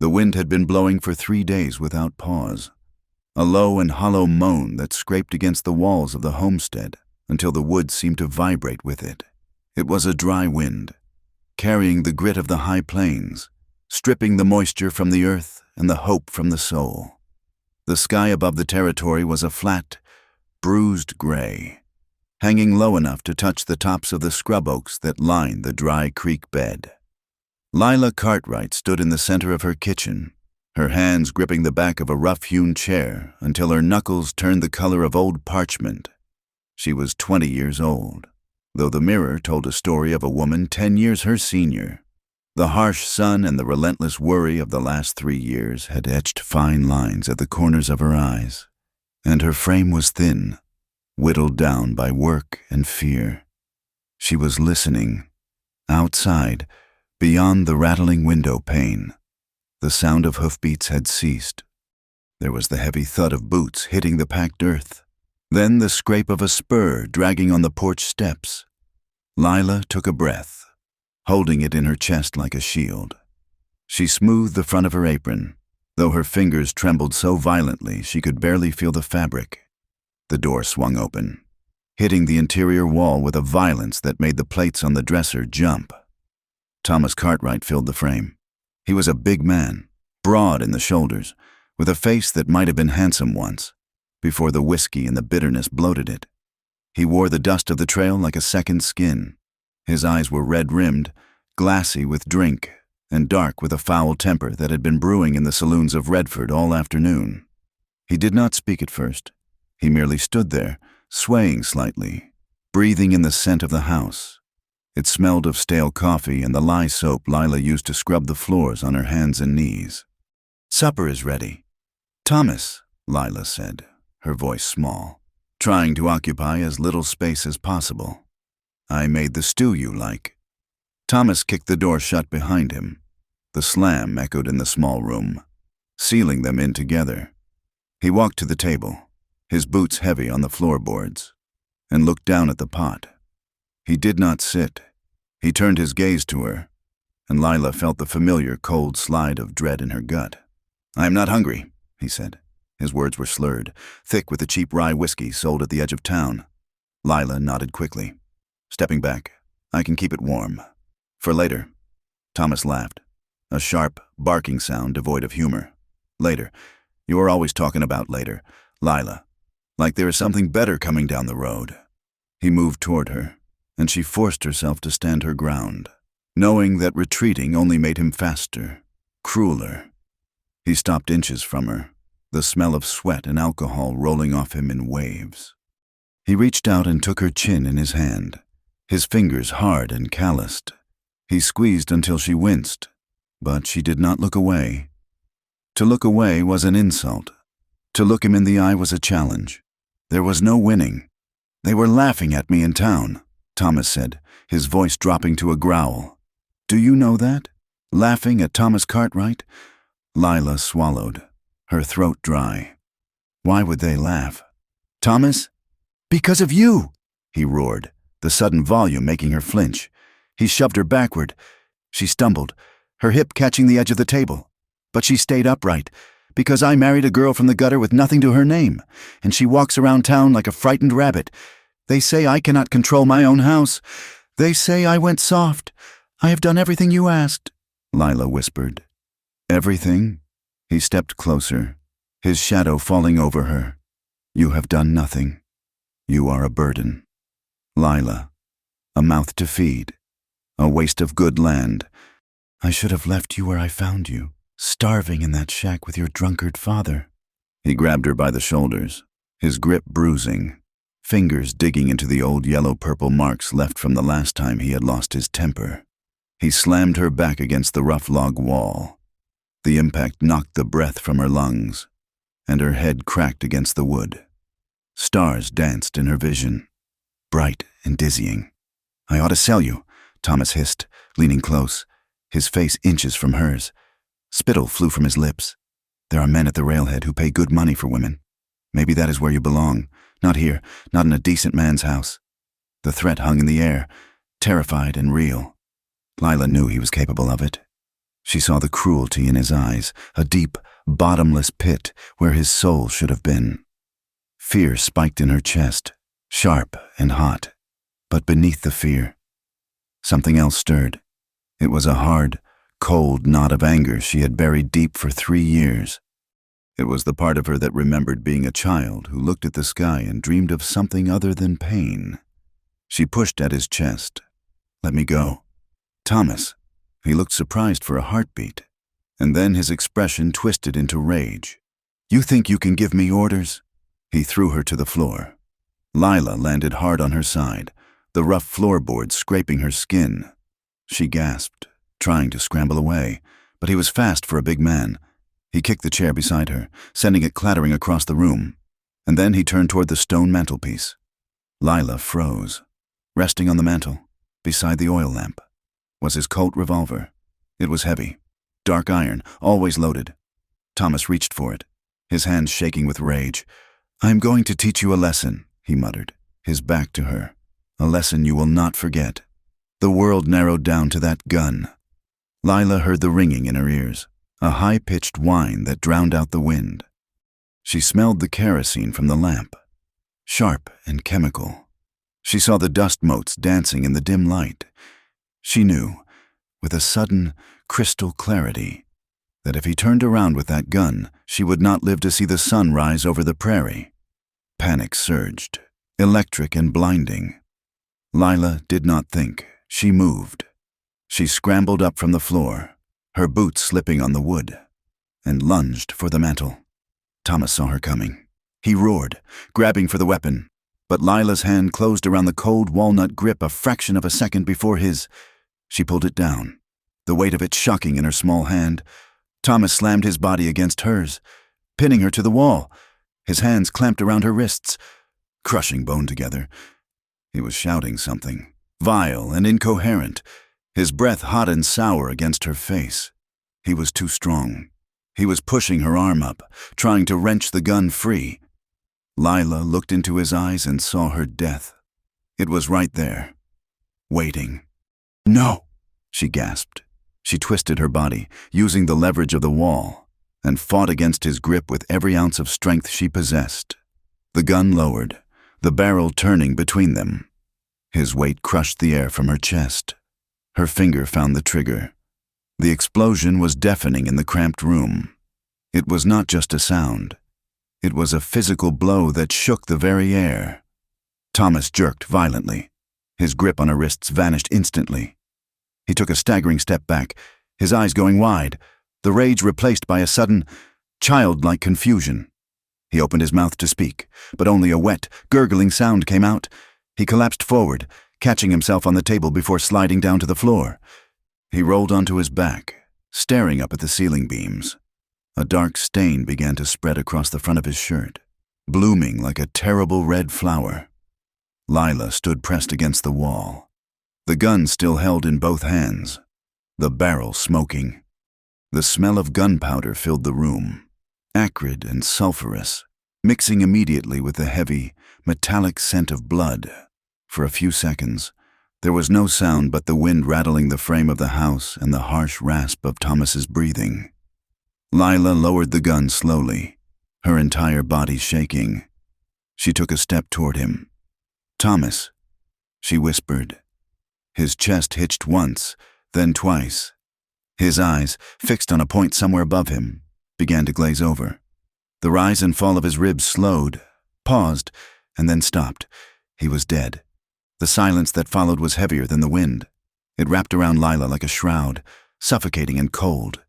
The wind had been blowing for 3 days without pause, a low and hollow moan that scraped against the walls of the homestead until the wood seemed to vibrate with it. It was a dry wind, carrying the grit of the high plains, stripping the moisture from the earth and the hope from the soul. The sky above the territory was a flat, bruised gray, hanging low enough to touch the tops of the scrub oaks that lined the dry creek bed. Lila Cartwright stood in the center of her kitchen, her hands gripping the back of a rough-hewn chair until her knuckles turned the color of old parchment. She was 20 years old, though the mirror told a story of a woman 10 years her senior. The harsh sun and the relentless worry of the last 3 years had etched fine lines at the corners of her eyes, and her frame was thin, whittled down by work and fear. She was listening. Outside, beyond the rattling window pane, the sound of hoofbeats had ceased. There was the heavy thud of boots hitting the packed earth, then the scrape of a spur dragging on the porch steps. Lila took a breath, holding it in her chest like a shield. She smoothed the front of her apron, though her fingers trembled so violently she could barely feel the fabric. The door swung open, hitting the interior wall with a violence that made the plates on the dresser jump. Thomas Cartwright filled the frame. He was a big man, broad in the shoulders, with a face that might have been handsome once, before the whiskey and the bitterness bloated it. He wore the dust of the trail like a second skin. His eyes were red-rimmed, glassy with drink, and dark with a foul temper that had been brewing in the saloons of Redford all afternoon. He did not speak at first. He merely stood there, swaying slightly, breathing in the scent of the house. It smelled of stale coffee and the lye soap Lila used to scrub the floors on her hands and knees. "Supper is ready." "Thomas," Lila said, her voice small, trying to occupy as little space as possible. "I made the stew you like." Thomas kicked the door shut behind him. The slam echoed in the small room, sealing them in together. He walked to the table, his boots heavy on the floorboards, and looked down at the pot. He did not sit. He turned his gaze to her, and Lila felt the familiar cold slide of dread in her gut. "I am not hungry," he said. His words were slurred, thick with the cheap rye whiskey sold at the edge of town. Lila nodded quickly. Stepping back, "I can keep it warm. For later." Thomas laughed, a sharp, barking sound devoid of humor. "Later. You are always talking about later, Lila. Like there is something better coming down the road." He moved toward her, and she forced herself to stand her ground, knowing that retreating only made him faster, crueler. He stopped inches from her, the smell of sweat and alcohol rolling off him in waves. He reached out and took her chin in his hand, his fingers hard and calloused. He squeezed until she winced, but she did not look away. To look away was an insult. To look him in the eye was a challenge. There was no winning. "They were laughing at me in town," Thomas said, his voice dropping to a growl. "Do you know that? Laughing at Thomas Cartwright?" Lila swallowed, her throat dry. Why would they laugh? "Thomas?" "Because of you!" he roared, the sudden volume making her flinch. He shoved her backward. She stumbled, her hip catching the edge of the table. But she stayed upright, "because I married a girl from the gutter with nothing to her name, and she walks around town like a frightened rabbit. They say I cannot control my own house. They say I went soft. I have done everything you asked," Lila whispered. "Everything?" He stepped closer, his shadow falling over her. "You have done nothing. You are a burden. Lila, a mouth to feed, a waste of good land. I should have left you where I found you, starving in that shack with your drunkard father." He grabbed her by the shoulders, his grip bruising, fingers digging into the old yellow-purple marks left from the last time he had lost his temper. He slammed her back against the rough log wall. The impact knocked the breath from her lungs, and her head cracked against the wood. Stars danced in her vision, bright and dizzying. "I ought to sell you," Thomas hissed, leaning close, his face inches from hers. Spittle flew from his lips. "There are men at the railhead who pay good money for women. Maybe that is where you belong. Not here, not in a decent man's house." The threat hung in the air, terrified and real. Lila knew he was capable of it. She saw the cruelty in his eyes, a deep, bottomless pit where his soul should have been. Fear spiked in her chest, sharp and hot. But beneath the fear, something else stirred. It was a hard, cold knot of anger she had buried deep for 3 years. It was the part of her that remembered being a child who looked at the sky and dreamed of something other than pain. She pushed at his chest. "Let me go." "Thomas." He looked surprised for a heartbeat, and then his expression twisted into rage. "You think you can give me orders?" He threw her to the floor. Lila landed hard on her side, the rough floorboards scraping her skin. She gasped, trying to scramble away, but he was fast for a big man. He kicked the chair beside her, sending it clattering across the room, and then he turned toward the stone mantelpiece. Lila froze. Resting on the mantel, beside the oil lamp, was his Colt revolver. It was heavy, dark iron, always loaded. Thomas reached for it, his hands shaking with rage. "I'm going to teach you a lesson," he muttered, his back to her. "A lesson you will not forget." The world narrowed down to that gun. Lila heard the ringing in her ears, a high-pitched whine that drowned out the wind. She smelled the kerosene from the lamp, sharp and chemical. She saw the dust motes dancing in the dim light. She knew, with a sudden, crystal clarity, that if he turned around with that gun, she would not live to see the sun rise over the prairie. Panic surged, electric and blinding. Lila did not think. She moved. She scrambled up from the floor, her boots slipping on the wood, and lunged for the mantel. Thomas saw her coming. He roared, grabbing for the weapon, but Lila's hand closed around the cold walnut grip a fraction of a second before his. She pulled it down, the weight of it shocking in her small hand. Thomas slammed his body against hers, pinning her to the wall, his hands clamped around her wrists, crushing bone together. He was shouting something, vile and incoherent, his breath hot and sour against her face. He was too strong. He was pushing her arm up, trying to wrench the gun free. Lila looked into his eyes and saw her death. It was right there, waiting. "No!" she gasped. She twisted her body, using the leverage of the wall, and fought against his grip with every ounce of strength she possessed. The gun lowered, the barrel turning between them. His weight crushed the air from her chest. Her finger found the trigger. The explosion was deafening in the cramped room. It was not just a sound. It was a physical blow that shook the very air. Thomas jerked violently. His grip on her wrists vanished instantly. He took a staggering step back, his eyes going wide, the rage replaced by a sudden, childlike confusion. He opened his mouth to speak, but only a wet, gurgling sound came out. He collapsed forward, catching himself on the table before sliding down to the floor. He rolled onto his back, staring up at the ceiling beams. A dark stain began to spread across the front of his shirt, blooming like a terrible red flower. Lila stood pressed against the wall, the gun still held in both hands, the barrel smoking. The smell of gunpowder filled the room, acrid and sulphurous, mixing immediately with the heavy, metallic scent of blood. For a few seconds, there was no sound but the wind rattling the frame of the house and the harsh rasp of Thomas's breathing. Lila lowered the gun slowly, her entire body shaking. She took a step toward him. "Thomas," she whispered. His chest hitched once, then twice. His eyes, fixed on a point somewhere above him, began to glaze over. The rise and fall of his ribs slowed, paused, and then stopped. He was dead. The silence that followed was heavier than the wind. It wrapped around Lila like a shroud, suffocating and cold.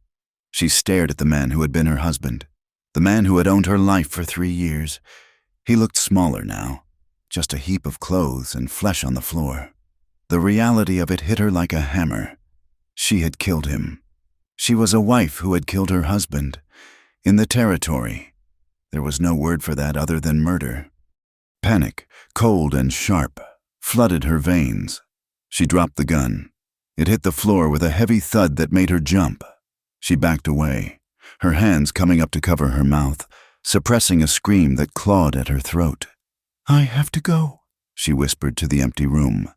She stared at the man who had been her husband, the man who had owned her life for 3 years. He looked smaller now, just a heap of clothes and flesh on the floor. The reality of it hit her like a hammer. She had killed him. She was a wife who had killed her husband. In the territory, there was no word for that other than murder. Panic, cold and sharp, flooded her veins. She dropped the gun. It hit the floor with a heavy thud that made her jump. She backed away, her hands coming up to cover her mouth, suppressing a scream that clawed at her throat. "I have to go," she whispered to the empty room.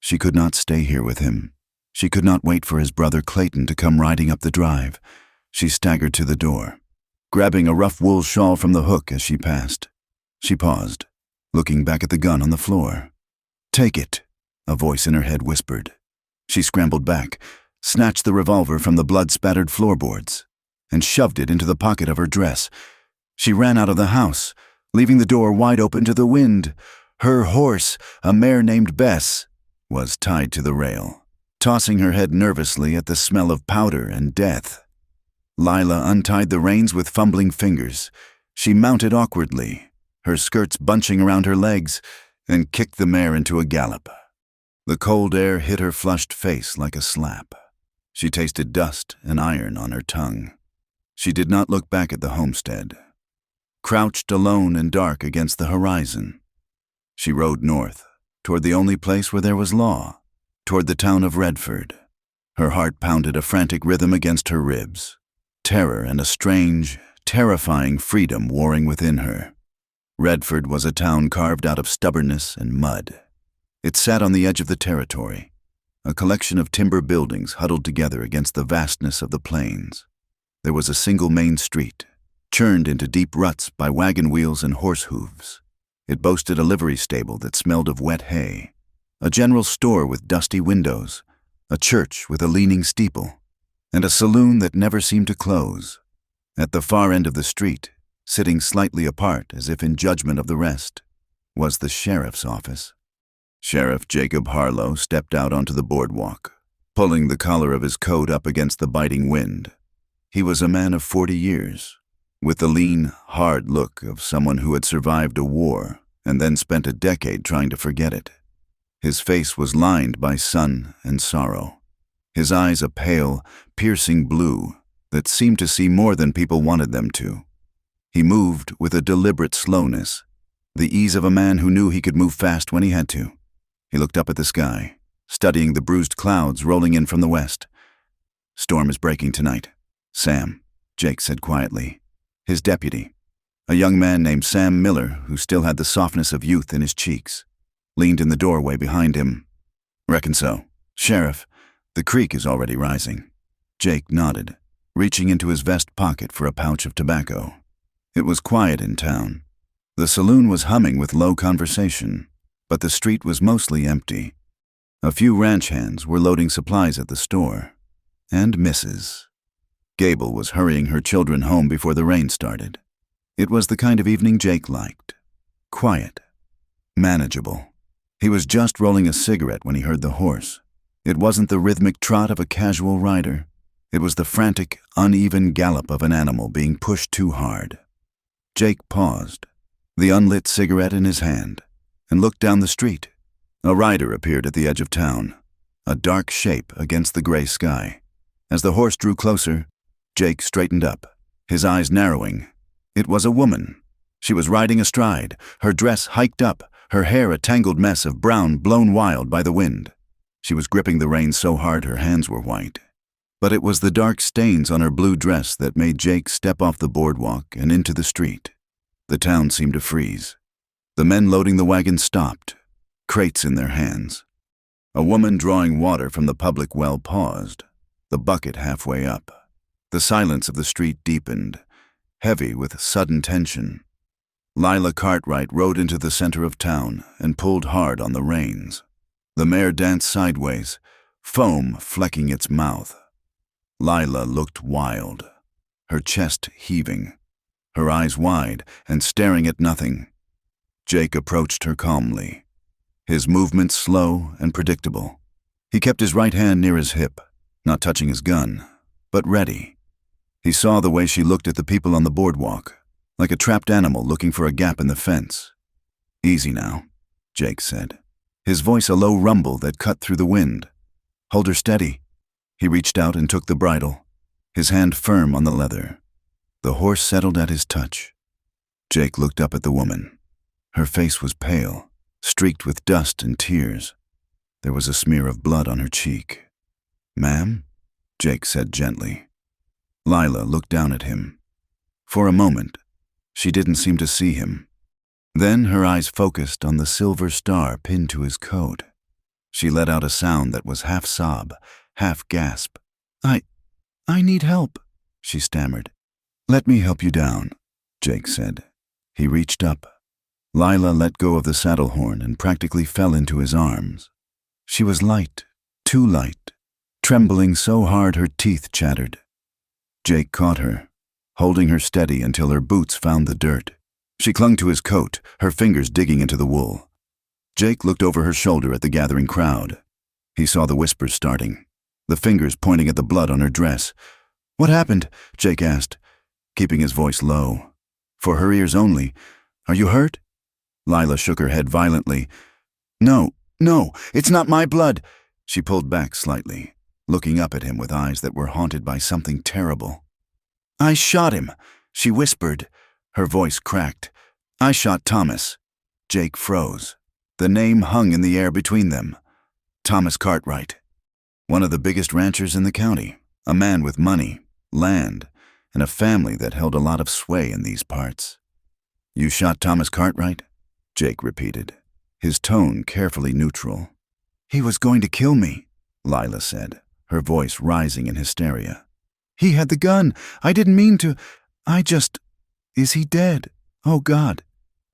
She could not stay here with him. She could not wait for his brother Clayton to come riding up the drive. She staggered to the door, grabbing a rough wool shawl from the hook as she passed. She paused, looking back at the gun on the floor. "Take it," a voice in her head whispered. She scrambled back, snatched the revolver from the blood-spattered floorboards, and shoved it into the pocket of her dress. She ran out of the house, leaving the door wide open to the wind. Her horse, a mare named Bess, was tied to the rail, tossing her head nervously at the smell of powder and death. Lila untied the reins with fumbling fingers. She mounted awkwardly, her skirts bunching around her legs, and kicked the mare into a gallop. The cold air hit her flushed face like a slap. She tasted dust and iron on her tongue. She did not look back at the homestead. Crouched alone and dark against the horizon, she rode north, toward the only place where there was law, toward the town of Redford. Her heart pounded a frantic rhythm against her ribs. Terror and a strange, terrifying freedom warring within her. Redford was a town carved out of stubbornness and mud. It sat on the edge of the territory, a collection of timber buildings huddled together against the vastness of the plains. There was a single main street, churned into deep ruts by wagon wheels and horse hooves. It boasted a livery stable that smelled of wet hay, a general store with dusty windows, a church with a leaning steeple, and a saloon that never seemed to close. At the far end of the street, sitting slightly apart as if in judgment of the rest, was the sheriff's office. Sheriff Jacob Harlow stepped out onto the boardwalk, pulling the collar of his coat up against the biting wind. He was a man of 40 years, with the lean, hard look of someone who had survived a war and then spent a decade trying to forget it. His face was lined by sun and sorrow, his eyes a pale, piercing blue that seemed to see more than people wanted them to. He moved with a deliberate slowness, the ease of a man who knew he could move fast when he had to. He looked up at the sky, studying the bruised clouds rolling in from the west. "Storm is breaking tonight, Sam," Jake said quietly. His deputy, a young man named Sam Miller who still had the softness of youth in his cheeks, leaned in the doorway behind him. "Reckon so. Sheriff, the creek is already rising." Jake nodded, reaching into his vest pocket for a pouch of tobacco. It was quiet in town. The saloon was humming with low conversation, but the street was mostly empty. A few ranch hands were loading supplies at the store, and Mrs. Gable was hurrying her children home before the rain started. It was the kind of evening Jake liked. Quiet. Manageable. He was just rolling a cigarette when he heard the horse. It wasn't the rhythmic trot of a casual rider. It was the frantic, uneven gallop of an animal being pushed too hard. Jake paused, the unlit cigarette in his hand, and looked down the street. A rider appeared at the edge of town, a dark shape against the gray sky. As the horse drew closer, Jake straightened up, his eyes narrowing. It was a woman. She was riding astride, her dress hiked up, her hair a tangled mess of brown blown wild by the wind. She was gripping the reins so hard her hands were white. But it was the dark stains on her blue dress that made Jake step off the boardwalk and into the street. The town seemed to freeze. The men loading the wagon stopped, crates in their hands. A woman drawing water from the public well paused, the bucket halfway up. The silence of the street deepened, heavy with sudden tension. Lila Cartwright rode into the center of town and pulled hard on the reins. The mare danced sideways, foam flecking its mouth. Lila looked wild, her chest heaving, her eyes wide and staring at nothing. Jake approached her calmly, his movements slow and predictable. He kept his right hand near his hip, not touching his gun, but ready. He saw the way she looked at the people on the boardwalk, like a trapped animal looking for a gap in the fence. "Easy now," Jake said, his voice a low rumble that cut through the wind. "Hold her steady." He reached out and took the bridle, his hand firm on the leather. The horse settled at his touch. Jake looked up at the woman. Her face was pale, streaked with dust and tears. There was a smear of blood on her cheek. "Ma'am?" Jake said gently. Lila looked down at him. For a moment, she didn't seem to see him. Then her eyes focused on the silver star pinned to his coat. She let out a sound that was half sob, half-gasp. I need help, she stammered. Let me help you down, Jake said. He reached up. Lila let go of the saddle horn and practically fell into his arms. She was light, too light, trembling so hard her teeth chattered. Jake caught her, holding her steady until her boots found the dirt. She clung to his coat, her fingers digging into the wool. Jake looked over her shoulder at the gathering crowd. He saw the whispers starting, the fingers pointing at the blood on her dress. What happened? Jake asked, keeping his voice low. For her ears only. Are you hurt? Lila shook her head violently. No, it's not my blood. She pulled back slightly, looking up at him with eyes that were haunted by something terrible. I shot him, she whispered. Her voice cracked. I shot Thomas. Jake froze. The name hung in the air between them. Thomas Cartwright. One of the biggest ranchers in the county, a man with money, land, and a family that held a lot of sway in these parts. You shot Thomas Cartwright? Jake repeated, his tone carefully neutral. He was going to kill me, Lila said, her voice rising in hysteria. He had the gun. I didn't mean to. Is he dead? Oh, God.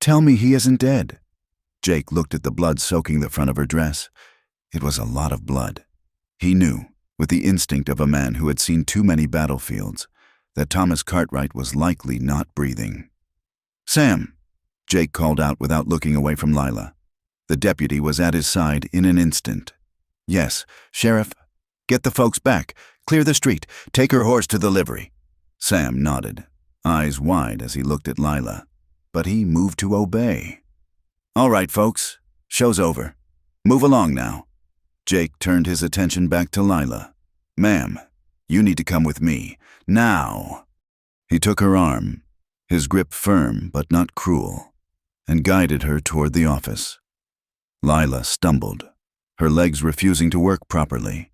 Tell me he isn't dead. Jake looked at the blood soaking the front of her dress. It was a lot of blood. He knew, with the instinct of a man who had seen too many battlefields, that Thomas Cartwright was likely not breathing. Sam, Jake called out without looking away from Lila. The deputy was at his side in an instant. Yes, Sheriff. Get the folks back. Clear the street. Take her horse to the livery. Sam nodded, eyes wide as he looked at Lila, but he moved to obey. All right, folks. Show's over. Move along now. Jake turned his attention back to Lila. Ma'am, you need to come with me. Now. He took her arm, his grip firm but not cruel, and guided her toward the office. Lila stumbled, her legs refusing to work properly.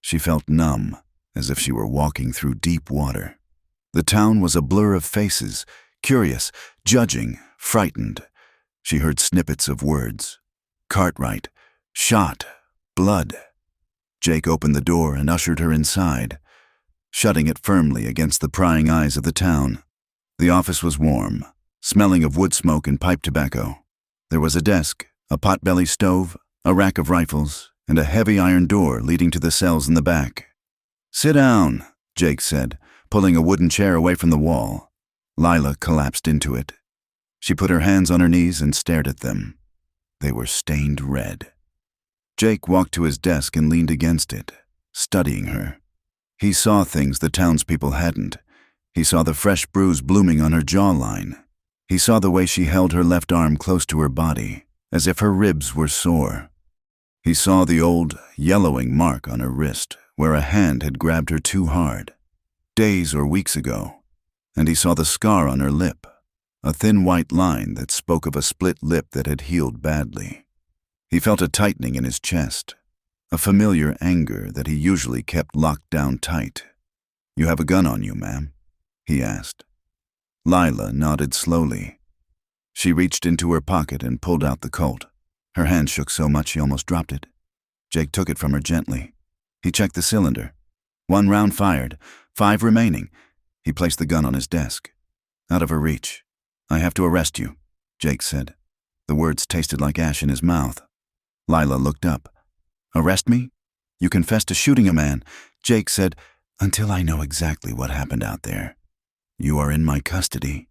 She felt numb, as if she were walking through deep water. The town was a blur of faces, curious, judging, frightened. She heard snippets of words. Cartwright, shot, blood. Jake opened the door and ushered her inside, shutting it firmly against the prying eyes of the town. The office was warm, smelling of wood smoke and pipe tobacco. There was a desk, a potbelly stove, a rack of rifles, and a heavy iron door leading to the cells in the back. Sit down, Jake said, pulling a wooden chair away from the wall. Lila collapsed into it. She put her hands on her knees and stared at them. They were stained red. Jake walked to his desk and leaned against it, studying her. He saw things the townspeople hadn't. He saw the fresh bruise blooming on her jawline. He saw the way she held her left arm close to her body, as if her ribs were sore. He saw the old, yellowing mark on her wrist, where a hand had grabbed her too hard, days or weeks ago. And he saw the scar on her lip, a thin white line that spoke of a split lip that had healed badly. He felt a tightening in his chest, a familiar anger that he usually kept locked down tight. You have a gun on you, ma'am? He asked. Lila nodded slowly. She reached into her pocket and pulled out the Colt. Her hand shook so much she almost dropped it. Jake took it from her gently. He checked the cylinder. 1 round fired, 5 remaining. He placed the gun on his desk. Out of her reach. I have to arrest you, Jake said. The words tasted like ash in his mouth. Lila looked up. Arrest me? You confessed to shooting a man, Jake said, until I know exactly what happened out there. You are in my custody.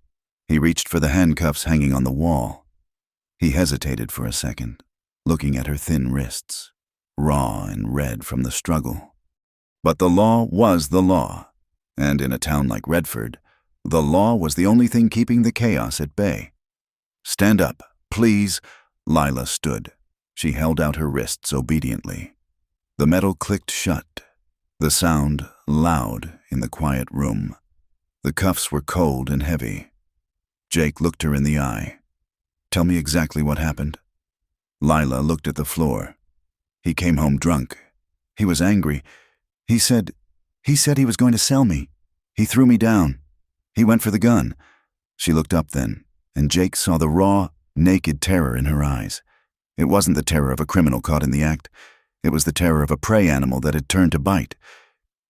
He reached for the handcuffs hanging on the wall. He hesitated for a second, looking at her thin wrists, raw and red from the struggle. But the law was the law, and in a town like Redford, the law was the only thing keeping the chaos at bay. Stand up, please. Lila stood. She held out her wrists obediently. The metal clicked shut, the sound loud in the quiet room. The cuffs were cold and heavy. Jake looked her in the eye. Tell me exactly what happened. Lila looked at the floor. He came home drunk. He was angry. He said he was going to sell me. He threw me down. He went for the gun. She looked up then, and Jake saw the raw, naked terror in her eyes. It wasn't the terror of a criminal caught in the act. It was the terror of a prey animal that had turned to bite.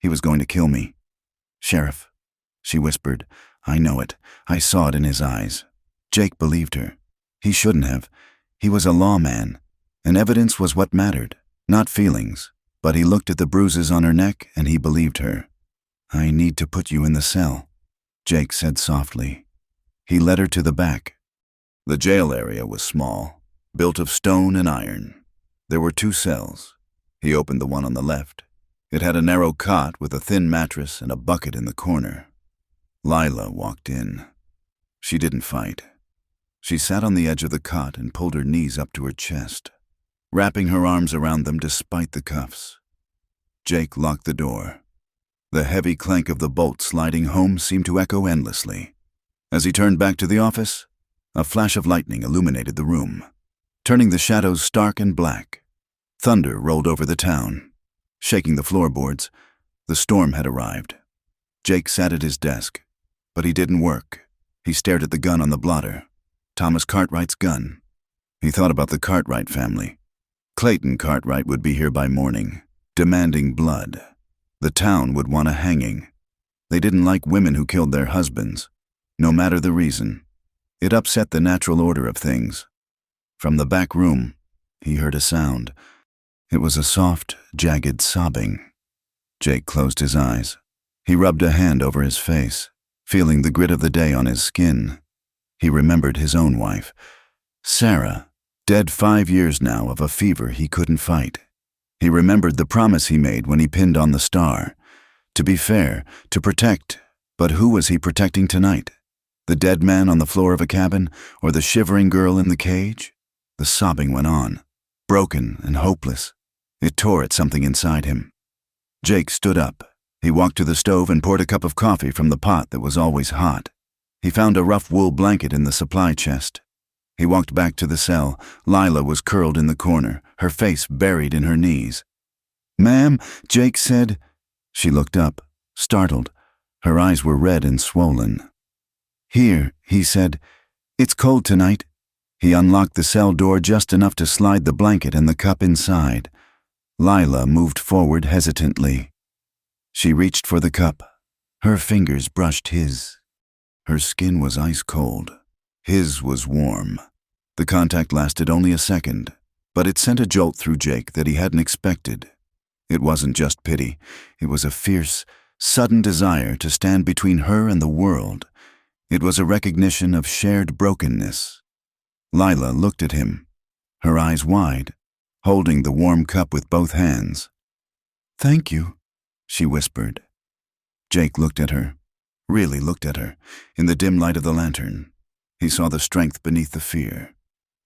He was going to kill me. "Sheriff," she whispered. "I know it. I saw it in his eyes." Jake believed her. He shouldn't have. He was a lawman, and evidence was what mattered, not feelings. But he looked at the bruises on her neck, and he believed her. "I need to put you in the cell," Jake said softly. He led her to the back. The jail area was small, built of stone and iron. There were 2 cells. He opened the one on the left. It had a narrow cot with a thin mattress and a bucket in the corner. Lila walked in. She didn't fight. She sat on the edge of the cot and pulled her knees up to her chest, wrapping her arms around them despite the cuffs. Jake locked the door. The heavy clank of the bolt sliding home seemed to echo endlessly. As he turned back to the office, a flash of lightning illuminated the room, turning the shadows stark and black. Thunder rolled over the town, shaking the floorboards. The storm had arrived. Jake sat at his desk, but he didn't work. He stared at the gun on the blotter. Thomas Cartwright's gun. He thought about the Cartwright family. Clayton Cartwright would be here by morning, demanding blood. The town would want a hanging. They didn't like women who killed their husbands, no matter the reason. It upset the natural order of things. From the back room, he heard a sound. It was a soft, jagged sobbing. Jake closed his eyes. He rubbed a hand over his face, feeling the grit of the day on his skin. He remembered his own wife, Sarah, dead 5 years now of a fever he couldn't fight. He remembered the promise he made when he pinned on the star. To be fair, to protect, but who was he protecting tonight? The dead man on the floor of a cabin, or the shivering girl in the cage? The sobbing went on, broken and hopeless. It tore at something inside him. Jake stood up. He walked to the stove and poured a cup of coffee from the pot that was always hot. He found a rough wool blanket in the supply chest. He walked back to the cell. Lila was curled in the corner, her face buried in her knees. "Ma'am," Jake said. She looked up, startled. Her eyes were red and swollen. "Here," he said. "It's cold tonight." He unlocked the cell door just enough to slide the blanket and the cup inside. Lila moved forward hesitantly. She reached for the cup. Her fingers brushed his. Her skin was ice cold. His was warm. The contact lasted only a second, but it sent a jolt through Jake that he hadn't expected. It wasn't just pity. It was a fierce, sudden desire to stand between her and the world. It was a recognition of shared brokenness. Lila looked at him, her eyes wide, holding the warm cup with both hands. "Thank you," she whispered. Jake looked at her, really looked at her, in the dim light of the lantern. He saw the strength beneath the fear.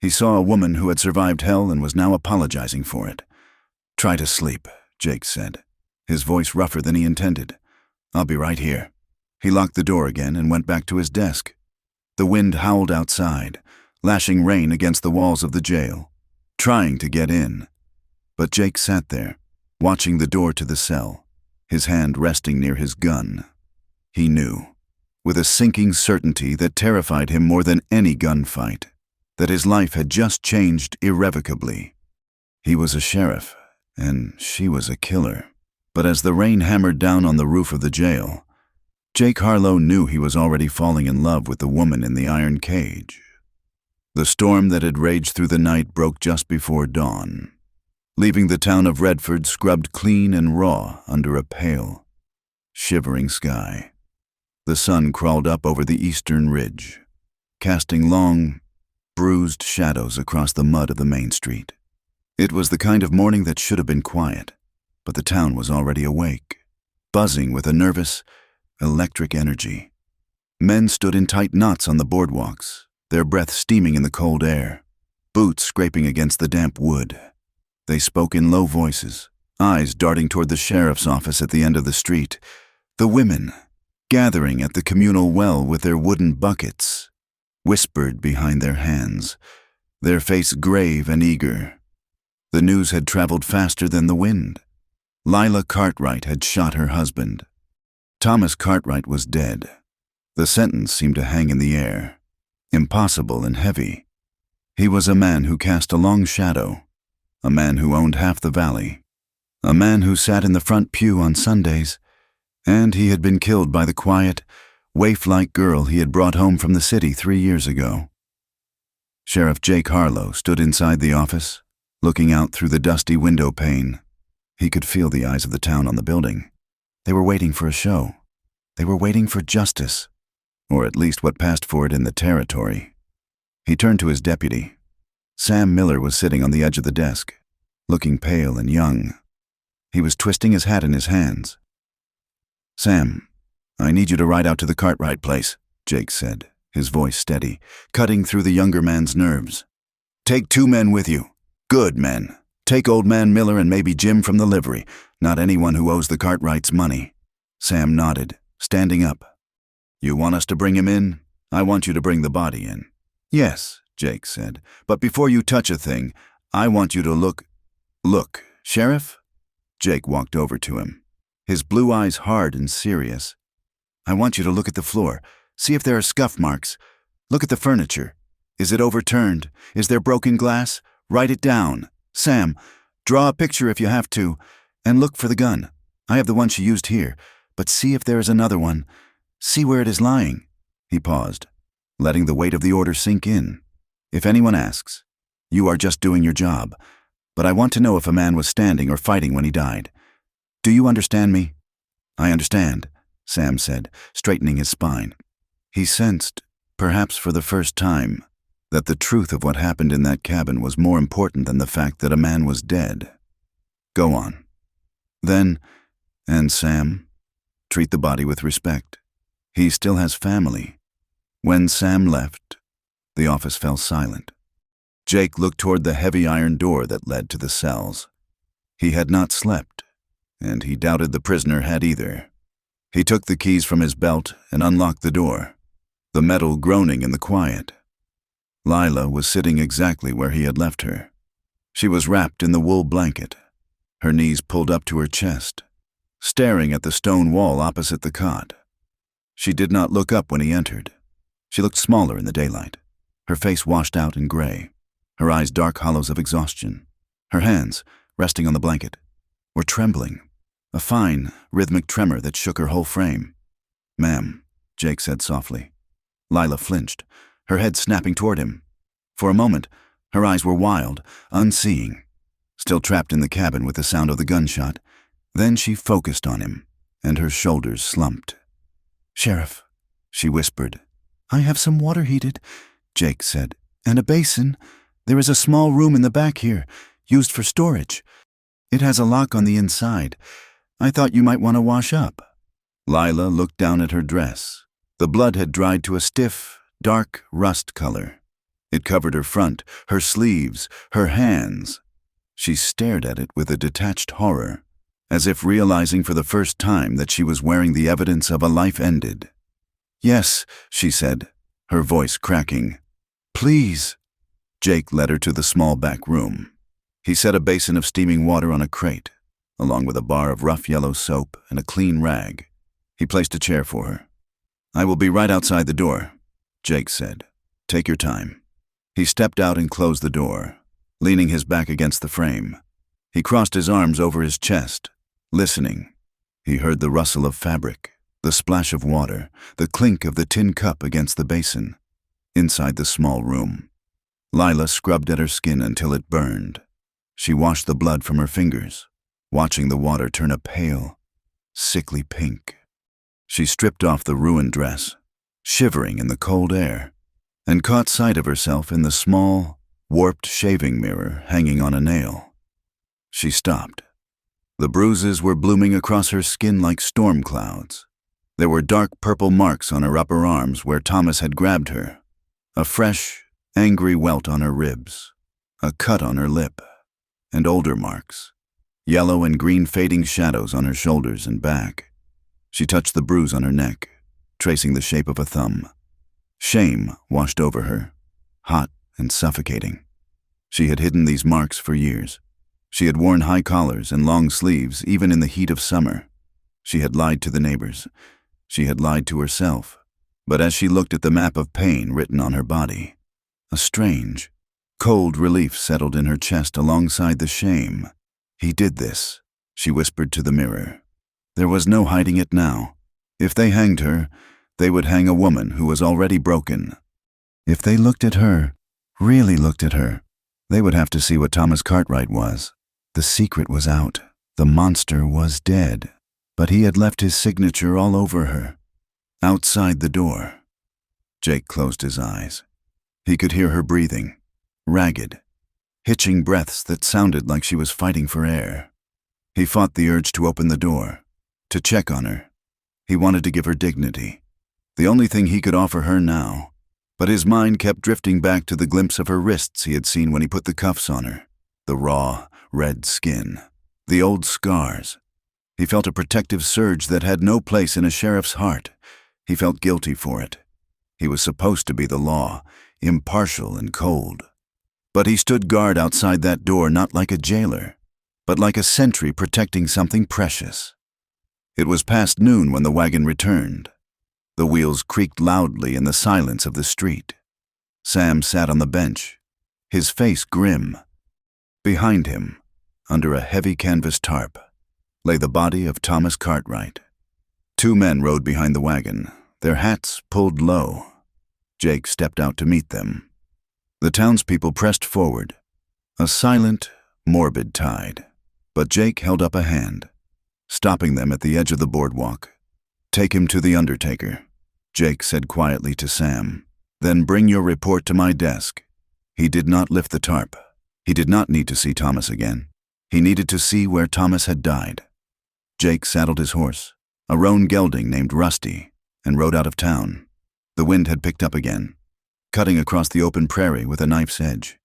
He saw a woman who had survived hell and was now apologizing for it. "Try to sleep," Jake said, his voice rougher than he intended. "I'll be right here." He locked the door again and went back to his desk. The wind howled outside, lashing rain against the walls of the jail, trying to get in. But Jake sat there, watching the door to the cell, his hand resting near his gun. He knew, with a sinking certainty that terrified him more than any gunfight, that his life had just changed irrevocably. He was a sheriff, and she was a killer. But as the rain hammered down on the roof of the jail, Jake Harlow knew he was already falling in love with the woman in the iron cage. The storm that had raged through the night broke just before dawn, leaving the town of Redford scrubbed clean and raw under a pale, shivering sky. The sun crawled up over the eastern ridge, casting long, bruised shadows across the mud of the main street. It was the kind of morning that should have been quiet, but the town was already awake, buzzing with a nervous, electric energy. Men stood in tight knots on the boardwalks, their breath steaming in the cold air, boots scraping against the damp wood. They spoke in low voices, eyes darting toward the sheriff's office at the end of the street. The women, gathering at the communal well with their wooden buckets, whispered behind their hands, their face grave and eager. The news had traveled faster than the wind. Lila Cartwright had shot her husband. Thomas Cartwright was dead. The sentence seemed to hang in the air, impossible and heavy. He was a man who cast a long shadow, a man who owned half the valley, A man who sat in the front pew on Sundays, and he had been killed by the quiet, waif-like girl he had brought home from the city 3 years ago. Sheriff Jake Harlow stood inside the office, looking out through the dusty window pane. He could feel the eyes of the town on the building. They were waiting for a show. They were waiting for justice, or at least what passed for it in the territory. He turned to his deputy. Sam Miller was sitting on the edge of the desk, looking pale and young. He was twisting his hat in his hands. "Sam, I need you to ride out to the Cartwright place," Jake said, his voice steady, cutting through the younger man's nerves. "Take 2 men with you. Good men. Take old man Miller and maybe Jim from the livery, not anyone who owes the Cartwrights money." Sam nodded, standing up. "You want us to bring him in? I want you to bring the body in." "Yes," Jake said, "but before you touch a thing, I want you to look." "Look, Sheriff?" Jake walked over to him, his blue eyes hard and serious. "I want you to look at the floor. See if there are scuff marks. Look at the furniture. Is it overturned? Is there broken glass? Write it down. Sam, draw a picture if you have to, and look for the gun. I have the one she used here, but see if there is another one. See where it is lying." He paused, letting the weight of the order sink in. "If anyone asks, you are just doing your job, but I want to know if a man was standing or fighting when he died. Do you understand me?" "I understand," Sam said, straightening his spine. He sensed, perhaps for the first time, that the truth of what happened in that cabin was more important than the fact that a man was dead. "Go on. Then, and Sam, treat the body with respect. He still has family." When Sam left, the office fell silent. Jake looked toward the heavy iron door that led to the cells. He had not slept, and he doubted the prisoner had either. He took the keys from his belt and unlocked the door, the metal groaning in the quiet. Lila was sitting exactly where he had left her. She was wrapped in the wool blanket, her knees pulled up to her chest, staring at the stone wall opposite the cot. She did not look up when he entered. She looked smaller in the daylight, her face washed out and gray, her eyes dark hollows of exhaustion. Her hands, resting on the blanket, were trembling, a fine, rhythmic tremor that shook her whole frame. "Ma'am," Jake said softly. Lila flinched, her head snapping toward him. For a moment, her eyes were wild, unseeing, still trapped in the cabin with the sound of the gunshot. Then she focused on him, and her shoulders slumped. "Sheriff," she whispered. "I have some water heated," Jake said, "and a basin. There is a small room in the back here, used for storage. It has a lock on the inside. I thought you might want to wash up." Lila looked down at her dress. The blood had dried to a stiff, dark rust color. It covered her front, her sleeves, her hands. She stared at it with a detached horror, as if realizing for the first time that she was wearing the evidence of a life ended. "Yes," she said, her voice cracking. "Please." Jake led her to the small back room. He set a basin of steaming water on a crate, along with a bar of rough yellow soap and a clean rag. He placed a chair for her. "I will be right outside the door," Jake said. "Take your time." He stepped out and closed the door, leaning his back against the frame. He crossed his arms over his chest, listening. He heard the rustle of fabric, the splash of water, the clink of the tin cup against the basin. Inside the small room, Lila scrubbed at her skin until it burned. She washed the blood from her fingers, watching the water turn a pale, sickly pink. She stripped off the ruined dress, shivering in the cold air, and caught sight of herself in the small, warped shaving mirror hanging on a nail. She stopped. The bruises were blooming across her skin like storm clouds. There were dark purple marks on her upper arms where Thomas had grabbed her, a fresh, angry welt on her ribs, a cut on her lip, and older marks, yellow and green fading shadows on her shoulders and back. She touched the bruise on her neck, tracing the shape of a thumb. Shame washed over her, hot and suffocating. She had hidden these marks for years. She had worn high collars and long sleeves even in the heat of summer. She had lied to the neighbors. She had lied to herself. But as she looked at the map of pain written on her body, a strange, cold relief settled in her chest alongside the shame. He did this, she whispered to the mirror. There was no hiding it now. If they hanged her, they would hang a woman who was already broken. If they looked at her, really looked at her, they would have to see what Thomas Cartwright was. The secret was out. The monster was dead, but he had left his signature all over her. Outside the door. Jake closed his eyes. He could hear her breathing, ragged, hitching breaths that sounded like she was fighting for air. He fought the urge to open the door, to check on her. He wanted to give her dignity, the only thing he could offer her now. But his mind kept drifting back to the glimpse of her wrists he had seen when he put the cuffs on her, the raw, red skin, the old scars. He felt a protective surge that had no place in a sheriff's heart. He felt guilty for it. He was supposed to be the law, impartial and cold. But he stood guard outside that door not like a jailer, but like a sentry protecting something precious. It was past noon when the wagon returned. The wheels creaked loudly in the silence of the street. Sam sat on the bench, his face grim. Behind him, under a heavy canvas tarp, lay the body of Thomas Cartwright. Two men rode behind the wagon, their hats pulled low. Jake stepped out to meet them. The townspeople pressed forward, a silent, morbid tide. But Jake held up a hand, stopping them at the edge of the boardwalk. "Take him to the undertaker," Jake said quietly to Sam. "Then bring your report to my desk." He did not lift the tarp. He did not need to see Thomas again. He needed to see where Thomas had died. Jake saddled his horse, a roan gelding named Rusty, and rode out of town. The wind had picked up again, cutting across the open prairie with a knife's edge.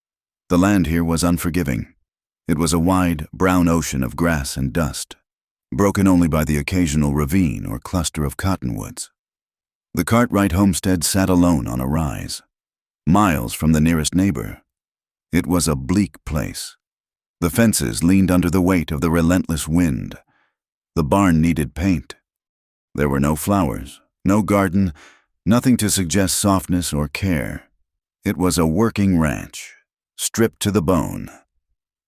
The land here was unforgiving. It was a wide, brown ocean of grass and dust, broken only by the occasional ravine or cluster of cottonwoods. The Cartwright homestead sat alone on a rise, miles from the nearest neighbor. It was a bleak place. The fences leaned under the weight of the relentless wind. The barn needed paint. There were no flowers, no garden, nothing to suggest softness or care. It was a working ranch, stripped to the bone.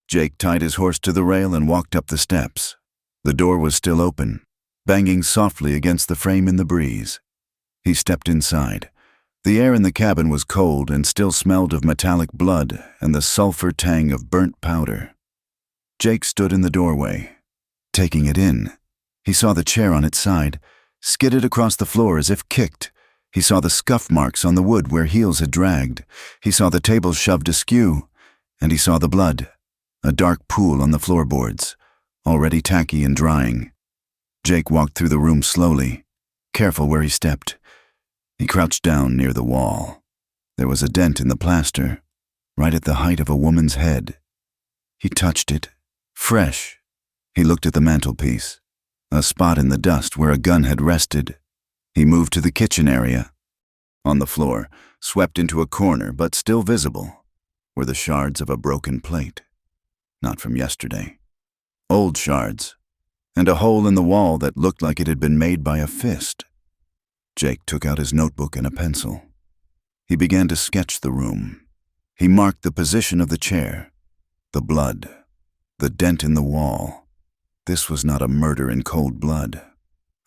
Jake tied his horse to the rail and walked up the steps. The door was still open, banging softly against the frame in the breeze. He stepped inside. The air in the cabin was cold and still smelled of metallic blood and the sulfur tang of burnt powder. Jake stood in the doorway, taking it in. He saw the chair on its side, skidded across the floor as if kicked. He saw the scuff marks on the wood where heels had dragged. He saw the table shoved askew, and he saw the blood, a dark pool on the floorboards, already tacky and drying. Jake walked through the room slowly, careful where he stepped. He crouched down near the wall. There was a dent in the plaster, right at the height of a woman's head. He touched it, fresh. He looked at the mantelpiece, a spot in the dust where a gun had rested. He moved to the kitchen area. On the floor, swept into a corner but still visible, were the shards of a broken plate. Not from yesterday. Old shards, and a hole in the wall that looked like it had been made by a fist. Jake took out his notebook and a pencil. He began to sketch the room. He marked the position of the chair, the blood, the dent in the wall. This was not a murder in cold blood.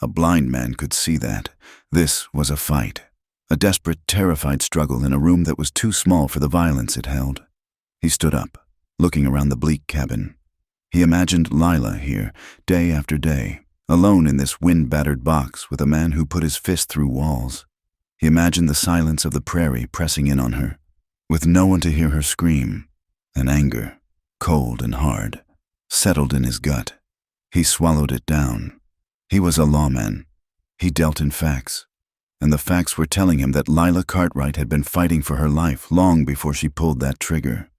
A blind man could see that. This was a fight, a desperate, terrified struggle in a room that was too small for the violence it held. He stood up, looking around the bleak cabin. He imagined Lila here, day after day, alone in this wind-battered box with a man who put his fist through walls. He imagined the silence of the prairie pressing in on her, with no one to hear her scream, and anger, cold and hard, settled in his gut. He swallowed it down. He was a lawman. He dealt in facts, and the facts were telling him that Lila Cartwright had been fighting for her life long before she pulled that trigger.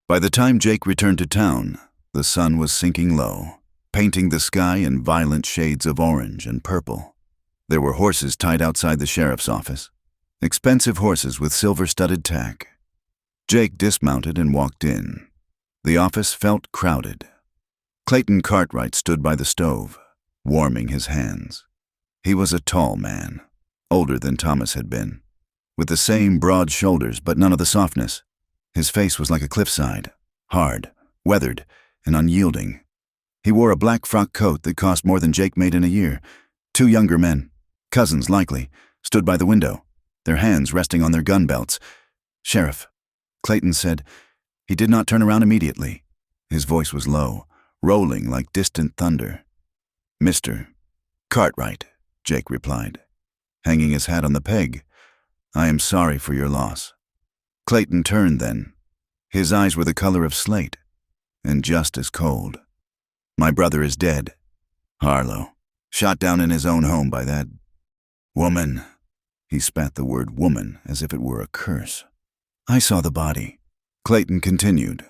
By the time Jake returned to town, the sun was sinking low, painting the sky in violent shades of orange and purple. There were horses tied outside the sheriff's office, expensive horses with silver-studded tack. Jake dismounted and walked in. The office felt crowded. Clayton Cartwright stood by the stove, warming his hands. He was a tall man, older than Thomas had been, with the same broad shoulders but none of the softness. His face was like a cliffside, hard, weathered, and unyielding. He wore a black frock coat that cost more than Jake made in a year. Two younger men, cousins likely, stood by the window, their hands resting on their gun belts. "Sheriff," Clayton said. He did not turn around immediately. His voice was low, rolling like distant thunder. "Mr. Cartwright," Jake replied, hanging his hat on the peg. "I am sorry for your loss." Clayton turned then. His eyes were the color of slate, and just as cold. "My brother is dead. Harlow, shot down in his own home by that woman." He spat the word woman as if it were a curse. "I saw the body," Clayton continued.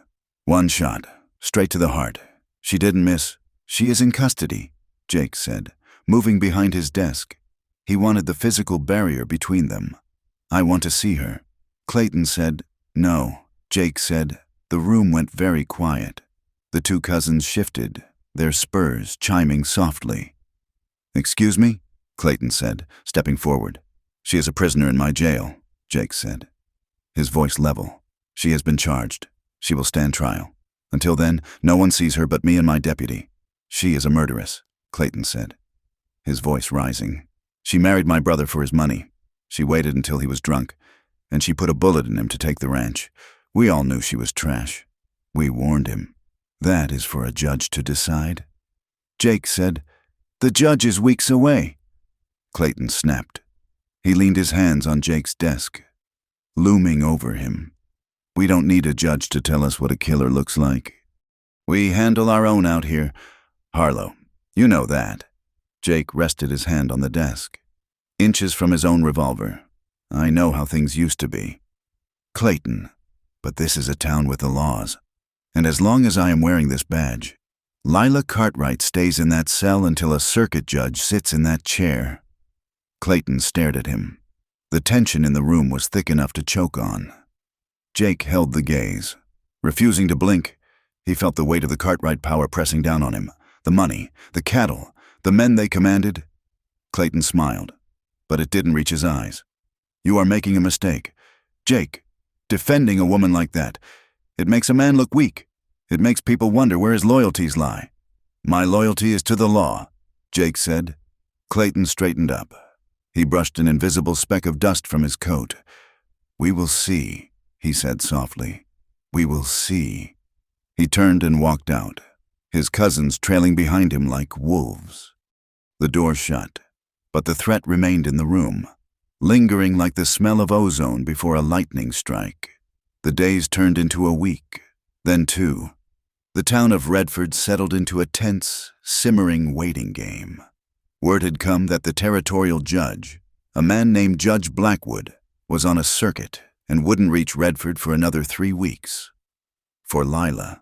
"One shot, straight to the heart. She didn't miss. She is in custody," Jake said, moving behind his desk. He wanted the physical barrier between them. "I want to see her." Clayton said, "No." Jake said. The room went very quiet. The two cousins shifted, their spurs chiming softly. "Excuse me?" Clayton said, stepping forward. "She is a prisoner in my jail," Jake said, his voice level. "She has been charged. She will stand trial. Until then, no one sees her but me and my deputy. She is a murderess," Clayton said, his voice rising. "She married my brother for his money. She waited until he was drunk, and she put a bullet in him to take the ranch. We all knew she was trash. We warned him. That is for a judge to decide." Jake said, "The judge is weeks away." Clayton snapped. He leaned his hands on Jake's desk, looming over him. "We don't need a judge to tell us what a killer looks like. We handle our own out here. Harlow, you know that." Jake rested his hand on the desk, inches from his own revolver. "I know how things used to be. Clayton, but this is a town with the laws. And as long as I am wearing this badge, Lila Cartwright stays in that cell until a circuit judge sits in that chair." Clayton stared at him. The tension in the room was thick enough to choke on. Jake held the gaze. Refusing to blink, he felt the weight of the Cartwright power pressing down on him. The money, the cattle, the men they commanded. Clayton smiled, but it didn't reach his eyes. "You are making a mistake. Jake, defending a woman like that, it makes a man look weak. It makes people wonder where his loyalties lie." "My loyalty is to the law," Jake said. Clayton straightened up. He brushed an invisible speck of dust from his coat. "We will see," he said softly. "We will see." He turned and walked out, his cousins trailing behind him like wolves. The door shut, but the threat remained in the room, lingering like the smell of ozone before a lightning strike. The days turned into a week, then two. The town of Redford settled into a tense, simmering waiting game. Word had come that the territorial judge, a man named Judge Blackwood, was on a circuit and wouldn't reach Redford for another 3 weeks. For Lila,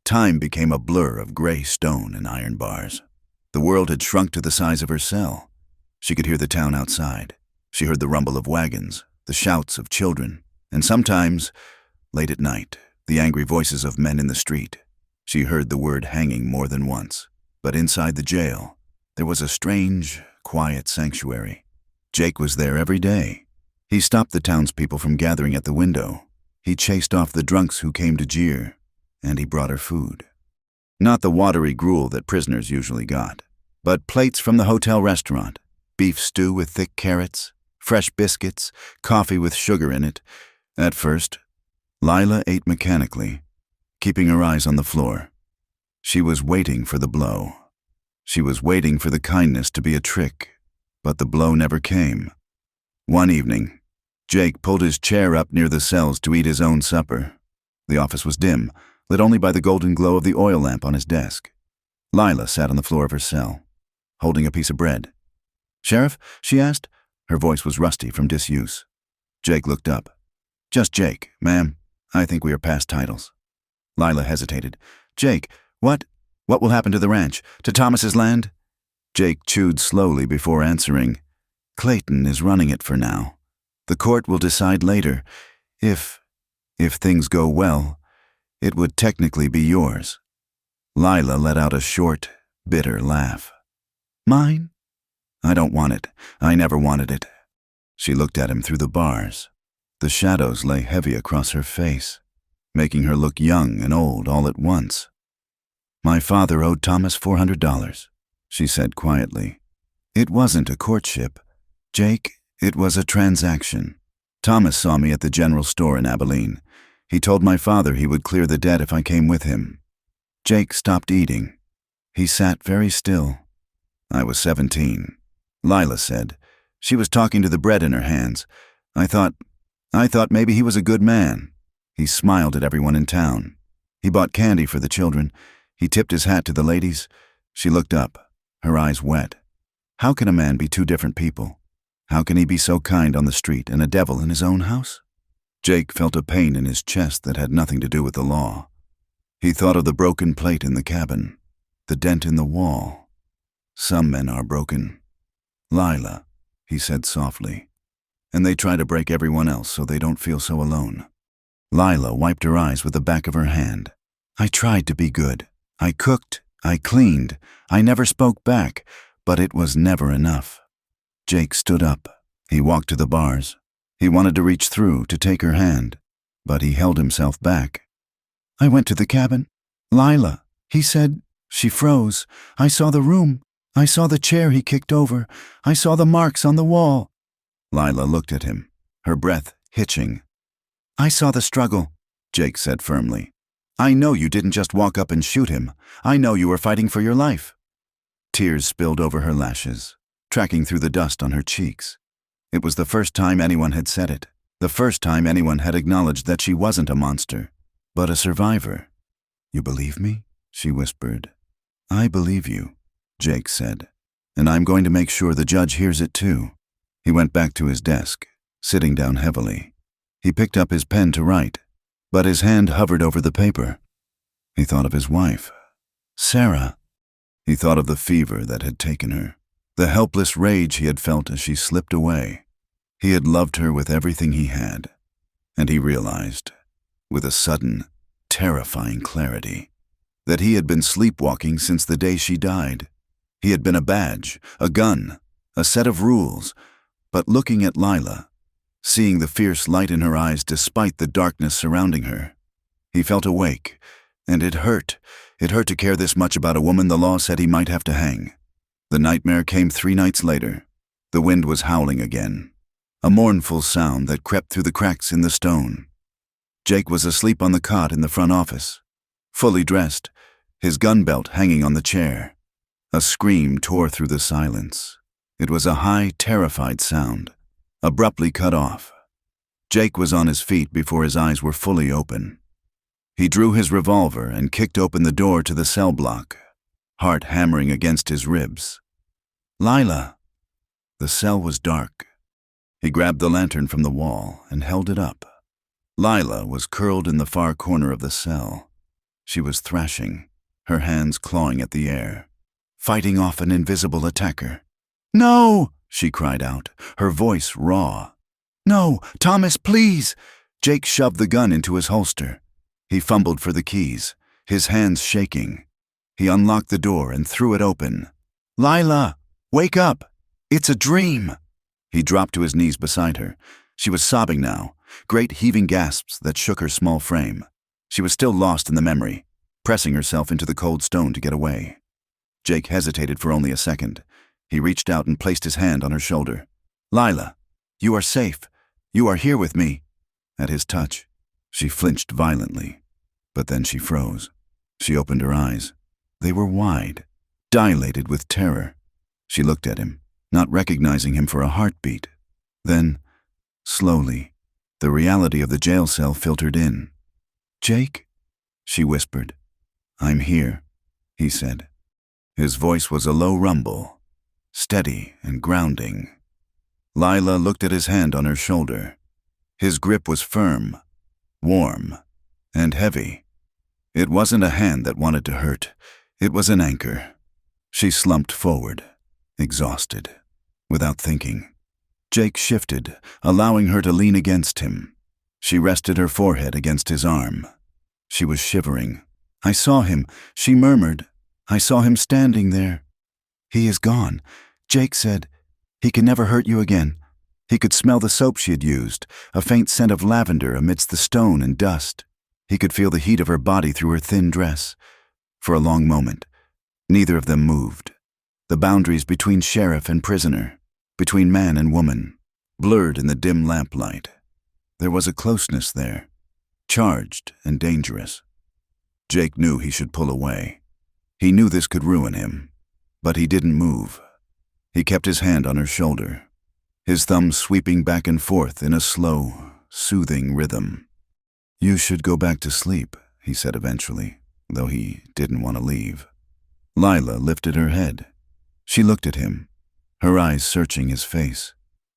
time became a blur of gray stone and iron bars. The world had shrunk to the size of her cell. She could hear the town outside. She heard the rumble of wagons, the shouts of children, and sometimes, late at night, the angry voices of men in the street. She heard the word hanging more than once. But inside the jail, there was a strange, quiet sanctuary. Jake was there every day. He stopped the townspeople from gathering at the window. He chased off the drunks who came to jeer, and he brought her food. Not the watery gruel that prisoners usually got, but plates from the hotel restaurant, beef stew with thick carrots, fresh biscuits, coffee with sugar in it. At first, Lila ate mechanically, keeping her eyes on the floor. She was waiting for the blow. She was waiting for the kindness to be a trick, but the blow never came. One evening, Jake pulled his chair up near the cells to eat his own supper. The office was dim, lit only by the golden glow of the oil lamp on his desk. Lila sat on the floor of her cell, holding a piece of bread. "Sheriff?" she asked. Her voice was rusty from disuse. Jake looked up. "Just Jake, ma'am. I think we are past titles." Lila hesitated. "Jake, what will happen to the ranch? To Thomas's land?" Jake chewed slowly before answering. "Clayton is running it for now. The court will decide later. If things go well, it would technically be yours." Lila let out a short, bitter laugh. "Mine? I don't want it. I never wanted it." She looked at him through the bars. The shadows lay heavy across her face, making her look young and old all at once. My father owed Thomas $400, she said quietly. It wasn't a courtship, Jake, it was a transaction. Thomas saw me at the general store in Abilene. He told my father he would clear the debt if I came with him. Jake stopped eating. He sat very still. I was 17. Lila said. She was talking to the bread in her hands. I thought maybe he was a good man. He smiled at everyone in town. He bought candy for the children. He tipped his hat to the ladies. She looked up, her eyes wet. How can a man be two different people? How can he be so kind on the street and a devil in his own house? Jake felt a pain in his chest that had nothing to do with the law. He thought of the broken plate in the cabin, the dent in the wall. Some men are broken. Lila, he said softly, and they try to break everyone else so they don't feel so alone. Lila wiped her eyes with the back of her hand. I tried to be good. I cooked, I cleaned, I never spoke back, but it was never enough. Jake stood up. He walked to the bars. He wanted to reach through to take her hand, but he held himself back. I went to the cabin. Lila, he said. She froze. I saw the room. I saw the chair he kicked over. I saw the marks on the wall. Lila looked at him, her breath hitching. I saw the struggle, Jake said firmly. I know you didn't just walk up and shoot him. I know you were fighting for your life. Tears spilled over her lashes, tracking through the dust on her cheeks. It was the first time anyone had said it, the first time anyone had acknowledged that she wasn't a monster, but a survivor. You believe me? She whispered. I believe you, Jake said, and I'm going to make sure the judge hears it too. He went back to his desk, sitting down heavily. He picked up his pen to write, but his hand hovered over the paper. He thought of his wife, Sarah. He thought of the fever that had taken her, the helpless rage he had felt as she slipped away. He had loved her with everything he had, and he realized, with a sudden, terrifying clarity, that he had been sleepwalking since the day she died. He had been a badge, a gun, a set of rules, but looking at Lila, seeing the fierce light in her eyes despite the darkness surrounding her, he felt awake, and it hurt. It hurt to care this much about a woman the law said he might have to hang. The nightmare came 3 nights later. The wind was howling again, a mournful sound that crept through the cracks in the stone. Jake was asleep on the cot in the front office, fully dressed, his gun belt hanging on the chair. A scream tore through the silence. It was a high, terrified sound, abruptly cut off. Jake was on his feet before his eyes were fully open. He drew his revolver and kicked open the door to the cell block, heart hammering against his ribs. Lila! The cell was dark. He grabbed the lantern from the wall and held it up. Lila was curled in the far corner of the cell. She was thrashing, her hands clawing at the air, fighting off an invisible attacker. No! She cried out, her voice raw. No, Thomas, please! Jake shoved the gun into his holster. He fumbled for the keys, his hands shaking. He unlocked the door and threw it open. Lila, wake up! It's a dream! He dropped to his knees beside her. She was sobbing now, great heaving gasps that shook her small frame. She was still lost in the memory, pressing herself into the cold stone to get away. Jake hesitated for only a second. He reached out and placed his hand on her shoulder. Lila, you are safe. You are here with me. At his touch, she flinched violently, but then she froze. She opened her eyes. They were wide, dilated with terror. She looked at him, not recognizing him for a heartbeat. Then, slowly, the reality of the jail cell filtered in. Jake? She whispered. I'm here, he said. His voice was a low rumble, steady and grounding. Lila looked at his hand on her shoulder. His grip was firm, warm, and heavy. It wasn't a hand that wanted to hurt. It was an anchor. She slumped forward, exhausted, without thinking. Jake shifted, allowing her to lean against him. She rested her forehead against his arm. She was shivering. I saw him, she murmured. I saw him standing there. He is gone. Jake said, he can never hurt you again. He could smell the soap she had used, a faint scent of lavender amidst the stone and dust. He could feel the heat of her body through her thin dress. For a long moment, neither of them moved. The boundaries between sheriff and prisoner, between man and woman, blurred in the dim lamplight. There was a closeness there, charged and dangerous. Jake knew he should pull away. He knew this could ruin him, but he didn't move. He kept his hand on her shoulder, his thumbs sweeping back and forth in a slow, soothing rhythm. "You should go back to sleep," he said eventually, though he didn't want to leave. Lila lifted her head. She looked at him, her eyes searching his face.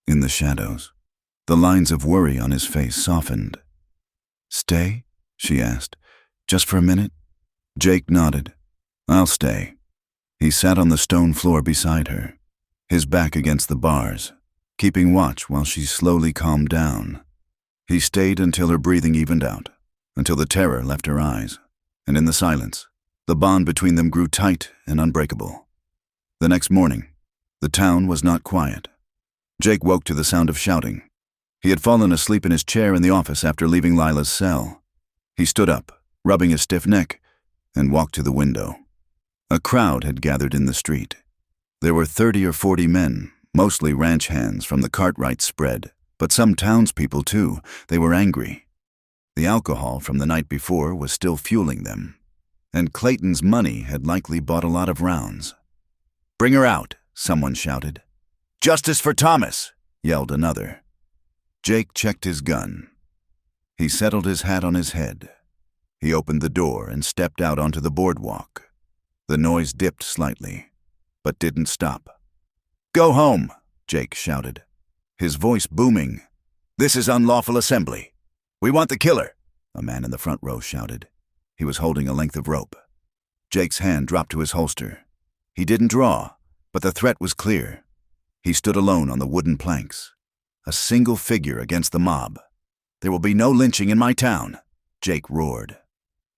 In the shadows, the lines of worry on his face softened. "Stay?" she asked. "Just for a minute?" Jake nodded. "I'll stay." He sat on the stone floor beside her, his back against the bars, keeping watch while she slowly calmed down. He stayed until her breathing evened out, until the terror left her eyes, and in the silence, the bond between them grew tight and unbreakable. The next morning, the town was not quiet. Jake woke to the sound of shouting. He had fallen asleep in his chair in the office after leaving Lila's cell. He stood up, rubbing his stiff neck, and walked to the window. A crowd had gathered in the street. There were 30 or 40 men, mostly ranch hands from the Cartwright spread, but some townspeople too. They were angry. The alcohol from the night before was still fueling them, and Clayton's money had likely bought a lot of rounds. "Bring her out," someone shouted. "Justice for Thomas," yelled another. Jake checked his gun. He settled his hat on his head. He opened the door and stepped out onto the boardwalk. The noise dipped slightly, but didn't stop. "Go home," Jake shouted, his voice booming. "This is unlawful assembly. We want the killer," a man in the front row shouted. He was holding a length of rope. Jake's hand dropped to his holster. He didn't draw, but the threat was clear. He stood alone on the wooden planks, a single figure against the mob. "There will be no lynching in my town," Jake roared.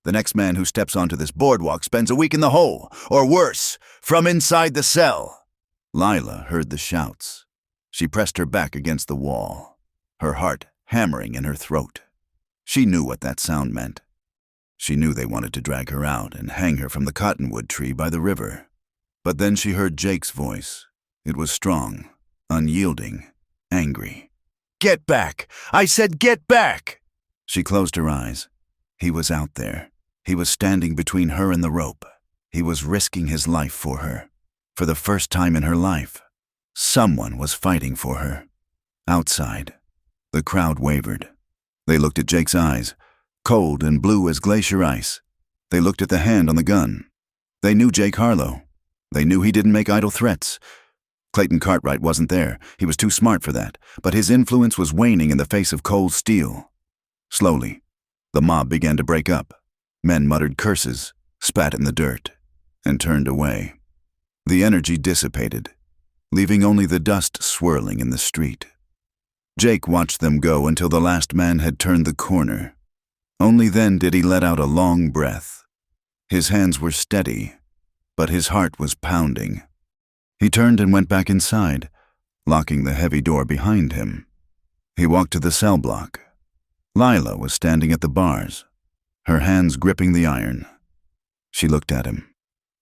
"The next man who steps onto this boardwalk spends a week in the hole, or worse, from inside the cell." Lila heard the shouts. She pressed her back against the wall, her heart hammering in her throat. She knew what that sound meant. She knew they wanted to drag her out and hang her from the cottonwood tree by the river. But then she heard Jake's voice. It was strong, unyielding, angry. "Get back! I said get back!" She closed her eyes. He was out there. He was standing between her and the rope. He was risking his life for her. For the first time in her life, someone was fighting for her. Outside, the crowd wavered. They looked at Jake's eyes, cold and blue as glacier ice. They looked at the hand on the gun. They knew Jake Harlow. They knew he didn't make idle threats. Clayton Cartwright wasn't there. He was too smart for that, but his influence was waning in the face of cold steel. Slowly, the mob began to break up. Men muttered curses, spat in the dirt, and turned away. The energy dissipated, leaving only the dust swirling in the street. Jake watched them go until the last man had turned the corner. Only then did he let out a long breath. His hands were steady, but his heart was pounding. He turned and went back inside, locking the heavy door behind him. He walked to the cell block. Lila was standing at the bars, her hands gripping the iron. She looked at him,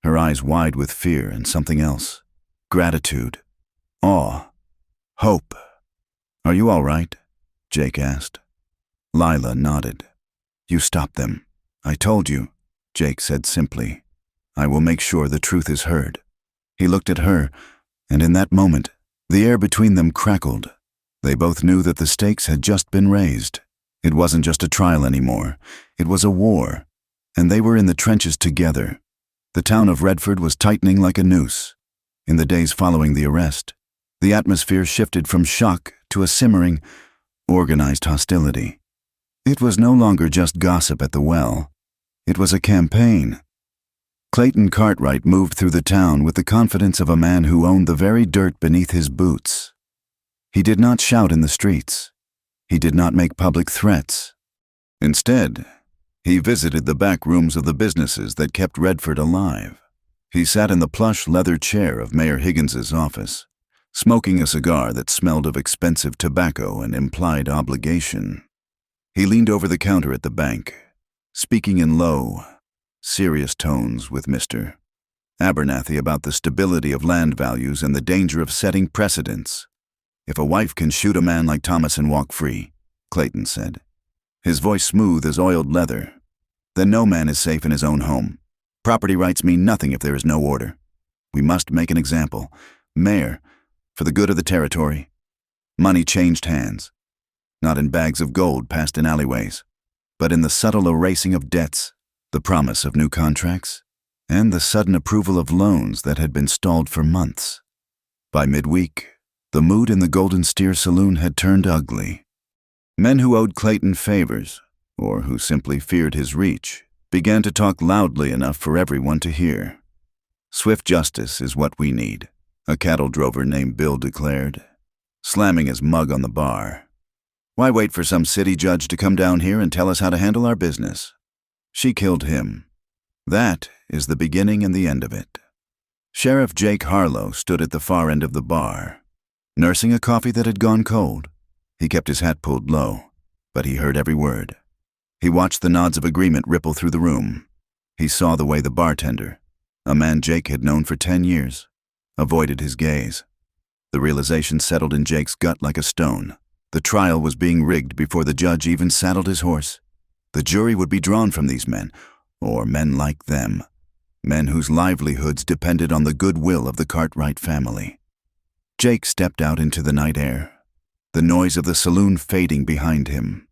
her eyes wide with fear and something else. Gratitude, awe, hope. "Are you all right?" Jake asked. Lila nodded. "You stopped them. I told you," Jake said simply. "I will make sure the truth is heard." He looked at her, and in that moment, the air between them crackled. They both knew that the stakes had just been raised. It wasn't just a trial anymore. It was a war, and they were in the trenches together. The town of Redford was tightening like a noose. In the days following the arrest, the atmosphere shifted from shock to a simmering, organized hostility. It was no longer just gossip at the well. It was a campaign. Clayton Cartwright moved through the town with the confidence of a man who owned the very dirt beneath his boots. He did not shout in the streets. He did not make public threats. Instead, he visited the back rooms of the businesses that kept Redford alive. He sat in the plush leather chair of Mayor Higgins's office, smoking a cigar that smelled of expensive tobacco and implied obligation. He leaned over the counter at the bank, speaking in low, serious tones with Mr. Abernathy about the stability of land values and the danger of setting precedents. "If a wife can shoot a man like Thomas and walk free," Clayton said, his voice smooth as oiled leather, "then no man is safe in his own home. Property rights mean nothing if there is no order. We must make an example. Mayor, for the good of the territory." Money changed hands, not in bags of gold passed in alleyways, but in the subtle erasing of debts, the promise of new contracts, and the sudden approval of loans that had been stalled for months. By midweek, the mood in the Golden Steer Saloon had turned ugly. Men who owed Clayton favors, or who simply feared his reach, began to talk loudly enough for everyone to hear. "Swift justice is what we need," a cattle drover named Bill declared, slamming his mug on the bar. "Why wait for some city judge to come down here and tell us how to handle our business? She killed him. That is the beginning and the end of it." Sheriff Jake Harlow stood at the far end of the bar, nursing a coffee that had gone cold. He kept his hat pulled low, but he heard every word. He watched the nods of agreement ripple through the room. He saw the way the bartender, a man Jake had known for 10 years, avoided his gaze. The realization settled in Jake's gut like a stone. The trial was being rigged before the judge even saddled his horse. The jury would be drawn from these men, or men like them, men whose livelihoods depended on the goodwill of the Cartwright family. Jake stepped out into the night air, the noise of the saloon fading behind him.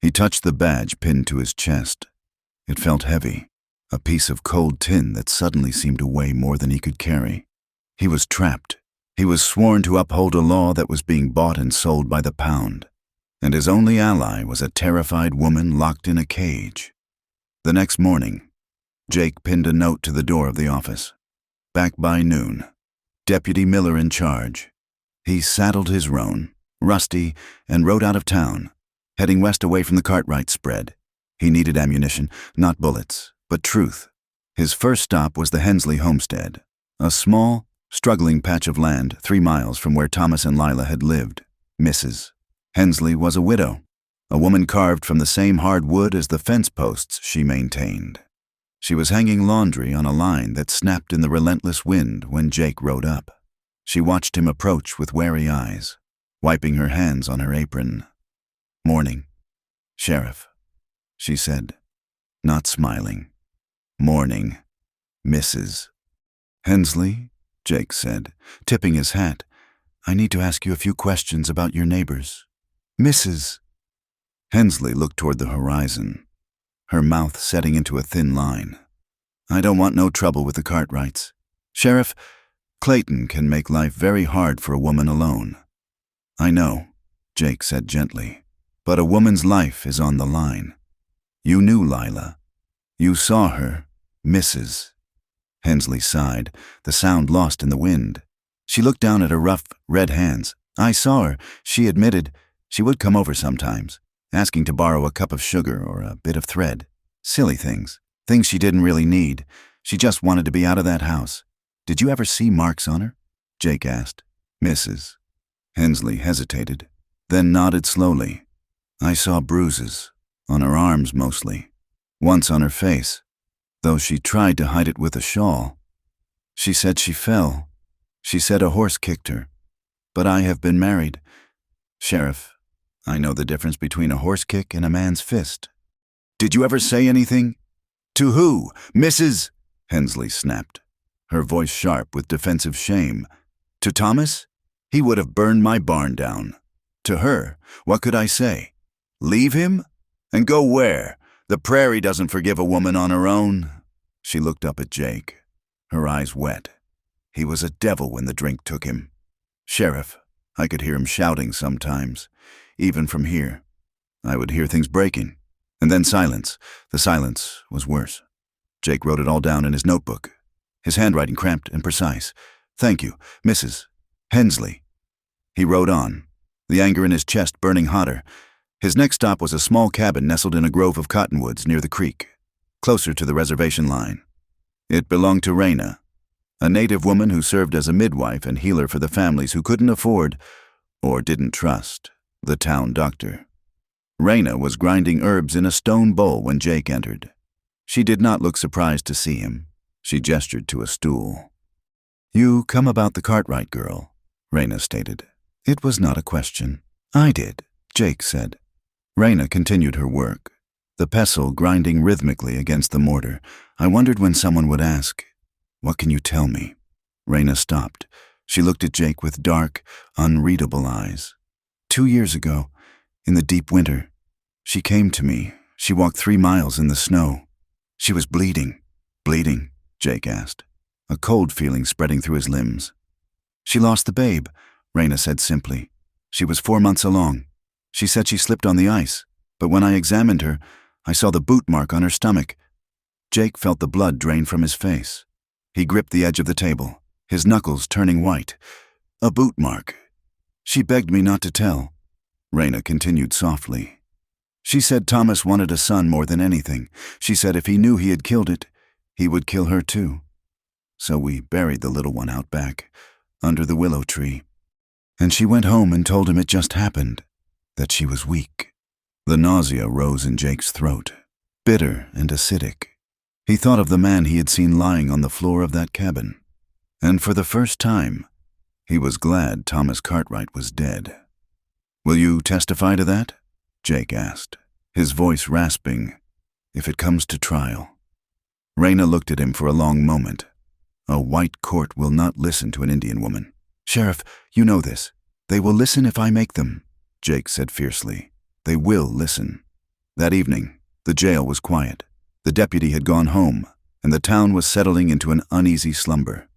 He touched the badge pinned to his chest. It felt heavy, a piece of cold tin that suddenly seemed to weigh more than he could carry. He was trapped. He was sworn to uphold a law that was being bought and sold by the pound, and his only ally was a terrified woman locked in a cage. The next morning, Jake pinned a note to the door of the office. "Back by noon. Deputy Miller in charge." He saddled his roan, rusty, and rode out of town, heading west away from the Cartwright spread. He needed ammunition, not bullets, but truth. His first stop was the Hensley homestead, a small, struggling patch of land 3 miles from where Thomas and Lila had lived. Mrs. Hensley was a widow, a woman carved from the same hard wood as the fence posts she maintained. She was hanging laundry on a line that snapped in the relentless wind when Jake rode up. She watched him approach with wary eyes, wiping her hands on her apron. "Morning, Sheriff," she said, not smiling. "Morning, Mrs. Hensley," Jake said, tipping his hat. "I need to ask you a few questions about your neighbors." "Mrs." Hensley looked toward the horizon, her mouth setting into a thin line. "I don't want no trouble with the Cartwrights. Sheriff, Clayton can make life very hard for a woman alone." "I know," Jake said gently, "but a woman's life is on the line. You knew Lila. You saw her, Mrs." Hensley sighed, the sound lost in the wind. She looked down at her rough, red hands. "I saw her," she admitted. "She would come over sometimes, asking to borrow a cup of sugar or a bit of thread. Silly things she didn't really need. She just wanted to be out of that house." "Did you ever see marks on her?" Jake asked. "Mrs." Hensley hesitated, then nodded slowly. "I saw bruises, on her arms mostly, once on her face, though she tried to hide it with a shawl. She said she fell. She said a horse kicked her. But I have been married. Sheriff, I know the difference between a horse kick and a man's fist." "Did you ever say anything?" "To who? Mrs.?" Hensley snapped, her voice sharp with defensive shame. "To Thomas? He would have burned my barn down. To her, what could I say? Leave him? And go where? The prairie doesn't forgive a woman on her own." She looked up at Jake, her eyes wet. He was a devil when the drink took him. "Sheriff," I could hear him shouting sometimes, even from here. I would hear things breaking, and then silence. The silence was worse. Jake wrote it all down in his notebook, his handwriting cramped and precise. "Thank you, Mrs. Hensley." He rode on, the anger in his chest burning hotter. His next stop was a small cabin nestled in a grove of cottonwoods near the creek, closer to the reservation line. It belonged to Raina, a native woman who served as a midwife and healer for the families who couldn't afford, or didn't trust, the town doctor. Raina was grinding herbs in a stone bowl when Jake entered. She did not look surprised to see him. She gestured to a stool. "You come about the Cartwright girl," Raina stated. It was not a question. "I did," Jake said. Raina continued her work, the pestle grinding rhythmically against the mortar. I wondered when someone would ask, "What can you tell me?" Raina stopped. She looked at Jake with dark, unreadable eyes. 2 years ago, in the deep winter, she came to me. She walked 3 miles in the snow. She was bleeding. "Bleeding?" Jake asked, a cold feeling spreading through his limbs. "She lost the babe," Raina said simply. "She was 4 months along. She said she slipped on the ice, but when I examined her, I saw the boot mark on her stomach." Jake felt the blood drain from his face. He gripped the edge of the table, his knuckles turning white. "A boot mark. She begged me not to tell," Raina continued softly. "She said Thomas wanted a son more than anything. She said if he knew he had killed it, he would kill her too. So we buried the little one out back, under the willow tree. And she went home and told him it just happened, that she was weak." The nausea rose in Jake's throat, bitter and acidic. He thought of the man he had seen lying on the floor of that cabin. And for the first time, he was glad Thomas Cartwright was dead. "Will you testify to that?" Jake asked, his voice rasping, "if it comes to trial." Raina looked at him for a long moment. A white court will not listen to an Indian woman. "Sheriff, you know this. They will listen if I make them," Jake said fiercely. "They will listen." That evening, the jail was quiet. The deputy had gone home, and the town was settling into an uneasy slumber.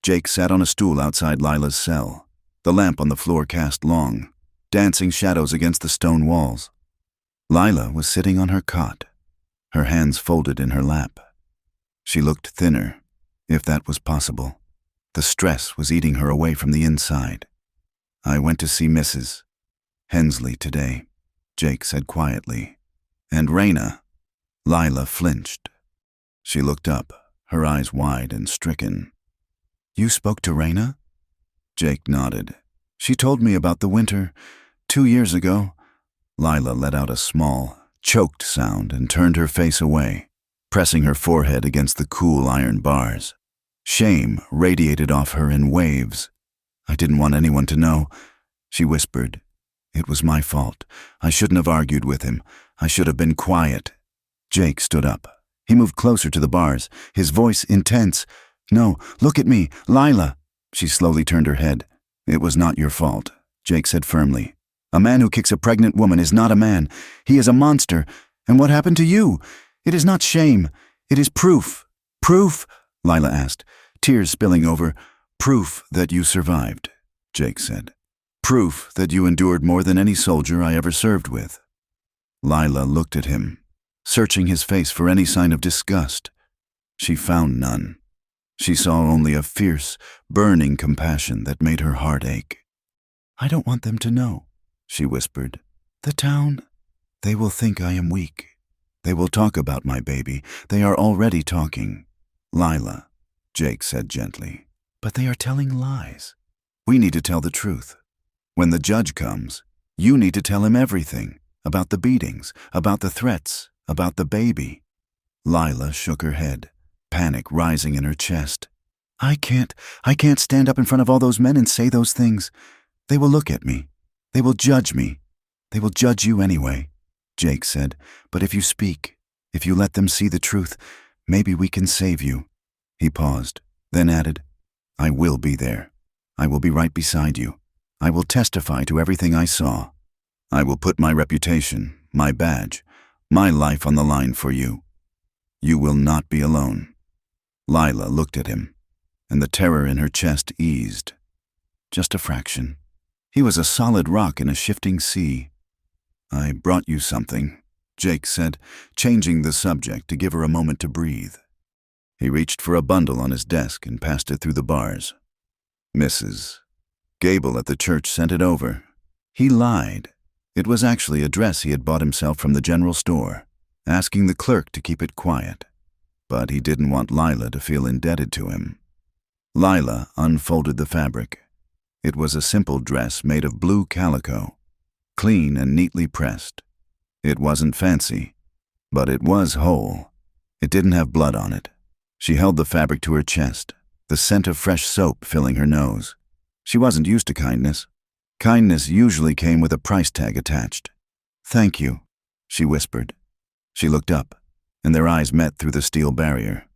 Jake sat on a stool outside Lila's cell. The lamp on the floor cast long, dancing shadows against the stone walls. Lila was sitting on her cot, her hands folded in her lap. She looked thinner, if that was possible. The stress was eating her away from the inside. "I went to see Mrs. Hensley today," Jake said quietly. "And Raina." Lila flinched. She looked up, her eyes wide and stricken. "You spoke to Raina?" Jake nodded. "She told me about the winter 2 years ago." Lila let out a small, choked sound and turned her face away, pressing her forehead against the cool iron bars. Shame radiated off her in waves. "I didn't want anyone to know," she whispered. "It was my fault. I shouldn't have argued with him. I should have been quiet." Jake stood up. He moved closer to the bars, his voice intense. "No, look at me, Lila." She slowly turned her head. "It was not your fault," Jake said firmly. "A man who kicks a pregnant woman is not a man. He is a monster. And what happened to you? It is not shame. It is proof." "Proof?" Lila asked, tears spilling over. "Proof that you survived," Jake said. "Proof that you endured more than any soldier I ever served with." Lila looked at him, searching his face for any sign of disgust. She found none. She saw only a fierce, burning compassion that made her heart ache. "I don't want them to know," she whispered. "The town, they will think I am weak. They will talk about my baby. They are already talking." "Lila," Jake said gently, "but they are telling lies. We need to tell the truth. When the judge comes, you need to tell him everything, about the beatings, about the threats, about the baby." Lila shook her head, panic rising in her chest. I can't stand up in front of all those men and say those things. They will look at me. They will judge me. They will judge you anyway," Jake said. "But if you speak, if you let them see the truth, maybe we can save you." He paused, then added, "I will be there. I will be right beside you. I will testify to everything I saw. I will put my reputation, my badge, my life on the line for you. You will not be alone." Lila looked at him, and the terror in her chest eased. Just a fraction. He was a solid rock in a shifting sea. "I brought you something," Jake said, changing the subject to give her a moment to breathe. He reached for a bundle on his desk and passed it through the bars. "Mrs. Gable at the church sent it over." He lied. It was actually a dress he had bought himself from the general store, asking the clerk to keep it quiet. But he didn't want Lila to feel indebted to him. Lila unfolded the fabric. It was a simple dress made of blue calico, clean and neatly pressed. It wasn't fancy, but it was whole. It didn't have blood on it. She held the fabric to her chest, the scent of fresh soap filling her nose. She wasn't used to kindness. Kindness usually came with a price tag attached. "Thank you," she whispered. She looked up, and their eyes met through the steel barrier.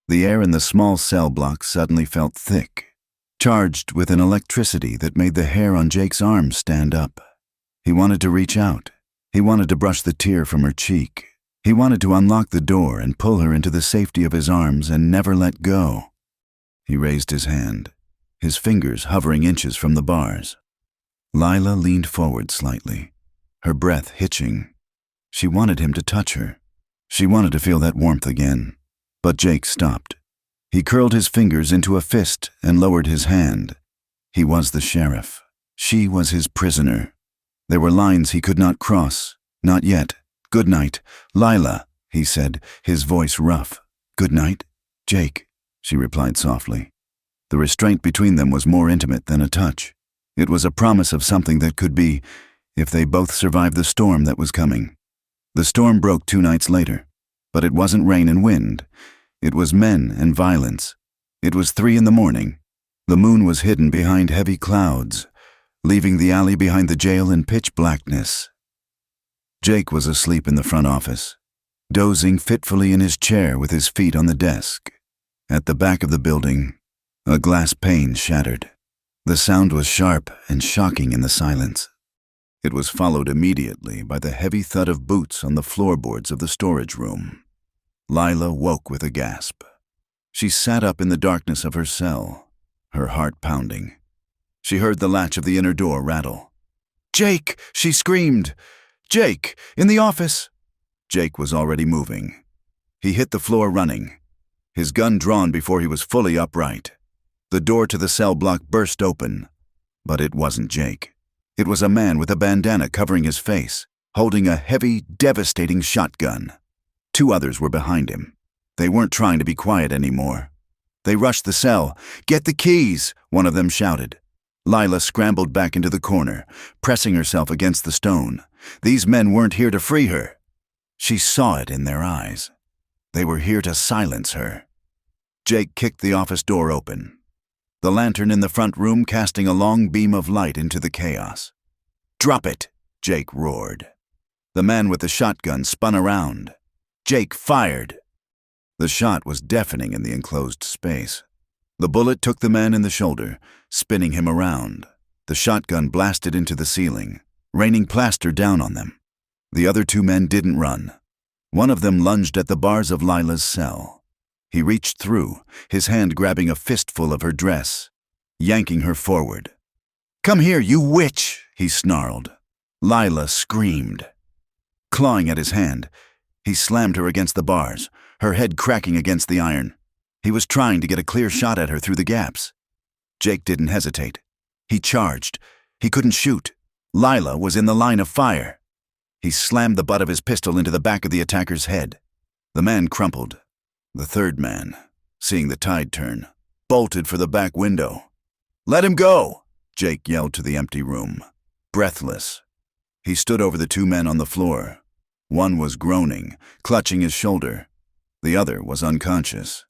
The air in the small cell block suddenly felt thick, charged with an electricity that made the hair on Jake's arm stand up. He wanted to reach out. He wanted to brush the tear from her cheek. He wanted to unlock the door and pull her into the safety of his arms and never let go. He raised his hand, his fingers hovering inches from the bars. Lila leaned forward slightly, her breath hitching. She wanted him to touch her. She wanted to feel that warmth again. But Jake stopped. He curled his fingers into a fist and lowered his hand. He was the sheriff. She was his prisoner. There were lines he could not cross. Not yet. "Good night, Lila," he said, his voice rough. "Good night, Jake," she replied softly. The restraint between them was more intimate than a touch. It was a promise of something that could be, if they both survived the storm that was coming. The storm broke 2 nights later, but it wasn't rain and wind. It was men and violence. It was 3 a.m. The moon was hidden behind heavy clouds, leaving the alley behind the jail in pitch blackness. Jake was asleep in the front office, dozing fitfully in his chair with his feet on the desk. At the back of the building, a glass pane shattered. The sound was sharp and shocking in the silence. It was followed immediately by the heavy thud of boots on the floorboards of the storage room. Lila woke with a gasp. She sat up in the darkness of her cell, her heart pounding. She heard the latch of the inner door rattle. "Jake!" she screamed. "Jake! In the office!" Jake was already moving. He hit the floor running, his gun drawn before he was fully upright. The door to the cell block burst open, but it wasn't Jake. It was a man with a bandana covering his face, holding a heavy, devastating shotgun. 2 others were behind him. They weren't trying to be quiet anymore. They rushed the cell. "Get the keys!" one of them shouted. Lila scrambled back into the corner, pressing herself against the stone. These men weren't here to free her. She saw it in their eyes. They were here to silence her. Jake kicked the office door open, the lantern in the front room casting a long beam of light into the chaos. "Drop it!" Jake roared. The man with the shotgun spun around. Jake fired. The shot was deafening in the enclosed space. The bullet took the man in the shoulder, spinning him around. The shotgun blasted into the ceiling, raining plaster down on them. The other 2 men didn't run. One of them lunged at the bars of Lila's cell. He reached through, his hand grabbing a fistful of her dress, yanking her forward. "Come here, you witch!" he snarled. Lila screamed. Clawing at his hand, he slammed her against the bars, her head cracking against the iron. He was trying to get a clear shot at her through the gaps. Jake didn't hesitate. He charged. He couldn't shoot. Lila was in the line of fire. He slammed the butt of his pistol into the back of the attacker's head. The man crumpled. The 3rd man, seeing the tide turn, bolted for the back window. "Let him go!" Jake yelled to the empty room, breathless. He stood over the 2 men on the floor. One was groaning, clutching his shoulder. The other was unconscious.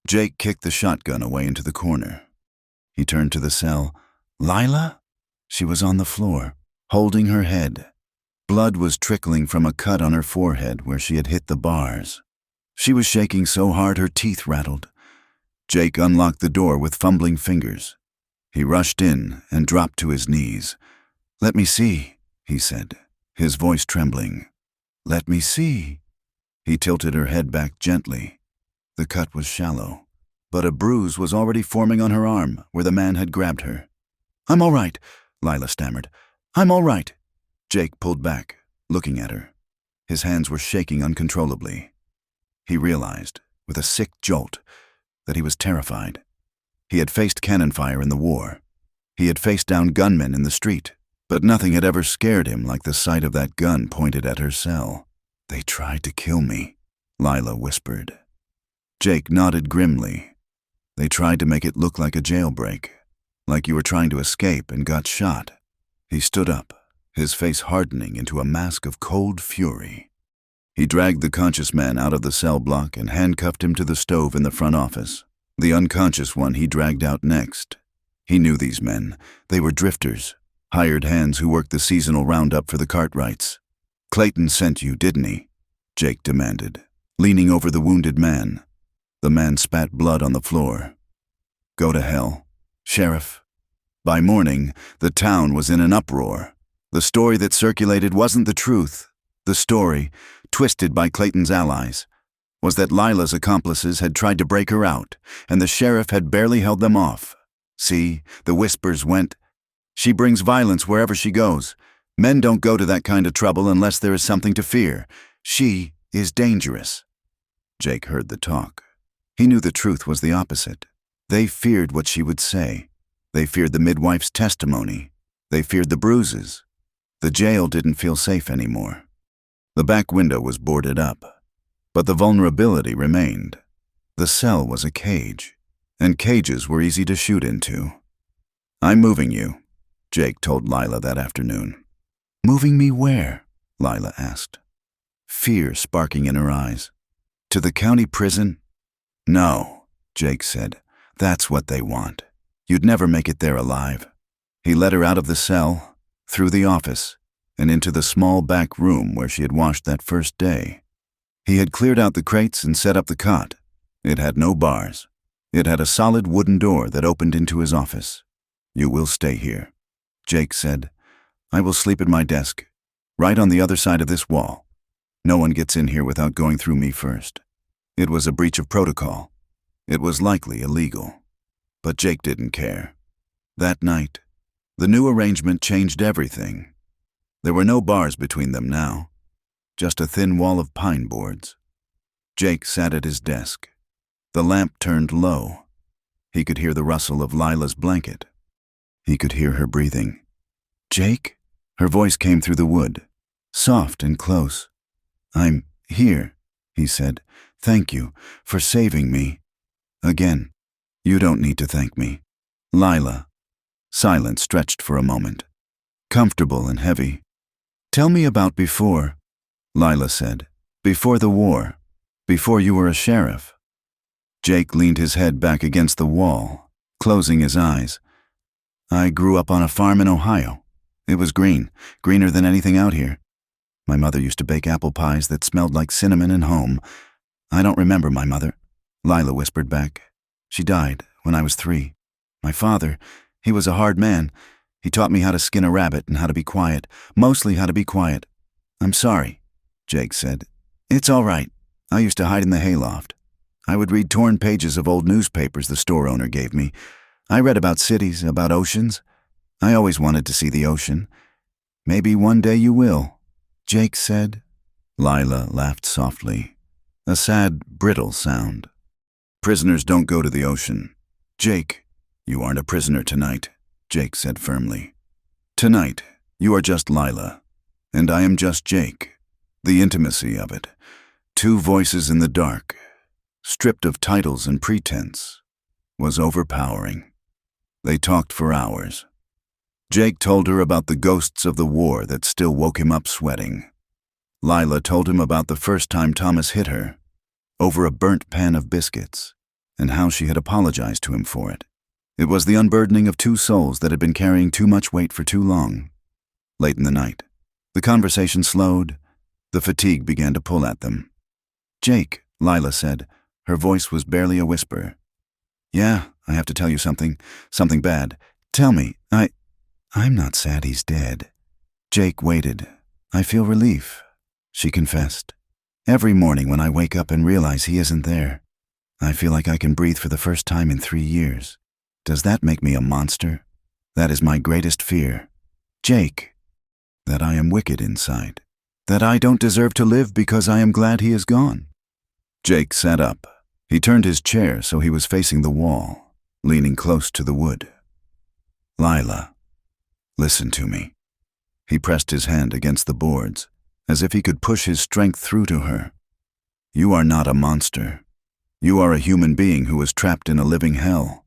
Jake kicked the shotgun away into the corner. He turned to the cell. "Lila?" She was on the floor, holding her head. Blood was trickling from a cut on her forehead where she had hit the bars. She was shaking so hard her teeth rattled. Jake unlocked the door with fumbling fingers. He rushed in and dropped to his knees. "Let me see," he said, his voice trembling. "Let me see." He tilted her head back gently. The cut was shallow, but a bruise was already forming on her arm where the man had grabbed her. "I'm all right," Lila stammered. "I'm all right." Jake pulled back, looking at her. His hands were shaking uncontrollably. He realized, with a sick jolt, that he was terrified. He had faced cannon fire in the war. He had faced down gunmen in the street, but nothing had ever scared him like the sight of that gun pointed at her cell. "They tried to kill me," Lila whispered. Jake nodded grimly. "They tried to make it look like a jailbreak, like you were trying to escape and got shot." He stood up, his face hardening into a mask of cold fury. He dragged the conscious man out of the cell block and handcuffed him to the stove in the front office. The unconscious one he dragged out next. He knew these men. They were drifters, hired hands who worked the seasonal roundup for the Cartwrights. "Clayton sent you, didn't he?" Jake demanded, leaning over the wounded man. The man spat blood on the floor. "Go to hell, Sheriff." By morning, the town was in an uproar. The story that circulated wasn't the truth. The story, twisted by Clayton's allies, was that Lila's accomplices had tried to break her out, and the sheriff had barely held them off. See, the whispers went, "She brings violence wherever she goes. Men don't go to that kind of trouble unless there is something to fear. She is dangerous." Jake heard the talk. He knew the truth was the opposite. They feared what she would say. They feared the midwife's testimony. They feared the bruises. The jail didn't feel safe anymore. The back window was boarded up, but the vulnerability remained. The cell was a cage, and cages were easy to shoot into. "I'm moving you," Jake told Lila that afternoon. "Moving me where?" Lila asked, fear sparking in her eyes. "To the county prison?" "No," Jake said. "That's what they want. You'd never make it there alive." He led her out of the cell, through the office, and into the small back room where she had washed that first day. He had cleared out the crates and set up the cot. It had no bars. It had a solid wooden door that opened into his office. "You will stay here," Jake said. "I will sleep at my desk, right on the other side of this wall. No one gets in here without going through me first." It was a breach of protocol. It was likely illegal. But Jake didn't care. That night, the new arrangement changed everything. There were no bars between them now, just a thin wall of pine boards. Jake sat at his desk. The lamp turned low. He could hear the rustle of Lila's blanket. He could hear her breathing. "Jake?" Her voice came through the wood, soft and close. "I'm here," he said. "Thank you for saving me." "Again, you don't need to thank me." Lila. Silence stretched for a moment, comfortable and heavy. "Tell me about before," Lila said. "Before the war. Before you were a sheriff." Jake leaned his head back against the wall, closing his eyes. "I grew up on a farm in Ohio. It was green, greener than anything out here. My mother used to bake apple pies that smelled like cinnamon and home. I don't remember my mother," Lila whispered back. "She died when I was 3. My father, he was a hard man. He taught me how to skin a rabbit and how to be quiet, mostly how to be quiet." "I'm sorry," Jake said. "It's all right. I used to hide in the hayloft. I would read torn pages of old newspapers the store owner gave me. I read about cities, about oceans. I always wanted to see the ocean. Maybe one day you will," Jake said. Lila laughed softly, a sad, brittle sound. "Prisoners don't go to the ocean. Jake, you aren't a prisoner tonight," Jake said firmly. "Tonight, you are just Lila, and I am just Jake. The intimacy of it. 2 voices in the dark, stripped of titles and pretense, was overpowering." They talked for hours. Jake told her about the ghosts of the war that still woke him up sweating. Lila told him about the first time Thomas hit her, over a burnt pan of biscuits, and how she had apologized to him for it. It was the unburdening of 2 souls that had been carrying too much weight for too long. Late in the night, the conversation slowed. The fatigue began to pull at them. "Jake," Lila said. Her voice was barely a whisper. "Yeah, I have to tell you something bad. Tell me, I'm not sad he's dead." Jake waited. "I feel relief," she confessed. "Every morning when I wake up and realize he isn't there, I feel like I can breathe for the first time in 3 years. Does that make me a monster? That is my greatest fear. Jake, that I am wicked inside. That I don't deserve to live because I am glad he is gone." Jake sat up. He turned his chair so he was facing the wall, leaning close to the wood. "Lila, listen to me." He pressed his hand against the boards, as if he could push his strength through to her. "You are not a monster. You are a human being who is trapped in a living hell.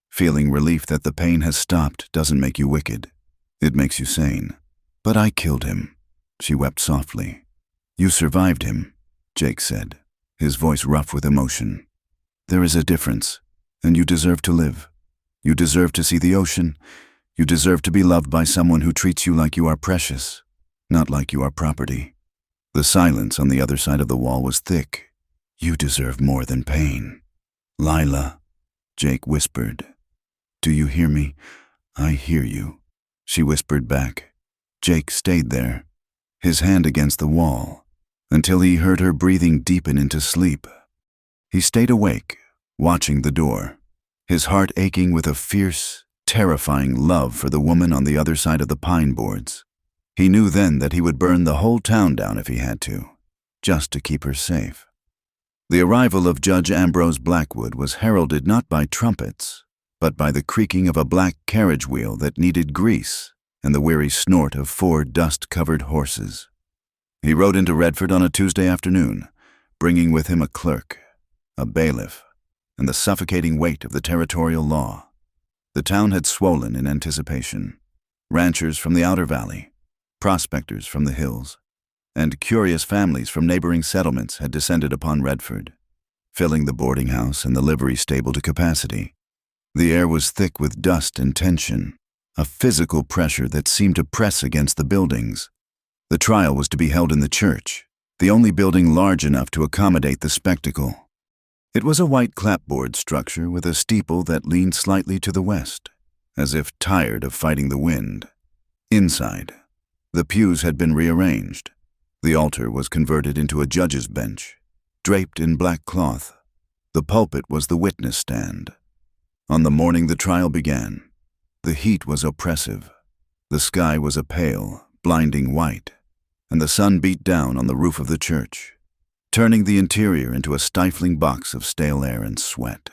Feeling relief that the pain has stopped doesn't make you wicked. It makes you sane. But I killed him." She wept softly. "You survived him," Jake said, his voice rough with emotion. "There is a difference, and you deserve to live. You deserve to see the ocean. You deserve to be loved by someone who treats you like you are precious, not like you are property." The silence on the other side of the wall was thick. "You deserve more than pain." "Lila," Jake whispered. "Do you hear me?" "I hear you," she whispered back. Jake stayed there, his hand against the wall, until he heard her breathing deepen into sleep. He stayed awake, watching the door, his heart aching with a fierce, terrifying love for the woman on the other side of the pine boards. He knew then that he would burn the whole town down if he had to, just to keep her safe. The arrival of Judge Ambrose Blackwood was heralded not by trumpets, but by the creaking of a black carriage wheel that needed grease and the weary snort of 4 dust-covered horses. He rode into Redford on a Tuesday afternoon, bringing with him a clerk, a bailiff, and the suffocating weight of the territorial law. The town had swollen in anticipation. Ranchers from the outer valley, prospectors from the hills, and curious families from neighboring settlements had descended upon Redford, filling the boarding house and the livery stable to capacity. The air was thick with dust and tension, a physical pressure that seemed to press against the buildings. The trial was to be held in the church, the only building large enough to accommodate the spectacle. It was a white clapboard structure with a steeple that leaned slightly to the west, as if tired of fighting the wind. Inside, the pews had been rearranged. The altar was converted into a judge's bench, draped in black cloth. The pulpit was the witness stand. On the morning the trial began, the heat was oppressive. The sky was a pale, blinding white, and the sun beat down on the roof of the church, turning the interior into a stifling box of stale air and sweat.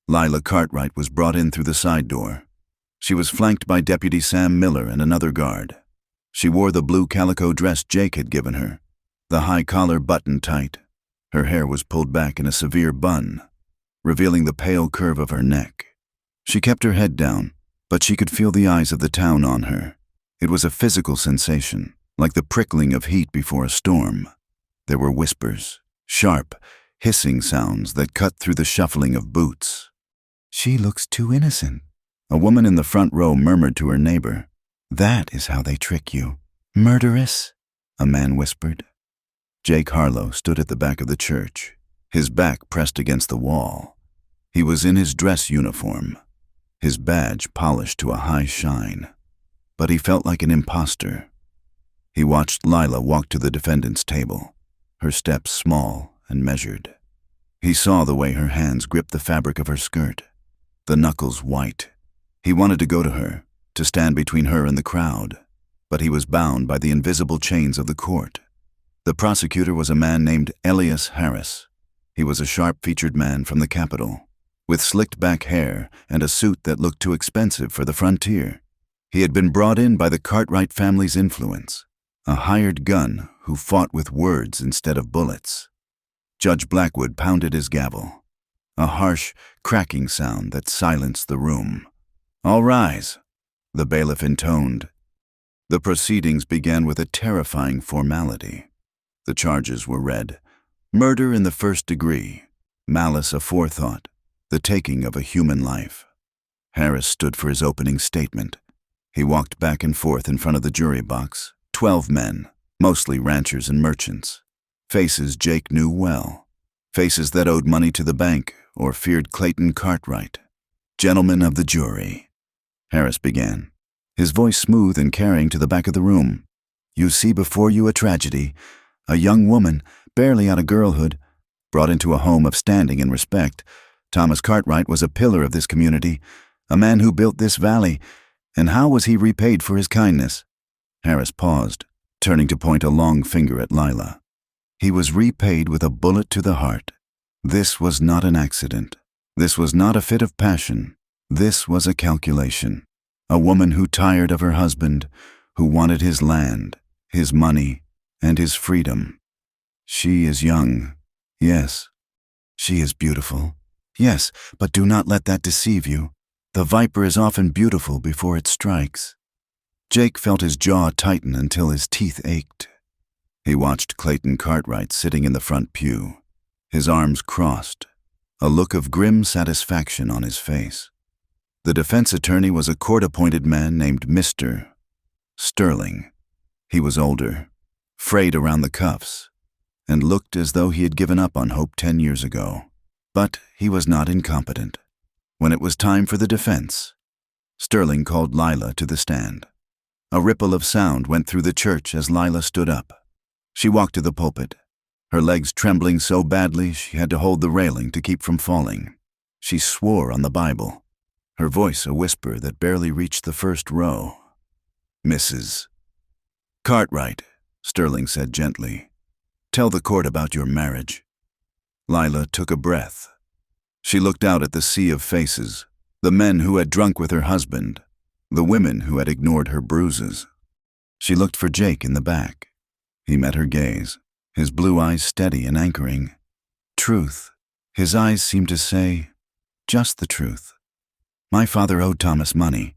Lila Cartwright was brought in through the side door. She was flanked by Deputy Sam Miller and another guard. She wore the blue calico dress Jake had given her, the high collar buttoned tight. Her hair was pulled back in a severe bun, revealing the pale curve of her neck. She kept her head down, but she could feel the eyes of the town on her. It was a physical sensation, like the prickling of heat before a storm. There were whispers, sharp, hissing sounds that cut through the shuffling of boots. "She looks too innocent," a woman in the front row murmured to her neighbor. "That is how they trick you. Murderess," a man whispered. Jake Harlow stood at the back of the church, his back pressed against the wall. He was in his dress uniform, his badge polished to a high shine, but he felt like an imposter. He watched Lila walk to the defendant's table, her steps small and measured. He saw the way her hands gripped the fabric of her skirt, the knuckles white. He wanted to go to her, to stand between her and the crowd, but he was bound by the invisible chains of the court. The prosecutor was a man named Elias Harris. He was a sharp-featured man from the capital, with slicked-back hair and a suit that looked too expensive for the frontier. He had been brought in by the Cartwright family's influence, a hired gun who fought with words instead of bullets. Judge Blackwood pounded his gavel, a harsh, cracking sound that silenced the room. "All rise," the bailiff intoned. The proceedings began with a terrifying formality. The charges were read: murder in the first degree, malice aforethought, the taking of a human life. Harris stood for his opening statement. He walked back and forth in front of the jury box. 12 men, mostly ranchers and merchants. Faces Jake knew well. Faces that owed money to the bank or feared Clayton Cartwright. "Gentlemen of the jury," Harris began, his voice smooth and carrying to the back of the room. "You see before you a tragedy, a young woman, barely out of girlhood, brought into a home of standing and respect. Thomas Cartwright was a pillar of this community, a man who built this valley, and how was he repaid for his kindness?" Harris paused, turning to point a long finger at Lila. "He was repaid with a bullet to the heart. This was not an accident. This was not a fit of passion. This was a calculation. A woman who tired of her husband, who wanted his land, his money, and his freedom. She is young, yes. She is beautiful, yes, but do not let that deceive you. The viper is often beautiful before it strikes." Jake felt his jaw tighten until his teeth ached. He watched Clayton Cartwright sitting in the front pew, his arms crossed, a look of grim satisfaction on his face. The defense attorney was a court-appointed man named Mr. Sterling. He was older, frayed around the cuffs, and looked as though he had given up on hope 10 years ago. But he was not incompetent. When it was time for the defense, Sterling called Lila to the stand. A ripple of sound went through the church as Lila stood up. She walked to the pulpit, her legs trembling so badly she had to hold the railing to keep from falling. She swore on the Bible, her voice a whisper that barely reached the first row. "Mrs. Cartwright," Sterling said gently, "tell the court about your marriage." Lila took a breath. She looked out at the sea of faces, the men who had drunk with her husband, the women who had ignored her bruises. She looked for Jake in the back. He met her gaze, his blue eyes steady and anchoring. Truth. His eyes seemed to say, just the truth. "My father owed Thomas money,"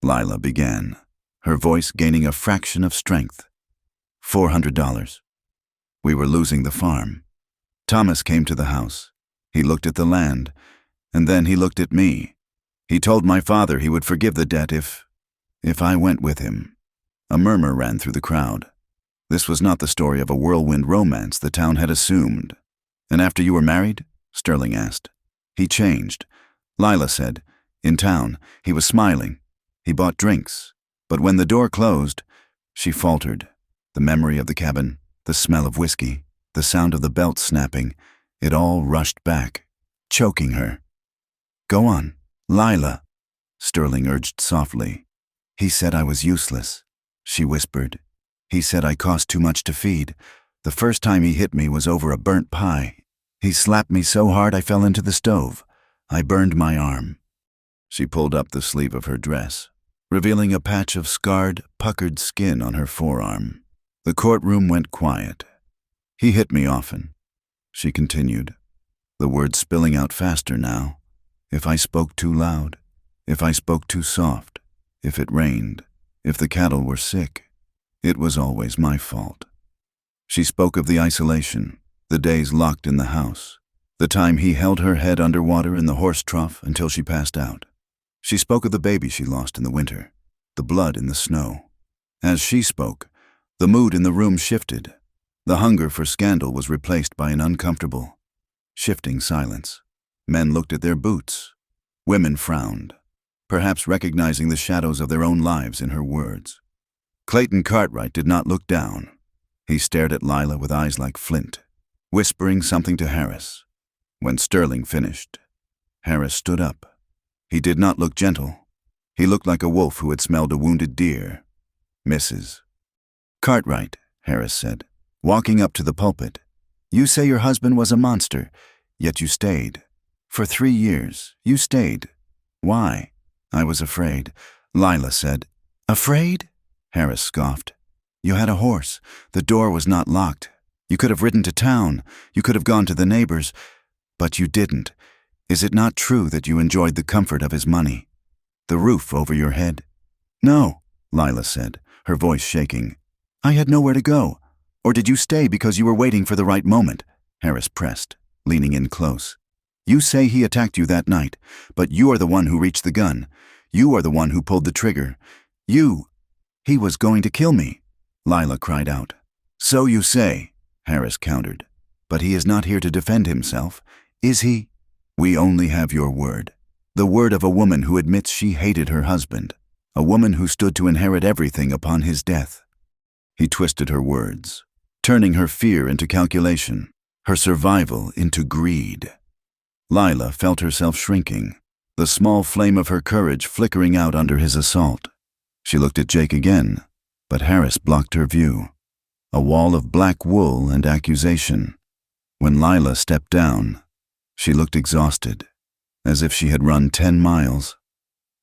Lila began, her voice gaining a fraction of strength. $400. We were losing the farm. Thomas came to the house. He looked at the land, and then he looked at me. He told my father he would forgive the debt if I went with him. A murmur ran through the crowd. This was not the story of a whirlwind romance the town had assumed. "And after you were married?" Sterling asked. "He changed," Lila said. "In town, he was smiling. He bought drinks. But when the door closed," she faltered. The memory of the cabin, the smell of whiskey, the sound of the belt snapping, it all rushed back, choking her. "Go on, Lila," Sterling urged softly. "He said I was useless," she whispered. "He said I cost too much to feed. The first time he hit me was over a burnt pie. He slapped me so hard I fell into the stove. I burned my arm." She pulled up the sleeve of her dress, revealing a patch of scarred, puckered skin on her forearm. The courtroom went quiet. "He hit me often," she continued, the words spilling out faster now. "If I spoke too loud, if I spoke too soft, if it rained, if the cattle were sick, it was always my fault." She spoke of the isolation, the days locked in the house, the time he held her head underwater in the horse trough until she passed out. She spoke of the baby she lost in the winter, the blood in the snow. As she spoke, the mood in the room shifted. The hunger for scandal was replaced by an uncomfortable, shifting silence. Men looked at their boots. Women frowned, perhaps recognizing the shadows of their own lives in her words. Clayton Cartwright did not look down. He stared at Lila with eyes like flint, whispering something to Harris. When Sterling finished, Harris stood up. He did not look gentle. He looked like a wolf who had smelled a wounded deer. "Mrs. Cartwright," Harris said, walking up to the pulpit, "you say your husband was a monster, yet you stayed. For 3 years, you stayed. Why?" "I was afraid," Lila said. "Afraid?" Harris scoffed. "You had a horse. The door was not locked. You could have ridden to town. You could have gone to the neighbors. But you didn't. Is it not true that you enjoyed the comfort of his money? The roof over your head?" "No," Lila said, her voice shaking. "I had nowhere to go. Or did you stay because you were waiting for the right moment?" Harris pressed, leaning in close. "You say he attacked you that night, but you are the one who reached the gun. You are the one who pulled the trigger. He was going to kill me," Lila cried out. "So you say," Harris countered. "But he is not here to defend himself, is he?" "We only have your word. The word of a woman who admits she hated her husband, a woman who stood to inherit everything upon his death." He twisted her words, turning her fear into calculation, her survival into greed. Lila felt herself shrinking, the small flame of her courage flickering out under his assault. She looked at Jake again, but Harris blocked her view. A wall of black wool and accusation. When Lila stepped down, she looked exhausted, as if she had run 10 miles.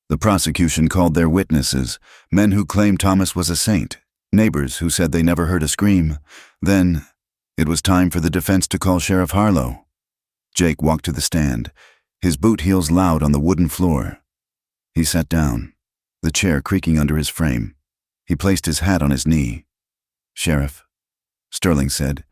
The prosecution called their witnesses, men who claimed Thomas was a saint, neighbors who said they never heard a scream. Then, it was time for the defense to call Sheriff Harlow. Jake walked to the stand, his boot heels loud on the wooden floor. He sat down, the chair creaking under his frame. He placed his hat on his knee. "Sheriff," Sterling said.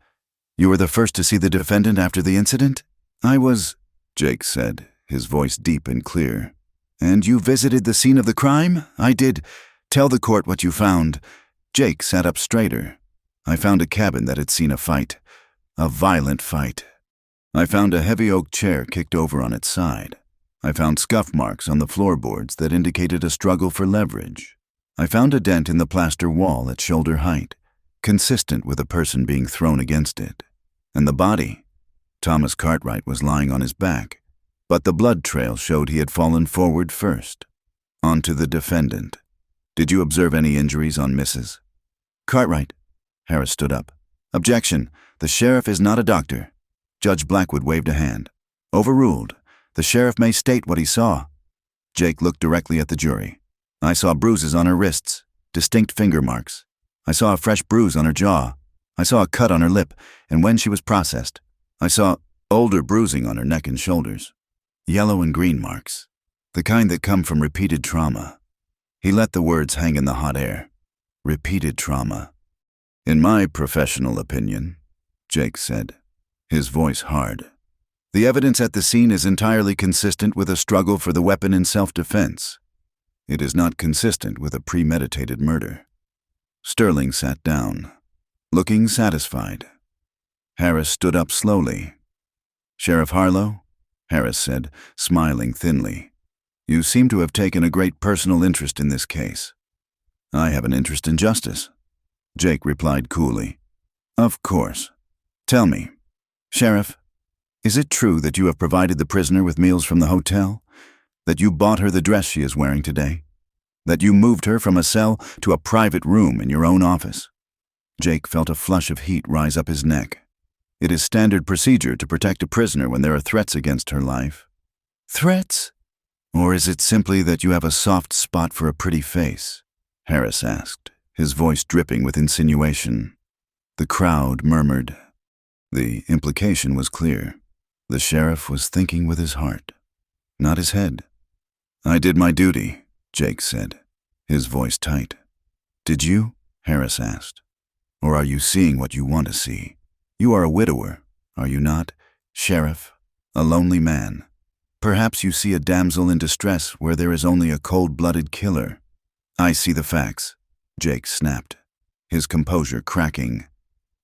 You were the first to see the defendant after the incident? I was, Jake said, his voice deep and clear. And you visited the scene of the crime? I did. Tell the court what you found. Jake sat up straighter. I found a cabin that had seen a fight. A violent fight. I found a heavy oak chair kicked over on its side. I found scuff marks on the floorboards that indicated a struggle for leverage. I found a dent in the plaster wall at shoulder height, consistent with a person being thrown against it. And the body? Thomas Cartwright was lying on his back, but the blood trail showed he had fallen forward first. On to the defendant. Did you observe any injuries on Mrs. Cartwright? Harris stood up. Objection. The sheriff is not a doctor. Judge Blackwood waved a hand. Overruled. The sheriff may state what he saw. Jake looked directly at the jury. I saw bruises on her wrists, distinct finger marks. I saw a fresh bruise on her jaw. I saw a cut on her lip, and when she was processed, I saw older bruising on her neck and shoulders. Yellow and green marks, the kind that come from repeated trauma. He let the words hang in the hot air. Repeated trauma. In my professional opinion, Jake said, his voice hard, the evidence at the scene is entirely consistent with a struggle for the weapon in self-defense. It is not consistent with a premeditated murder. Sterling sat down, looking satisfied. Harris stood up slowly. Sheriff Harlow, Harris said, smiling thinly, you seem to have taken a great personal interest in this case. I have an interest in justice, Jake replied coolly. Of course. Tell me, Sheriff, is it true that you have provided the prisoner with meals from the hotel? That you bought her the dress she is wearing today? That you moved her from a cell to a private room in your own office? Jake felt a flush of heat rise up his neck. It is standard procedure to protect a prisoner when there are threats against her life. Threats? Or is it simply that you have a soft spot for a pretty face? Harris asked, his voice dripping with insinuation. The crowd murmured. The implication was clear. The sheriff was thinking with his heart, not his head. I did my duty, Jake said, his voice tight. Did you? Harris asked. Or are you seeing what you want to see? You are a widower, are you not, Sheriff? A lonely man. Perhaps you see a damsel in distress where there is only a cold-blooded killer. I see the facts, Jake snapped, his composure cracking.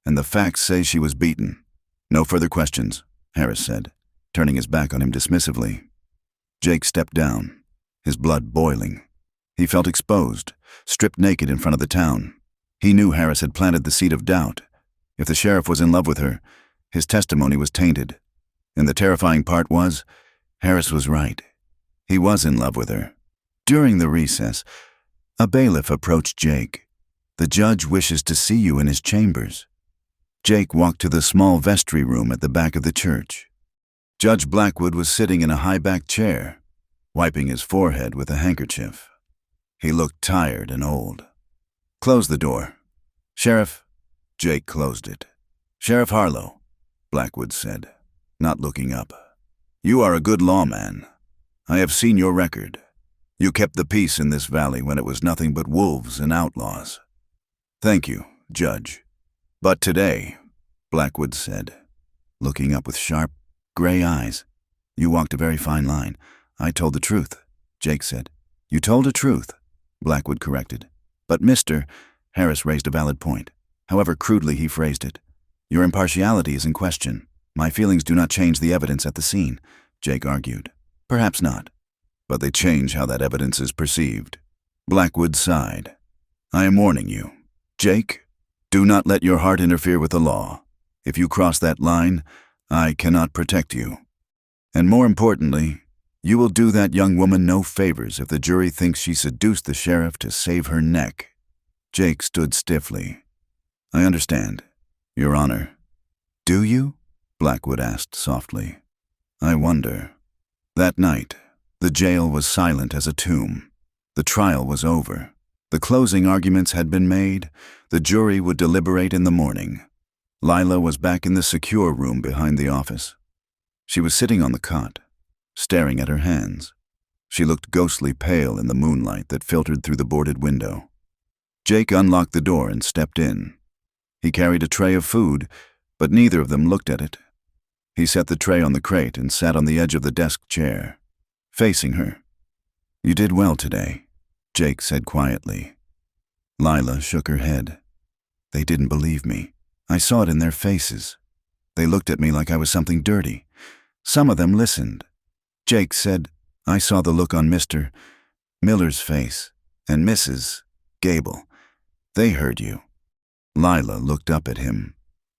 And the facts say she was beaten. No further questions, Harris said, turning his back on him dismissively. Jake stepped down, his blood boiling. He felt exposed, stripped naked in front of the town. He knew Harris had planted the seed of doubt. If the sheriff was in love with her, his testimony was tainted. And the terrifying part was, Harris was right. He was in love with her. During the recess, a bailiff approached Jake. The judge wishes to see you in his chambers. Jake walked to the small vestry room at the back of the church. Judge Blackwood was sitting in a high-backed chair, wiping his forehead with a handkerchief. He looked tired and old. Close the door. Sheriff, Jake closed it. Sheriff Harlow, Blackwood said, not looking up. You are a good lawman. I have seen your record. You kept the peace in this valley when it was nothing but wolves and outlaws. Thank you, Judge. But today, Blackwood said, looking up with sharp, gray eyes, you walked a very fine line. I told the truth, Jake said. You told a truth, Blackwood corrected. But Mr. Harris raised a valid point, however crudely he phrased it. Your impartiality is in question. My feelings do not change the evidence at the scene, Jake argued. Perhaps not. But they change how that evidence is perceived. Blackwood sighed. I am warning you, Jake. Do not let your heart interfere with the law. If you cross that line, I cannot protect you. And more importantly, you will do that young woman no favors if the jury thinks she seduced the sheriff to save her neck. Jake stood stiffly. I understand, Your Honor. Do you? Blackwood asked softly. I wonder. That night, the jail was silent as a tomb. The trial was over. The closing arguments had been made. The jury would deliberate in the morning. Lila was back in the secure room behind the office. She was sitting on the cot, staring at her hands. She looked ghostly pale in the moonlight that filtered through the boarded window. Jake unlocked the door and stepped in. He carried a tray of food, but neither of them looked at it. He set the tray on the crate and sat on the edge of the desk chair, facing her. "You did well today," Jake said quietly. Lila shook her head. "They didn't believe me. I saw it in their faces. They looked at me like I was something dirty. Some of them listened." Jake said, "I saw the look on Mr. Miller's face and Mrs. Gable. They heard you." Lila looked up at him.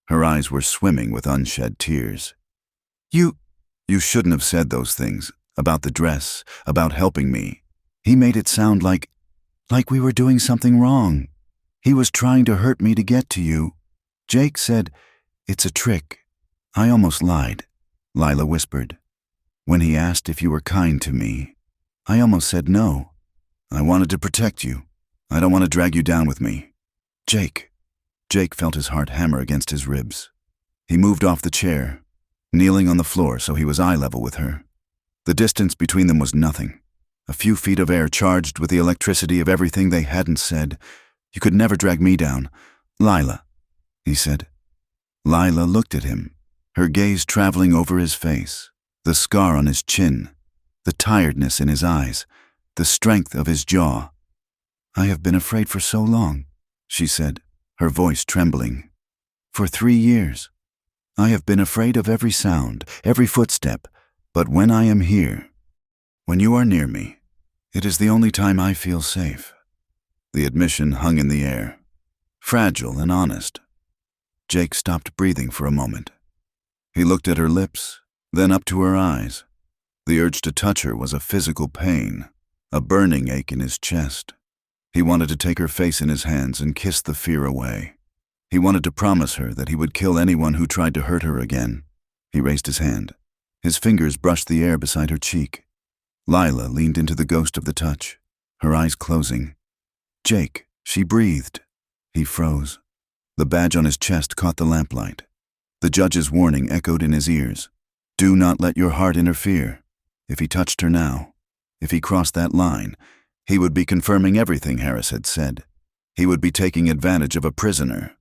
Her eyes were swimming with unshed tears. You shouldn't have said those things, about the dress, about helping me." He made it sound like we were doing something wrong. He was trying to hurt me to get to you. Jake said, "It's a trick." "I almost lied," Lila whispered. "When he asked if you were kind to me, I almost said no. I wanted to protect you. I don't want to drag you down with me." "Jake." Jake felt his heart hammer against his ribs. He moved off the chair, kneeling on the floor so he was eye level with her. The distance between them was nothing. A few feet of air charged with the electricity of everything they hadn't said. "You could never drag me down, Lila," he said. Lila looked at him, her gaze traveling over his face, the scar on his chin, the tiredness in his eyes, the strength of his jaw. "I have been afraid for so long," she said, her voice trembling. "For 3 years. I have been afraid of every sound, every footstep, but when I am here, when you are near me, it is the only time I feel safe." The admission hung in the air, fragile and honest. Jake stopped breathing for a moment. He looked at her lips, then up to her eyes. The urge to touch her was a physical pain, a burning ache in his chest. He wanted to take her face in his hands and kiss the fear away. He wanted to promise her that he would kill anyone who tried to hurt her again. He raised his hand. His fingers brushed the air beside her cheek. Lila leaned into the ghost of the touch, her eyes closing. "Jake," she breathed. He froze. The badge on his chest caught the lamplight. The judge's warning echoed in his ears. "Do not let your heart interfere." If he touched her now, if he crossed that line, he would be confirming everything Harris had said. He would be taking advantage of a prisoner,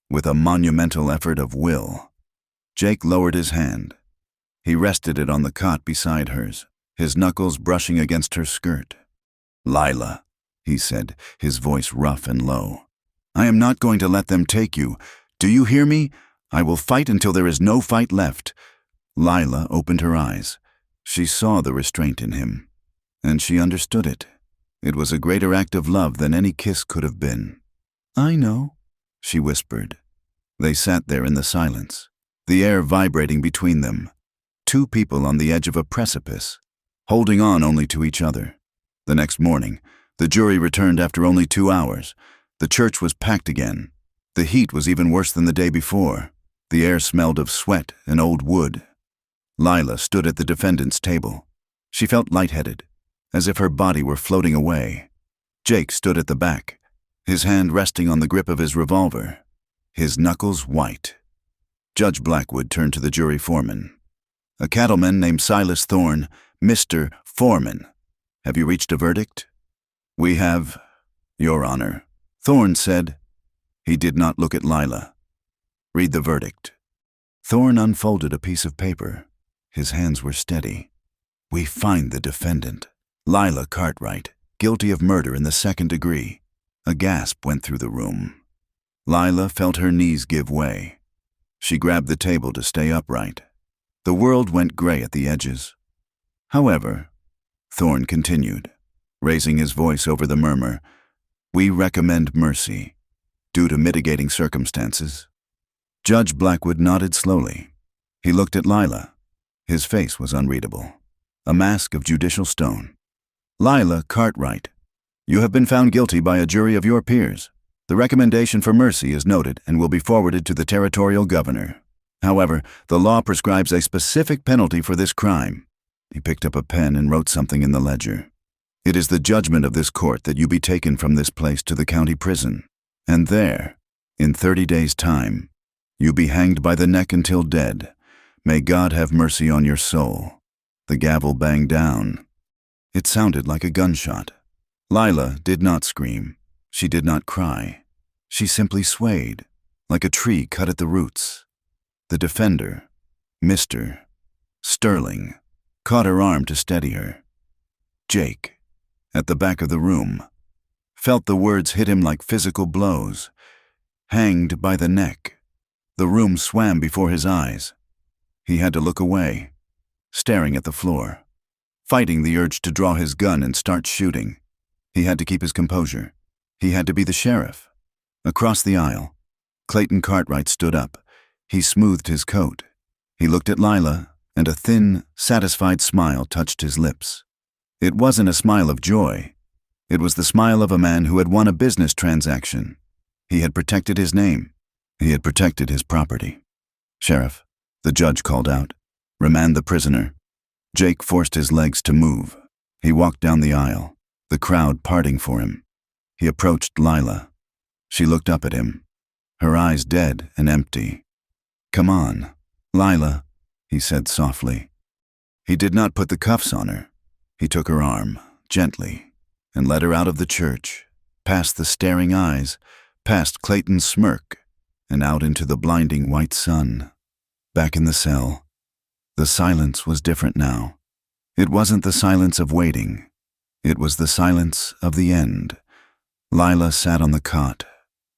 with a monumental effort of will. Jake lowered his hand. He rested it on the cot beside hers, his knuckles brushing against her skirt. "Lila," he said, his voice rough and low. "I am not going to let them take you. Do you hear me? I will fight until there is no fight left." Lila opened her eyes. She saw the restraint in him, and she understood it. It was a greater act of love than any kiss could have been. "I know," she whispered. They sat there in the silence, the air vibrating between them. Two people on the edge of a precipice, holding on only to each other. The next morning, the jury returned after only 2 hours. The church was packed again. The heat was even worse than the day before. The air smelled of sweat and old wood. Lila stood at the defendant's table. She felt lightheaded, as if her body were floating away. Jake stood at the back, his hand resting on the grip of his revolver, his knuckles white. Judge Blackwood turned to the jury foreman. "A cattleman named Silas Thorne, Mr. Foreman. Have you reached a verdict?" "We have, Your Honor," Thorne said. He did not look at Lila. "Read the verdict." Thorne unfolded a piece of paper. His hands were steady. "We find the defendant, Lila Cartwright, guilty of murder in the 2nd degree." A gasp went through the room. Lila felt her knees give way. She grabbed the table to stay upright. The world went gray at the edges. "However," Thorne continued, raising his voice over the murmur, "we recommend mercy, due to mitigating circumstances." Judge Blackwood nodded slowly. He looked at Lila. His face was unreadable, a mask of judicial stone. "Lila Cartwright, you have been found guilty by a jury of your peers. The recommendation for mercy is noted and will be forwarded to the territorial governor. However, the law prescribes a specific penalty for this crime." He picked up a pen and wrote something in the ledger. "It is the judgment of this court that you be taken from this place to the county prison, and there, in 30 days' time, you be hanged by the neck until dead. May God have mercy on your soul." The gavel banged down. It sounded like a gunshot. Lila did not scream. She did not cry. She simply swayed, like a tree cut at the roots. The defender, Mr. Sterling, caught her arm to steady her. Jake, at the back of the room, felt the words hit him like physical blows. Hanged by the neck. The room swam before his eyes. He had to look away, staring at the floor, fighting the urge to draw his gun and start shooting. He had to keep his composure. He had to be the sheriff. Across the aisle, Clayton Cartwright stood up. He smoothed his coat. He looked at Lila, and a thin, satisfied smile touched his lips. It wasn't a smile of joy. It was the smile of a man who had won a business transaction. He had protected his name. He had protected his property. "Sheriff," the judge called out, "remand the prisoner." Jake forced his legs to move. He walked down the aisle, the crowd parting for him. He approached Lila. She looked up at him, her eyes dead and empty. "Come on, Lila," he said softly. He did not put the cuffs on her. He took her arm, gently, and led her out of the church, past the staring eyes, past Clayton's smirk, and out into the blinding white sun. Back in the cell, the silence was different now. It wasn't the silence of waiting. It was the silence of the end. Lila sat on the cot.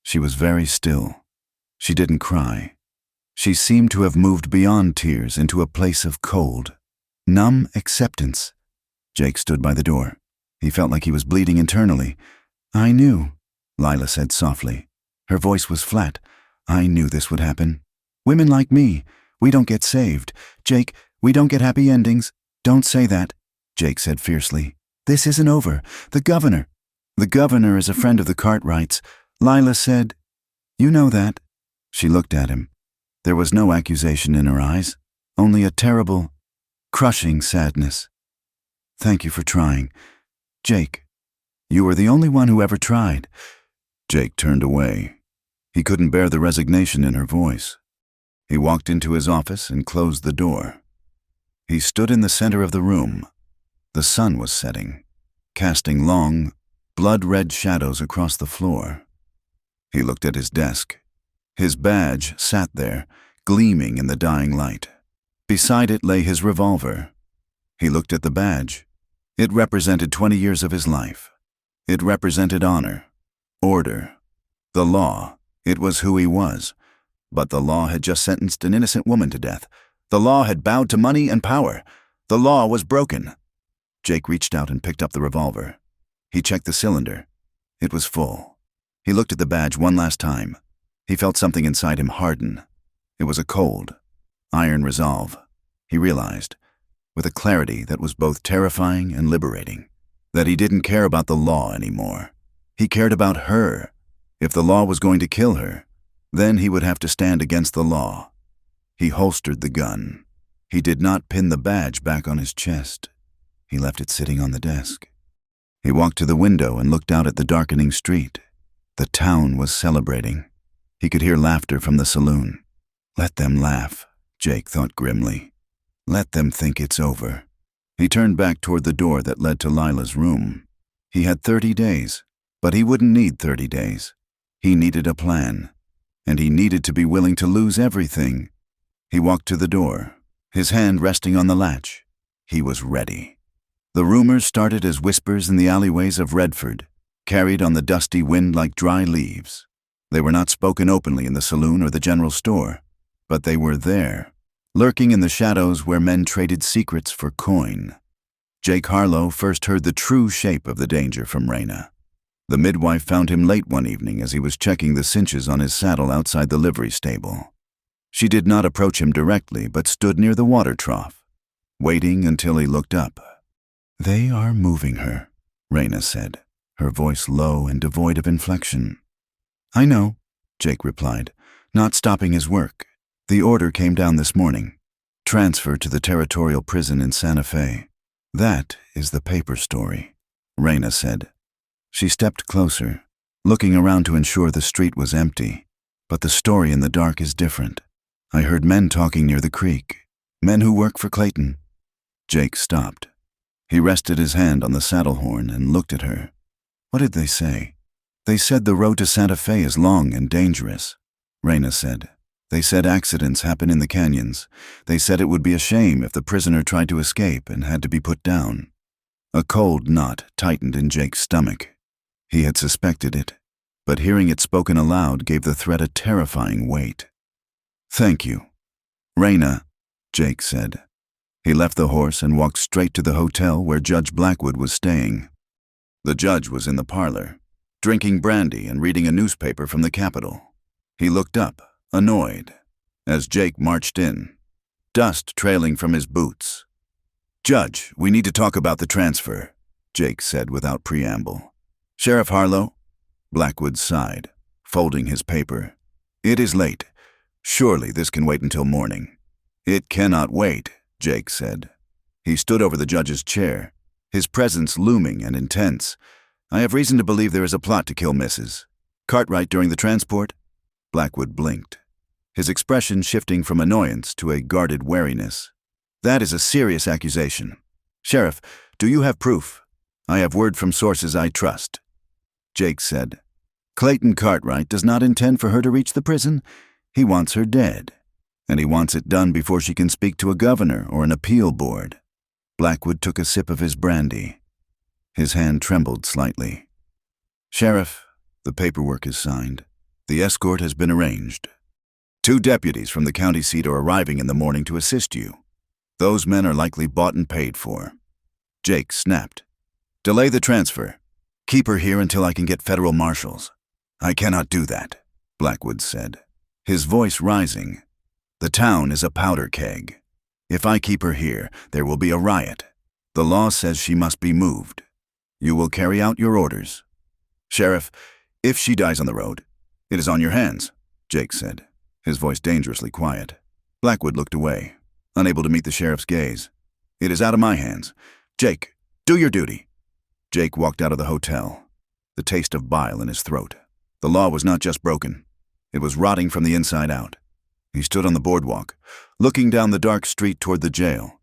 She was very still. She didn't cry. She seemed to have moved beyond tears into a place of cold, numb acceptance. Jake stood by the door. He felt like he was bleeding internally. "I knew," Lila said softly. Her voice was flat. "I knew this would happen. Women like me, we don't get saved. Jake, we don't get happy endings." "Don't say that," Jake said fiercely. "This isn't over. The governor is a friend of the Cartwrights." Lila said, "You know that." She looked at him. There was no accusation in her eyes, only a terrible, crushing sadness. "Thank you for trying. Jake, you were the only one who ever tried." Jake turned away. He couldn't bear the resignation in her voice. He walked into his office and closed the door. He stood in the center of the room. The sun was setting, casting long, blood-red shadows across the floor. He looked at his desk. His badge sat there, gleaming in the dying light. Beside it lay his revolver. He looked at the badge. It represented 20 years of his life. It represented honor, order, the law. It was who he was. But the law had just sentenced an innocent woman to death. The law had bowed to money and power. The law was broken. Jake reached out and picked up the revolver. He checked the cylinder. It was full. He looked at the badge one last time. He felt something inside him harden. It was a cold, iron resolve. He realized, with a clarity that was both terrifying and liberating, that he didn't care about the law anymore. He cared about her. If the law was going to kill her, then he would have to stand against the law. He holstered the gun. He did not pin the badge back on his chest. He left it sitting on the desk. He walked to the window and looked out at the darkening street. The town was celebrating. He could hear laughter from the saloon. Let them laugh, Jake thought grimly. Let them think it's over. He turned back toward the door that led to Lila's room. He had 30 days, but he wouldn't need 30 days. He needed a plan, and he needed to be willing to lose everything. He walked to the door, his hand resting on the latch. He was ready. The rumors started as whispers in the alleyways of Redford, carried on the dusty wind like dry leaves. They were not spoken openly in the saloon or the general store, but they were there, lurking in the shadows where men traded secrets for coin. Jake Harlow first heard the true shape of the danger from Raina. The midwife found him late one evening as he was checking the cinches on his saddle outside the livery stable. She did not approach him directly, but stood near the water trough, waiting until he looked up. "They are moving her," Raina said, her voice low and devoid of inflection. "I know," Jake replied, not stopping his work. "The order came down this morning. Transfer to the territorial prison in Santa Fe. That is the paper story," Raina said. She stepped closer, looking around to ensure the street was empty. "But the story in the dark is different. I heard men talking near the creek, men who work for Clayton." Jake stopped. He rested his hand on the saddle horn and looked at her. "What did they say?" "They said the road to Santa Fe is long and dangerous. Raina said. They said accidents happen in the canyons. They said it would be a shame if the prisoner tried to escape and had to be put down. A cold knot tightened in Jake's stomach. He had suspected it, but hearing it spoken aloud gave the threat a terrifying weight. "Thank you, Raina," Jake said. He left the horse and walked straight to the hotel where Judge Blackwood was staying. The judge was in the parlor, drinking brandy and reading a newspaper from the Capitol. He looked up, annoyed, as Jake marched in, dust trailing from his boots. "Judge, we need to talk about the transfer," Jake said without preamble. "Sheriff Harlow?" Blackwood sighed, folding his paper. "It is late. Surely this can wait until morning." "It cannot wait," Jake said. He stood over the judge's chair, his presence looming and intense. "I have reason to believe there is a plot to kill Mrs. Cartwright during the transport." Blackwood blinked, his expression shifting from annoyance to a guarded wariness. "That is a serious accusation. Sheriff, do you have proof?" "I have word from sources I trust." Jake said, "Clayton Cartwright does not intend for her to reach the prison. He wants her dead, and he wants it done before she can speak to a governor or an appeal board." Blackwood took a sip of his brandy. His hand trembled slightly. "Sheriff, the paperwork is signed. The escort has been arranged. 2 deputies from the county seat are arriving in the morning to assist you. Those men are likely bought and paid for." Jake snapped. "Delay the transfer. Keep her here until I can get federal marshals." "I cannot do that," Blackwood said, his voice rising. "The town is a powder keg. If I keep her here, there will be a riot. The law says she must be moved. You will carry out your orders." "Sheriff, if she dies on the road, it is on your hands," Jake said, his voice dangerously quiet. Blackwood looked away, unable to meet the sheriff's gaze. "It is out of my hands. Jake, do your duty." Jake walked out of the hotel, the taste of bile in his throat. The law was not just broken. It was rotting from the inside out. He stood on the boardwalk, looking down the dark street toward the jail.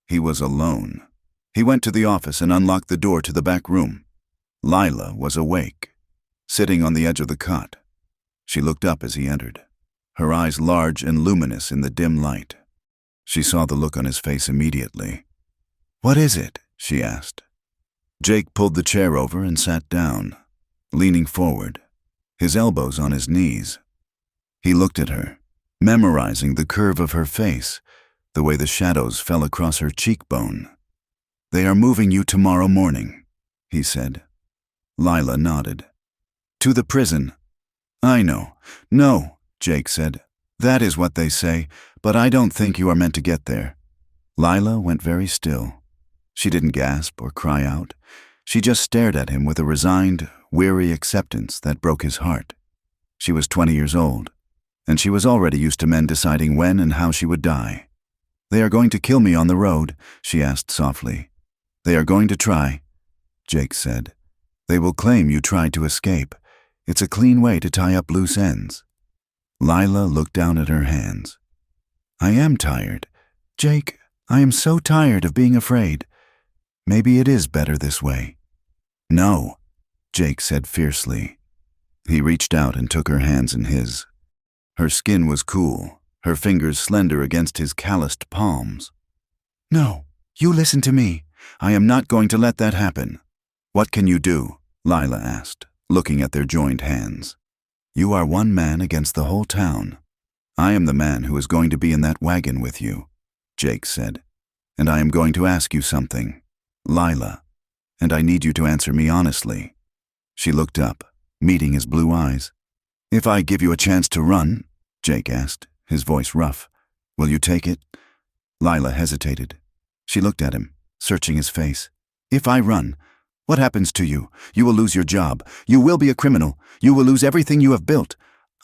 He was alone. He went to the office and unlocked the door to the back room. Lila was awake, sitting on the edge of the cot. She looked up as he entered, her eyes large and luminous in the dim light. She saw the look on his face immediately. "What is it?" she asked. Jake pulled the chair over and sat down, leaning forward, his elbows on his knees. He looked at her, memorizing the curve of her face, the way the shadows fell across her cheekbone. "They are moving you tomorrow morning," he said. Lila nodded. "To the prison." "I know." "No," Jake said. "That is what they say, but I don't think you are meant to get there." Lila went very still. She didn't gasp or cry out. She just stared at him with a resigned, weary acceptance that broke his heart. She was 20 years old, and she was already used to men deciding when and how she would die. "They are going to kill me on the road?" she asked softly. "They are going to try," Jake said. "They will claim you tried to escape. It's a clean way to tie up loose ends." Lila looked down at her hands. "I am tired. Jake, I am so tired of being afraid. Maybe it is better this way." "No," Jake said fiercely. He reached out and took her hands in his. Her skin was cool, her fingers slender against his calloused palms. "No, you listen to me. I am not going to let that happen." "What can you do?" Lila asked, looking at their joined hands. "You are one man against the whole town. I am the man who is going to be in that wagon with you," Jake said. "And I am going to ask you something, Lila, and I need you to answer me honestly." She looked up, meeting his blue eyes. "If I give you a chance to run," Jake asked, his voice rough, "will you take it?" Lila hesitated. She looked at him, searching his face. "If I run, what happens to you? You will lose your job. You will be a criminal. You will lose everything you have built."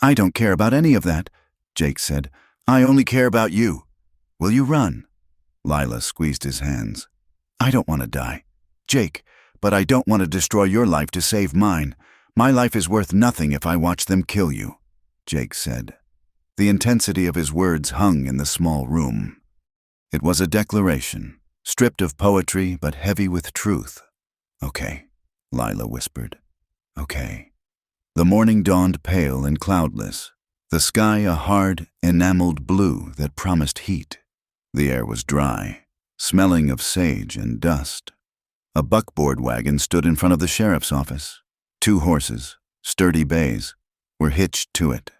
"I don't care about any of that," Jake said. "I only care about you. Will you run?" Lila squeezed his hands. "I don't want to die, Jake, but I don't want to destroy your life to save mine. My life is worth nothing if I watch them kill you," Jake said. The intensity of his words hung in the small room. It was a declaration, stripped of poetry but heavy with truth. "Okay," Lila whispered. "Okay." The morning dawned pale and cloudless. The sky a hard, enameled blue that promised heat. The air was dry, smelling of sage and dust. A buckboard wagon stood in front of the sheriff's office. 2 horses, sturdy bays, were hitched to it.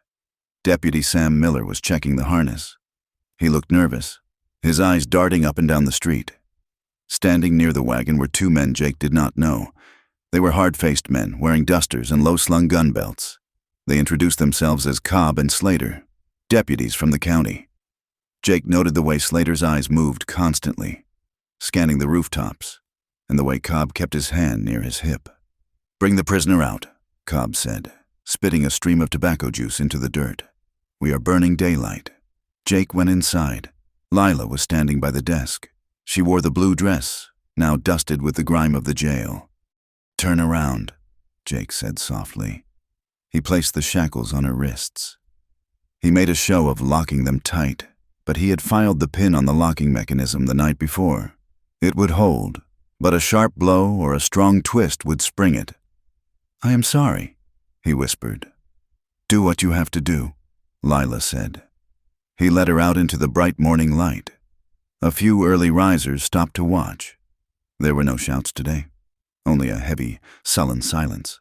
Deputy Sam Miller was checking the harness. He looked nervous, his eyes darting up and down the street. Standing near the wagon were 2 men Jake did not know. They were hard-faced men, wearing dusters and low-slung gun belts. They introduced themselves as Cobb and Slater, deputies from the county. Jake noted the way Slater's eyes moved constantly, scanning the rooftops, and the way Cobb kept his hand near his hip. "Bring the prisoner out," Cobb said, spitting a stream of tobacco juice into the dirt. "We are burning daylight." Jake went inside. Lila was standing by the desk. She wore the blue dress, now dusted with the grime of the jail. "Turn around," Jake said softly. He placed the shackles on her wrists. He made a show of locking them tight, but he had filed the pin on the locking mechanism the night before. It would hold, but a sharp blow or a strong twist would spring it. "I am sorry," he whispered. "Do what you have to do," Lila said. He led her out into the bright morning light. A few early risers stopped to watch. There were no shouts today, only a heavy, sullen silence.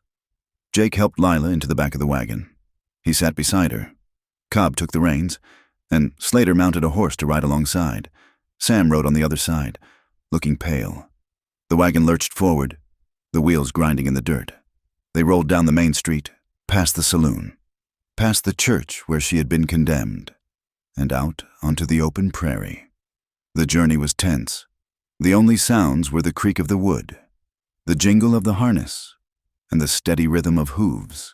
Jake helped Lila into the back of the wagon. He sat beside her. Cobb took the reins, and Slater mounted a horse to ride alongside. Sam rode on the other side, looking pale. The wagon lurched forward, the wheels grinding in the dirt. They rolled down the main street, past the saloon, past the church where she had been condemned, and out onto the open prairie. The journey was tense. The only sounds were the creak of the wood, the jingle of the harness, and the steady rhythm of hooves.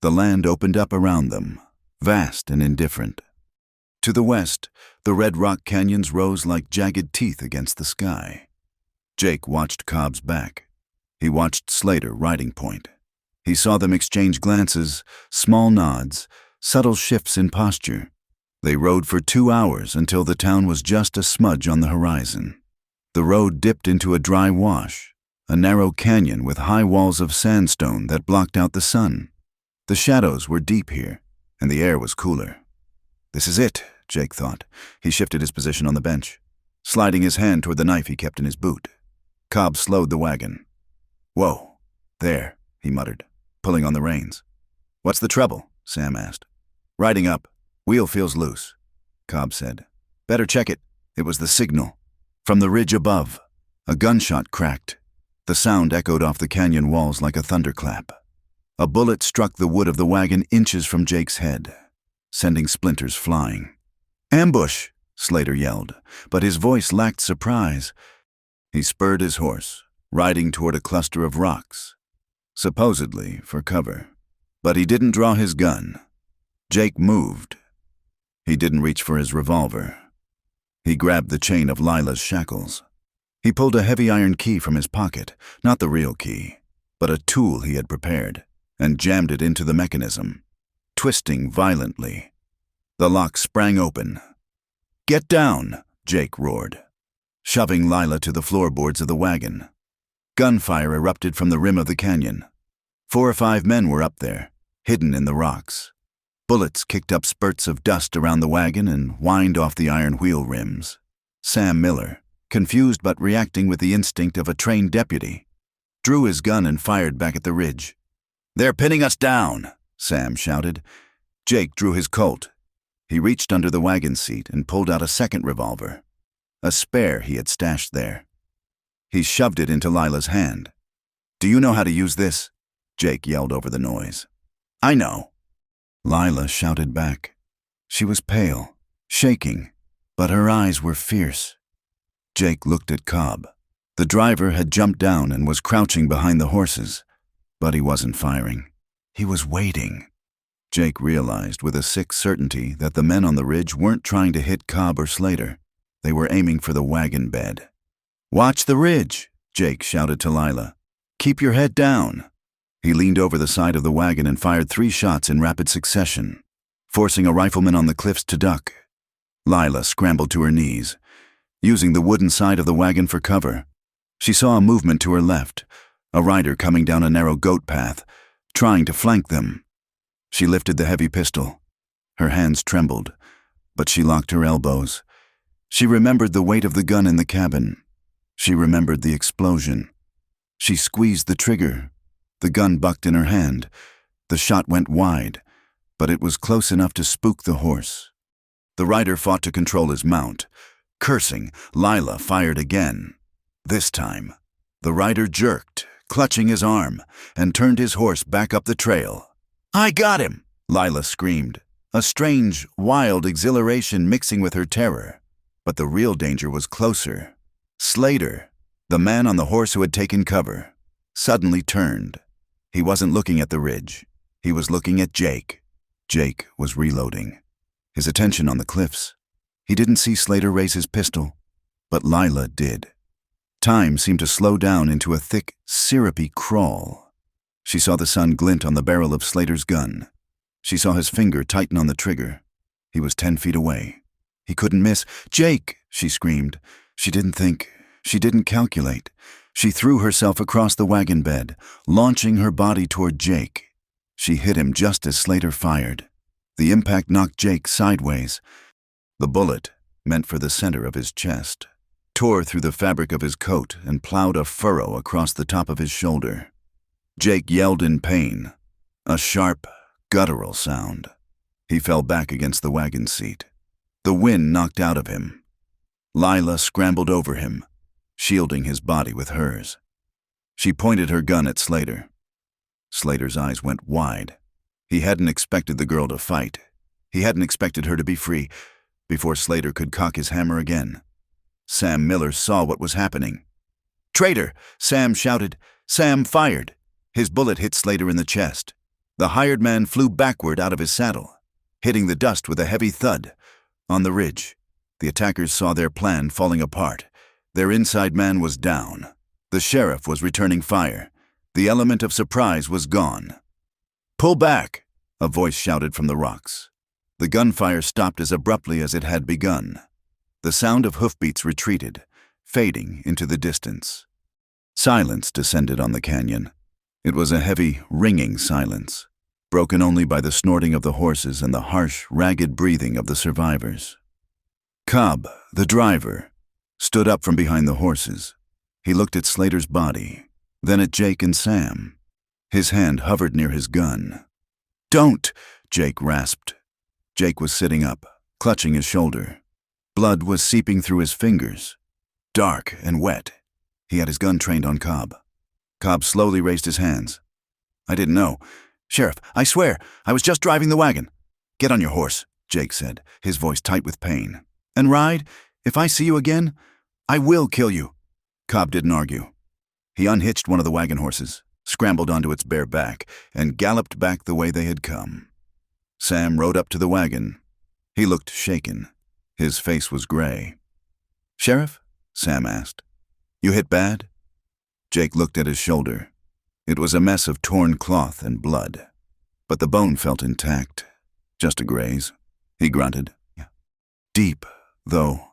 The land opened up around them, vast and indifferent. To the west, the red rock canyons rose like jagged teeth against the sky. Jake watched Cobb's back. He watched Slater riding point. He saw them exchange glances, small nods, subtle shifts in posture. They rode for 2 hours until the town was just a smudge on the horizon. The road dipped into a dry wash, a narrow canyon with high walls of sandstone that blocked out the sun. The shadows were deep here, and the air was cooler. "This is it," Jake thought. He shifted his position on the bench, sliding his hand toward the knife he kept in his boot. Cobb slowed the wagon. "Whoa, there," he muttered, pulling on the reins. "What's the trouble?" Sam asked. "Riding up. Wheel feels loose," Cobb said. "Better check it." It was the signal. From the ridge above, a gunshot cracked. The sound echoed off the canyon walls like a thunderclap. A bullet struck the wood of the wagon inches from Jake's head, sending splinters flying. "Ambush!" Slater yelled, but his voice lacked surprise. He spurred his horse, riding toward a cluster of rocks, supposedly for cover. But he didn't draw his gun. Jake moved. He didn't reach for his revolver. He grabbed the chain of Lila's shackles. He pulled a heavy iron key from his pocket, not the real key, but a tool he had prepared, and jammed it into the mechanism, twisting violently. The lock sprang open. "Get down!" Jake roared, shoving Lila to the floorboards of the wagon. Gunfire erupted from the rim of the canyon. 4 or 5 men were up there, hidden in the rocks. Bullets kicked up spurts of dust around the wagon and whined off the iron wheel rims. Sam Miller, confused but reacting with the instinct of a trained deputy, drew his gun and fired back at the ridge. "They're pinning us down!" Sam shouted. Jake drew his Colt. He reached under the wagon seat and pulled out a second revolver, a spare he had stashed there. He shoved it into Lila's hand. "Do you know how to use this?" Jake yelled over the noise. "I know." Lila shouted back. She was pale, shaking, but her eyes were fierce. Jake looked at Cobb. The driver had jumped down and was crouching behind the horses, but he wasn't firing. He was waiting. Jake realized with a sick certainty that the men on the ridge weren't trying to hit Cobb or Slater. They were aiming for the wagon bed. "Watch the ridge," Jake shouted to Lila. "Keep your head down." He leaned over the side of the wagon and fired 3 shots in rapid succession, forcing a rifleman on the cliffs to duck. Lila scrambled to her knees, using the wooden side of the wagon for cover. She saw a movement to her left, a rider coming down a narrow goat path, trying to flank them. She lifted the heavy pistol. Her hands trembled, but she locked her elbows. She remembered the weight of the gun in the cabin. She remembered the explosion. She squeezed the trigger. The gun bucked in her hand. The shot went wide, but it was close enough to spook the horse. The rider fought to control his mount. Cursing, Lila fired again. This time, the rider jerked, clutching his arm, and turned his horse back up the trail. "I got him!" Lila screamed, a strange, wild exhilaration mixing with her terror. But the real danger was closer. Slater, the man on the horse who had taken cover, suddenly turned. He wasn't looking at the ridge. He was looking at Jake. Jake was reloading, his attention on the cliffs. He didn't see Slater raise his pistol, but Lila did. Time seemed to slow down into a thick, syrupy crawl. She saw the sun glint on the barrel of Slater's gun. She saw his finger tighten on the trigger. He was 10 feet away. He couldn't miss. "Jake!" she screamed. She didn't think. She didn't calculate. She threw herself across the wagon bed, launching her body toward Jake. She hit him just as Slater fired. The impact knocked Jake sideways. The bullet, meant for the center of his chest, tore through the fabric of his coat and plowed a furrow across the top of his shoulder. Jake yelled in pain, a sharp, guttural sound. He fell back against the wagon seat. The wind knocked out of him. Lila scrambled over him, shielding his body with hers. She pointed her gun at Slater. Slater's eyes went wide. He hadn't expected the girl to fight. He hadn't expected her to be free. Before Slater could cock his hammer again, Sam Miller saw what was happening. "Traitor!" Sam shouted. Sam fired. His bullet hit Slater in the chest. The hired man flew backward out of his saddle, hitting the dust with a heavy thud. On the ridge, the attackers saw their plan falling apart. Their inside man was down. The sheriff was returning fire. The element of surprise was gone. "Pull back!" a voice shouted from the rocks. The gunfire stopped as abruptly as it had begun. The sound of hoofbeats retreated, fading into the distance. Silence descended on the canyon. It was a heavy, ringing silence, broken only by the snorting of the horses and the harsh, ragged breathing of the survivors. Cobb, the driver, stood up from behind the horses. He looked at Slater's body, then at Jake and Sam. His hand hovered near his gun. "Don't!" Jake rasped. Jake was sitting up, clutching his shoulder. Blood was seeping through his fingers, dark and wet. He had his gun trained on Cobb. Cobb slowly raised his hands. "I didn't know. Sheriff, I swear, I was just driving the wagon." "Get on your horse," Jake said, his voice tight with pain. "And ride. If I see you again, I will kill you." Cobb didn't argue. He unhitched one of the wagon horses, scrambled onto its bare back, and galloped back the way they had come. Sam rode up to the wagon. He looked shaken. His face was gray. "Sheriff?" Sam asked. "You hit bad?" Jake looked at his shoulder. It was a mess of torn cloth and blood, but the bone felt intact. "Just a graze," he grunted. Deep, though.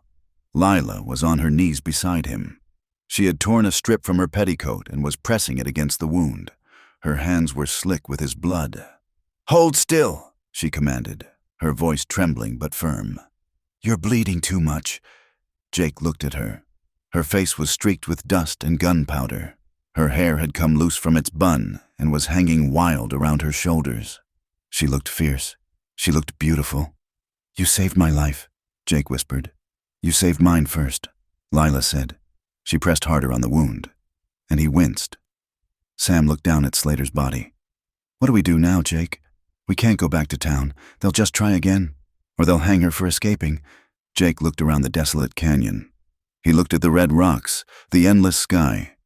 Lila was on her knees beside him. She had torn a strip from her petticoat and was pressing it against the wound. Her hands were slick with his blood. "Hold still," she commanded, her voice trembling but firm. "You're bleeding too much." Jake looked at her. Her face was streaked with dust and gunpowder. Her hair had come loose from its bun and was hanging wild around her shoulders. She looked fierce. She looked beautiful. "You saved my life," Jake whispered. "You saved mine first," Lila said. She pressed harder on the wound, and he winced. Sam looked down at Slater's body. "What do we do now, Jake? We can't go back to town. They'll just try again, or they'll hang her for escaping." Jake looked around the desolate canyon. He looked at the red rocks, the endless sky.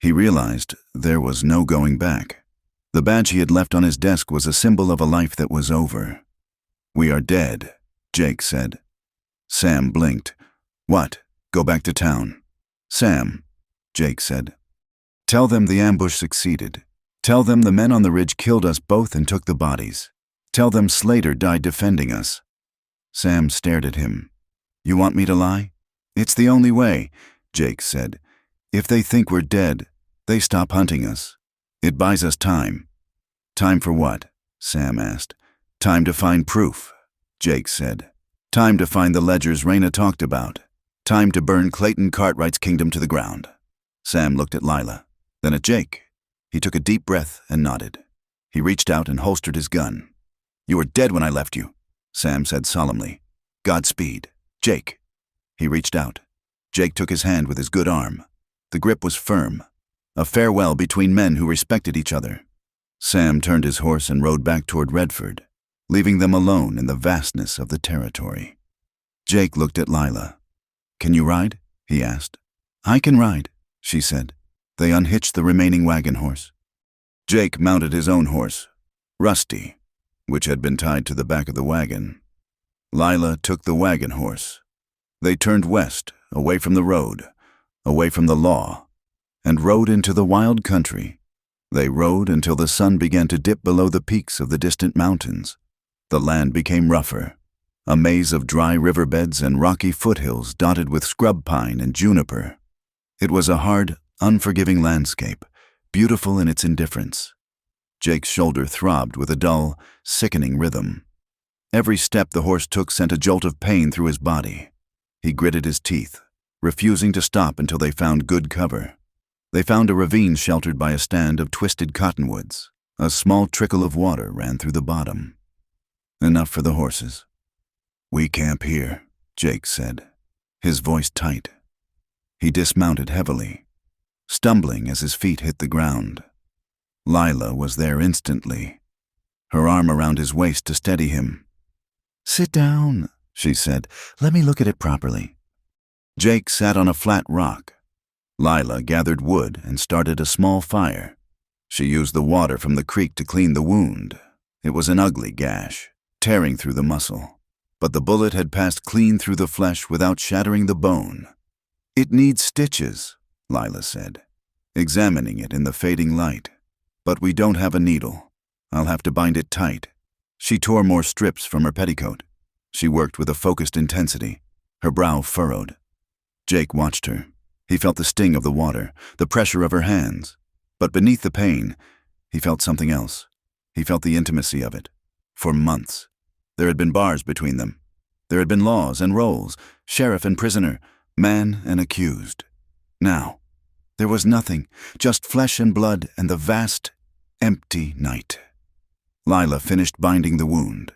He realized there was no going back. The badge he had left on his desk was a symbol of a life that was over. "We are dead," Jake said. Sam blinked. "What? Go back to town?" "Sam," Jake said. "Tell them the ambush succeeded. Tell them the men on the ridge killed us both and took the bodies. Tell them Slater died defending us." Sam stared at him. "You want me to lie?" "It's the only way," Jake said. "If they think we're dead, they stop hunting us. It buys us time." "Time for what?" Sam asked. "Time to find proof." Jake said. Time to find the ledgers Raina talked about. Time to burn Clayton Cartwright's kingdom to the ground. Sam looked at Lila, then at Jake. He took a deep breath and nodded. He reached out and holstered his gun. You were dead when I left you, Sam said solemnly. Godspeed, Jake. He reached out. Jake took his hand with his good arm. The grip was firm, a farewell between men who respected each other. Sam turned his horse and rode back toward Redford, leaving them alone in the vastness of the territory. Jake looked at Lila. Can you ride? He asked. I can ride, she said. They unhitched the remaining wagon horse. Jake mounted his own horse, Rusty, which had been tied to the back of the wagon. Lila took the wagon horse. They turned west, away from the road, away from the law, and rode into the wild country. They rode until the sun began to dip below the peaks of the distant mountains. The land became rougher, a maze of dry riverbeds and rocky foothills dotted with scrub pine and juniper. It was a hard, unforgiving landscape, beautiful in its indifference. Jake's shoulder throbbed with a dull, sickening rhythm. Every step the horse took sent a jolt of pain through his body. He gritted his teeth, refusing to stop until they found good cover. They found a ravine sheltered by a stand of twisted cottonwoods. A small trickle of water ran through the bottom. Enough for the horses. We camp here, Jake said, his voice tight. He dismounted heavily, stumbling as his feet hit the ground. Lila was there instantly, her arm around his waist to steady him. Sit down, she said. Let me look at it properly. Jake sat on a flat rock. Lila gathered wood and started a small fire. She used the water from the creek to clean the wound. It was an ugly gash, tearing through the muscle, but the bullet had passed clean through the flesh without shattering the bone. It needs stitches, Lila said, examining it in the fading light. But we don't have a needle. I'll have to bind it tight. She tore more strips from her petticoat. She worked with a focused intensity, her brow furrowed. Jake watched her. He felt the sting of the water, the pressure of her hands. But beneath the pain, he felt something else. He felt the intimacy of it. For months, there had been bars between them. There had been laws and roles, sheriff and prisoner, man and accused. Now, there was nothing, just flesh and blood and the vast, empty night. Lila finished binding the wound.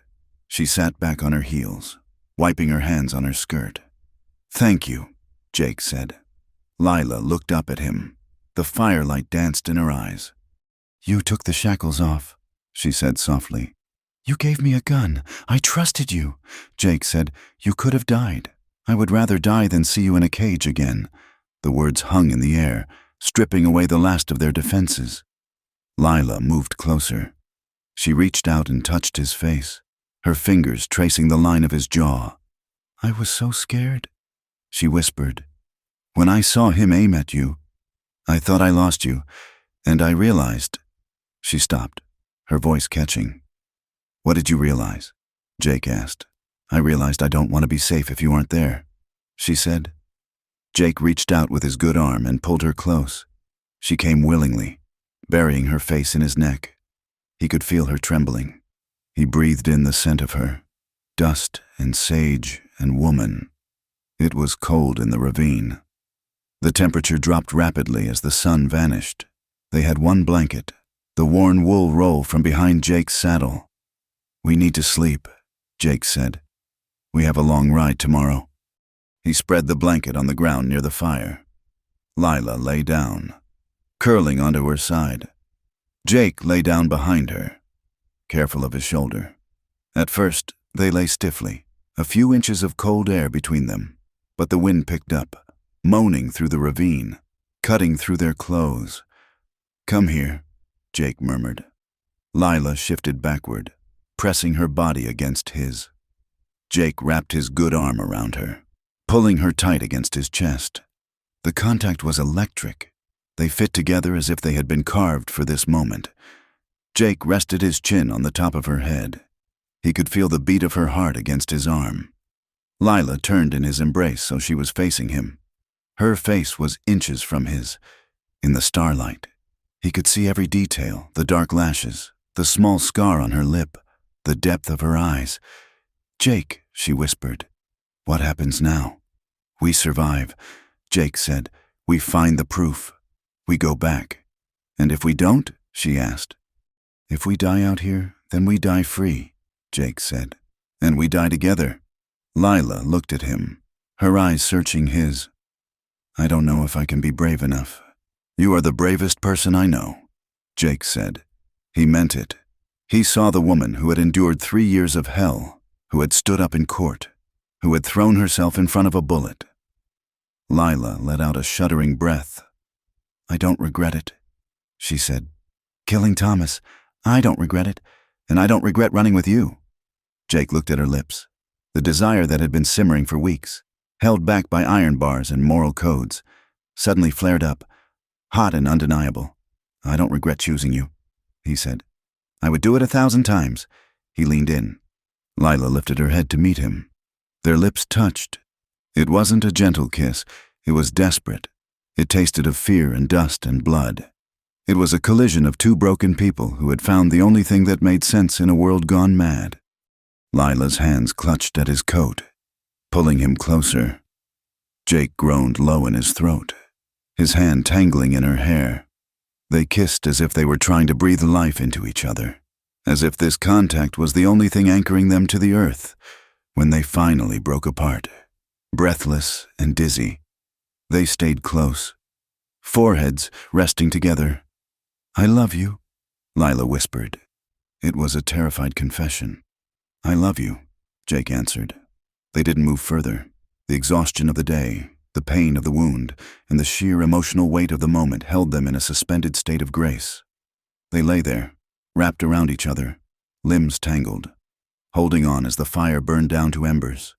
She sat back on her heels, wiping her hands on her skirt. Thank you, Jake said. Lila looked up at him. The firelight danced in her eyes. You took the shackles off, she said softly. You gave me a gun. I trusted you. Jake said, you could have died. I would rather die than see you in a cage again. The words hung in the air, stripping away the last of their defenses. Lila moved closer. She reached out and touched his face, her fingers tracing the line of his jaw. I was so scared, she whispered. When I saw him aim at you, I thought I lost you, and I realized. She stopped, her voice catching. What did you realize? Jake asked. I realized I don't want to be safe if you aren't there, she said. Jake reached out with his good arm and pulled her close. She came willingly, burying her face in his neck. He could feel her trembling. He breathed in the scent of her, dust and sage and woman. It was cold in the ravine. The temperature dropped rapidly as the sun vanished. They had one blanket, the worn wool roll from behind Jake's saddle. We need to sleep, Jake said. We have a long ride tomorrow. He spread the blanket on the ground near the fire. Lila lay down, curling onto her side. Jake lay down behind her, careful of his shoulder. At first, they lay stiffly, a few inches of cold air between them, but the wind picked up, moaning through the ravine, cutting through their clothes. Come here, Jake murmured. Lila shifted backward, pressing her body against his. Jake wrapped his good arm around her, pulling her tight against his chest. The contact was electric. They fit together as if they had been carved for this moment. Jake rested his chin on the top of her head. He could feel the beat of her heart against his arm. Lila turned in his embrace so she was facing him. Her face was inches from his. In the starlight, he could see every detail, the dark lashes, the small scar on her lip, the depth of her eyes. "Jake," she whispered. "What happens now?" "We survive," Jake said. "We find the proof. We go back." "And if we don't?" she asked. "If we die out here, then we die free," Jake said. "And we die together." Lila looked at him, her eyes searching his. "I don't know if I can be brave enough." "You are the bravest person I know," Jake said. He meant it. He saw the woman who had endured 3 years of hell, who had stood up in court, who had thrown herself in front of a bullet. Lila let out a shuddering breath. "I don't regret it," she said. "Killing Thomas, I don't regret it, and I don't regret running with you." Jake looked at her lips. The desire that had been simmering for weeks, held back by iron bars and moral codes, suddenly flared up, hot and undeniable. "I don't regret choosing you," he said. "I would do it 1,000 times." He leaned in. Lila lifted her head to meet him. Their lips touched. It wasn't a gentle kiss. It was desperate. It tasted of fear and dust and blood. It was a collision of two broken people who had found the only thing that made sense in a world gone mad. Lila's hands clutched at his coat, pulling him closer. Jake groaned low in his throat, his hand tangling in her hair. They kissed as if they were trying to breathe life into each other, as if this contact was the only thing anchoring them to the earth, when they finally broke apart. Breathless and dizzy, they stayed close, foreheads resting together. "I love you," Lila whispered. It was a terrified confession. "I love you," Jake answered. They didn't move further. The exhaustion of the day, the pain of the wound, and the sheer emotional weight of the moment held them in a suspended state of grace. They lay there, wrapped around each other, limbs tangled, holding on as the fire burned down to embers.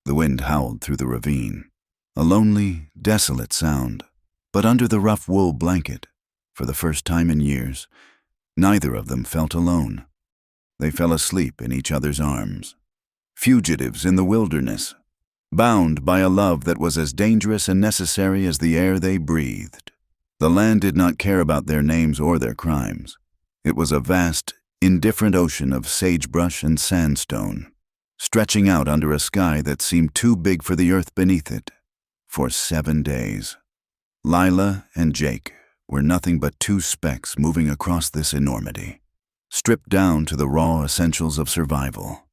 The wind howled through the ravine, a lonely, desolate sound, but under the rough wool blanket, for the first time in years, neither of them felt alone. They fell asleep in each other's arms, fugitives in the wilderness, bound by a love that was as dangerous and necessary as the air they breathed. The land did not care about their names or their crimes. It was a vast, indifferent ocean of sagebrush and sandstone, stretching out under a sky that seemed too big for the earth beneath it. For 7 days, Lila and Jake were nothing but two specks moving across this enormity, stripped down to the raw essentials of survival.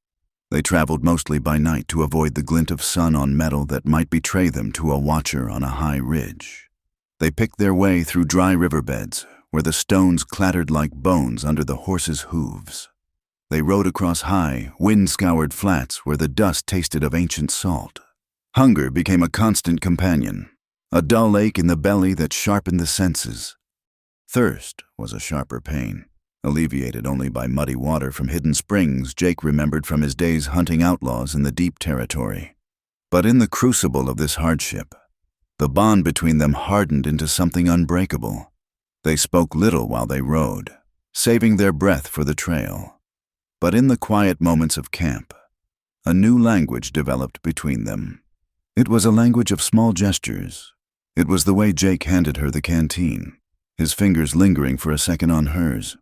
They traveled mostly by night to avoid the glint of sun on metal that might betray them to a watcher on a high ridge. They picked their way through dry riverbeds, where the stones clattered like bones under the horses' hooves. They rode across high, wind-scoured flats where the dust tasted of ancient salt. Hunger became a constant companion, a dull ache in the belly that sharpened the senses. Thirst was a sharper pain, alleviated only by muddy water from hidden springs Jake remembered from his days hunting outlaws in the deep territory. But in the crucible of this hardship, the bond between them hardened into something unbreakable. They spoke little while they rode, saving their breath for the trail. But in the quiet moments of camp, a new language developed between them. It was a language of small gestures. It was the way Jake handed her the canteen, his fingers lingering for a second on hers.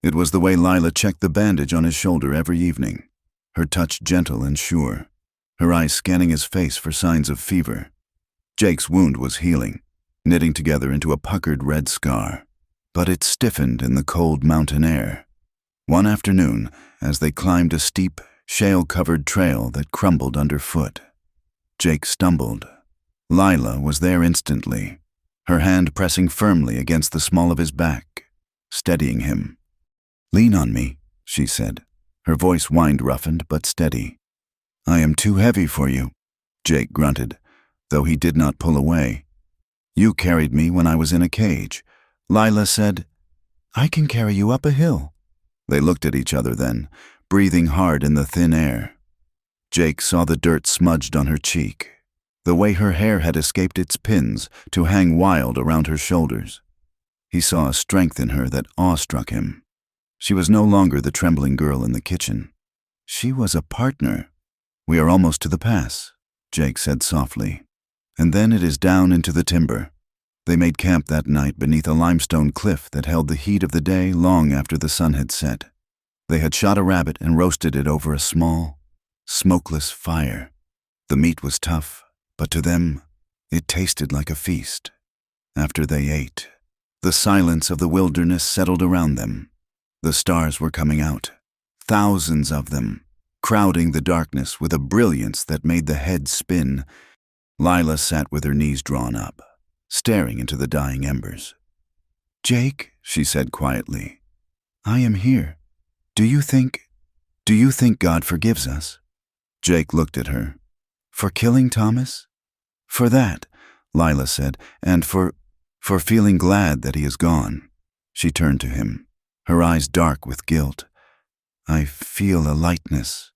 It was the way Lila checked the bandage on his shoulder every evening, her touch gentle and sure, her eyes scanning his face for signs of fever. Jake's wound was healing, knitting together into a puckered red scar, but it stiffened in the cold mountain air. One afternoon, as they climbed a steep, shale-covered trail that crumbled underfoot, Jake stumbled. Lila was there instantly, her hand pressing firmly against the small of his back, steadying him. "Lean on me," she said, her voice wind-roughened but steady. "I am too heavy for you," Jake grunted, though he did not pull away. "You carried me when I was in a cage." Lila said, "I can carry you up a hill." They looked at each other then, breathing hard in the thin air. Jake saw the dirt smudged on her cheek, the way her hair had escaped its pins to hang wild around her shoulders. He saw a strength in her that awestruck him. She was no longer the trembling girl in the kitchen. She was a partner. "We are almost to the pass," Jake said softly. "And then it is down into the timber." They made camp that night beneath a limestone cliff that held the heat of the day long after the sun had set. They had shot a rabbit and roasted it over a small, smokeless fire. The meat was tough, but to them, it tasted like a feast. After they ate, the silence of the wilderness settled around them. The stars were coming out, thousands of them, crowding the darkness with a brilliance that made the head spin. Lila sat with her knees drawn up, staring into the dying embers. "Jake," she said quietly, "I am here. Do you think God forgives us?" Jake looked at her. "For killing Thomas?" "For that," Lila said, "and for feeling glad that he is gone." She turned to him, her eyes dark with guilt. "I feel a lightness,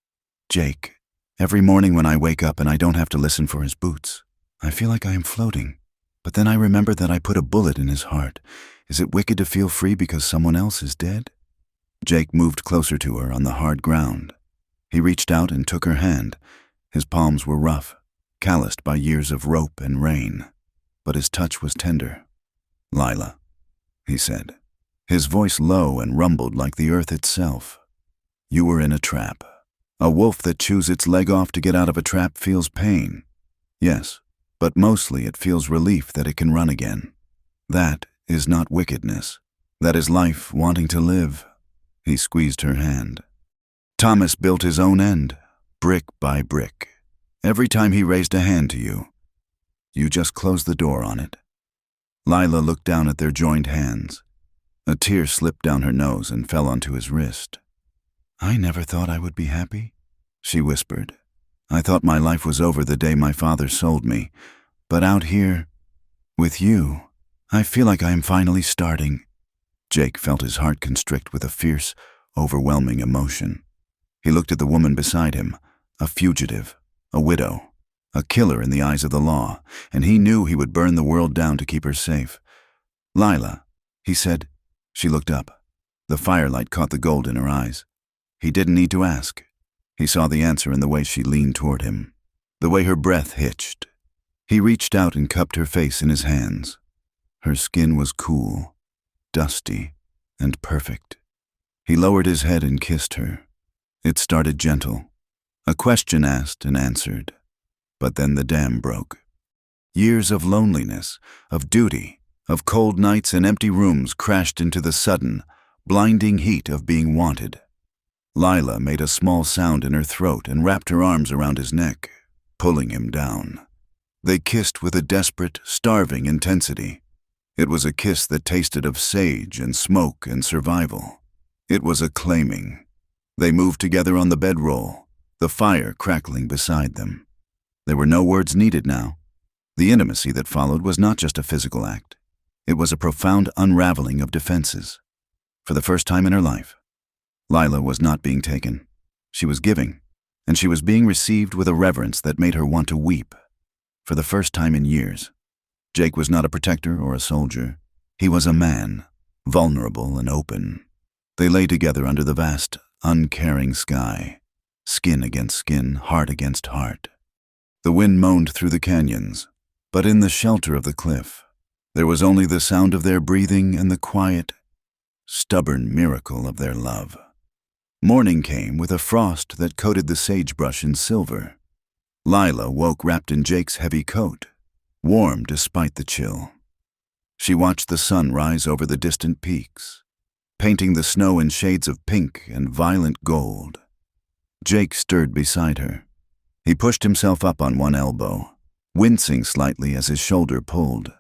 Jake. Every morning when I wake up and I don't have to listen for his boots, I feel like I am floating. But then I remember that I put a bullet in his heart. Is it wicked to feel free because someone else is dead?" Jake moved closer to her on the hard ground. He reached out and took her hand. His palms were rough, calloused by years of rope and rain, but his touch was tender. "Lila," he said, his voice low and rumbled like the earth itself. "You were in a trap. A wolf that chews its leg off to get out of a trap feels pain. Yes, but mostly it feels relief that it can run again. That is not wickedness. That is life wanting to live." He squeezed her hand. "Thomas built his own end, brick by brick. Every time he raised a hand to you, you just closed the door on it." Lila looked down at their joined hands. A tear slipped down her nose and fell onto his wrist. "I never thought I would be happy," she whispered. "I thought my life was over the day my father sold me. But out here, with you, I feel like I am finally starting." Jake felt his heart constrict with a fierce, overwhelming emotion. He looked at the woman beside him, a fugitive, a widow, a killer in the eyes of the law, and he knew he would burn the world down to keep her safe. "Lila," he said. She looked up. The firelight caught the gold in her eyes. He didn't need to ask. He saw the answer in the way she leaned toward him, the way her breath hitched. He reached out and cupped her face in his hands. Her skin was cool, dusty, and perfect. He lowered his head and kissed her. It started gentle, a question asked and answered. But then the dam broke. Years of loneliness, of duty, of cold nights and empty rooms crashed into the sudden, blinding heat of being wanted. Lila made a small sound in her throat and wrapped her arms around his neck, pulling him down. They kissed with a desperate, starving intensity. It was a kiss that tasted of sage and smoke and survival. It was a claiming. They moved together on the bedroll, the fire crackling beside them. There were no words needed now. The intimacy that followed was not just a physical act. It was a profound unraveling of defenses. For the first time in her life, Lila was not being taken. She was giving, and she was being received with a reverence that made her want to weep. For the first time in years, Jake was not a protector or a soldier. He was a man, vulnerable and open. They lay together under the vast, uncaring sky, skin against skin, heart against heart. The wind moaned through the canyons, but in the shelter of the cliff, there was only the sound of their breathing and the quiet, stubborn miracle of their love. Morning came with a frost that coated the sagebrush in silver. Lila woke wrapped in Jake's heavy coat, warm despite the chill. She watched the sun rise over the distant peaks, painting the snow in shades of pink and violent gold. Jake stirred beside her. He pushed himself up on one elbow, wincing slightly as his shoulder pulled.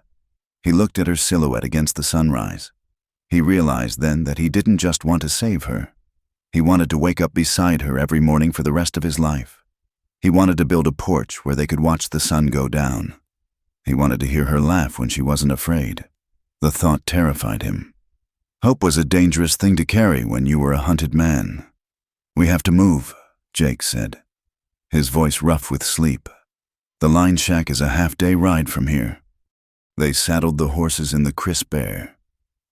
He looked at her silhouette against the sunrise. He realized then that he didn't just want to save her. He wanted to wake up beside her every morning for the rest of his life. He wanted to build a porch where they could watch the sun go down. He wanted to hear her laugh when she wasn't afraid. The thought terrified him. Hope was a dangerous thing to carry when you were a hunted man. "We have to move," Jake said, his voice rough with sleep. "The line shack is a half-day ride from here." They saddled the horses in the crisp air.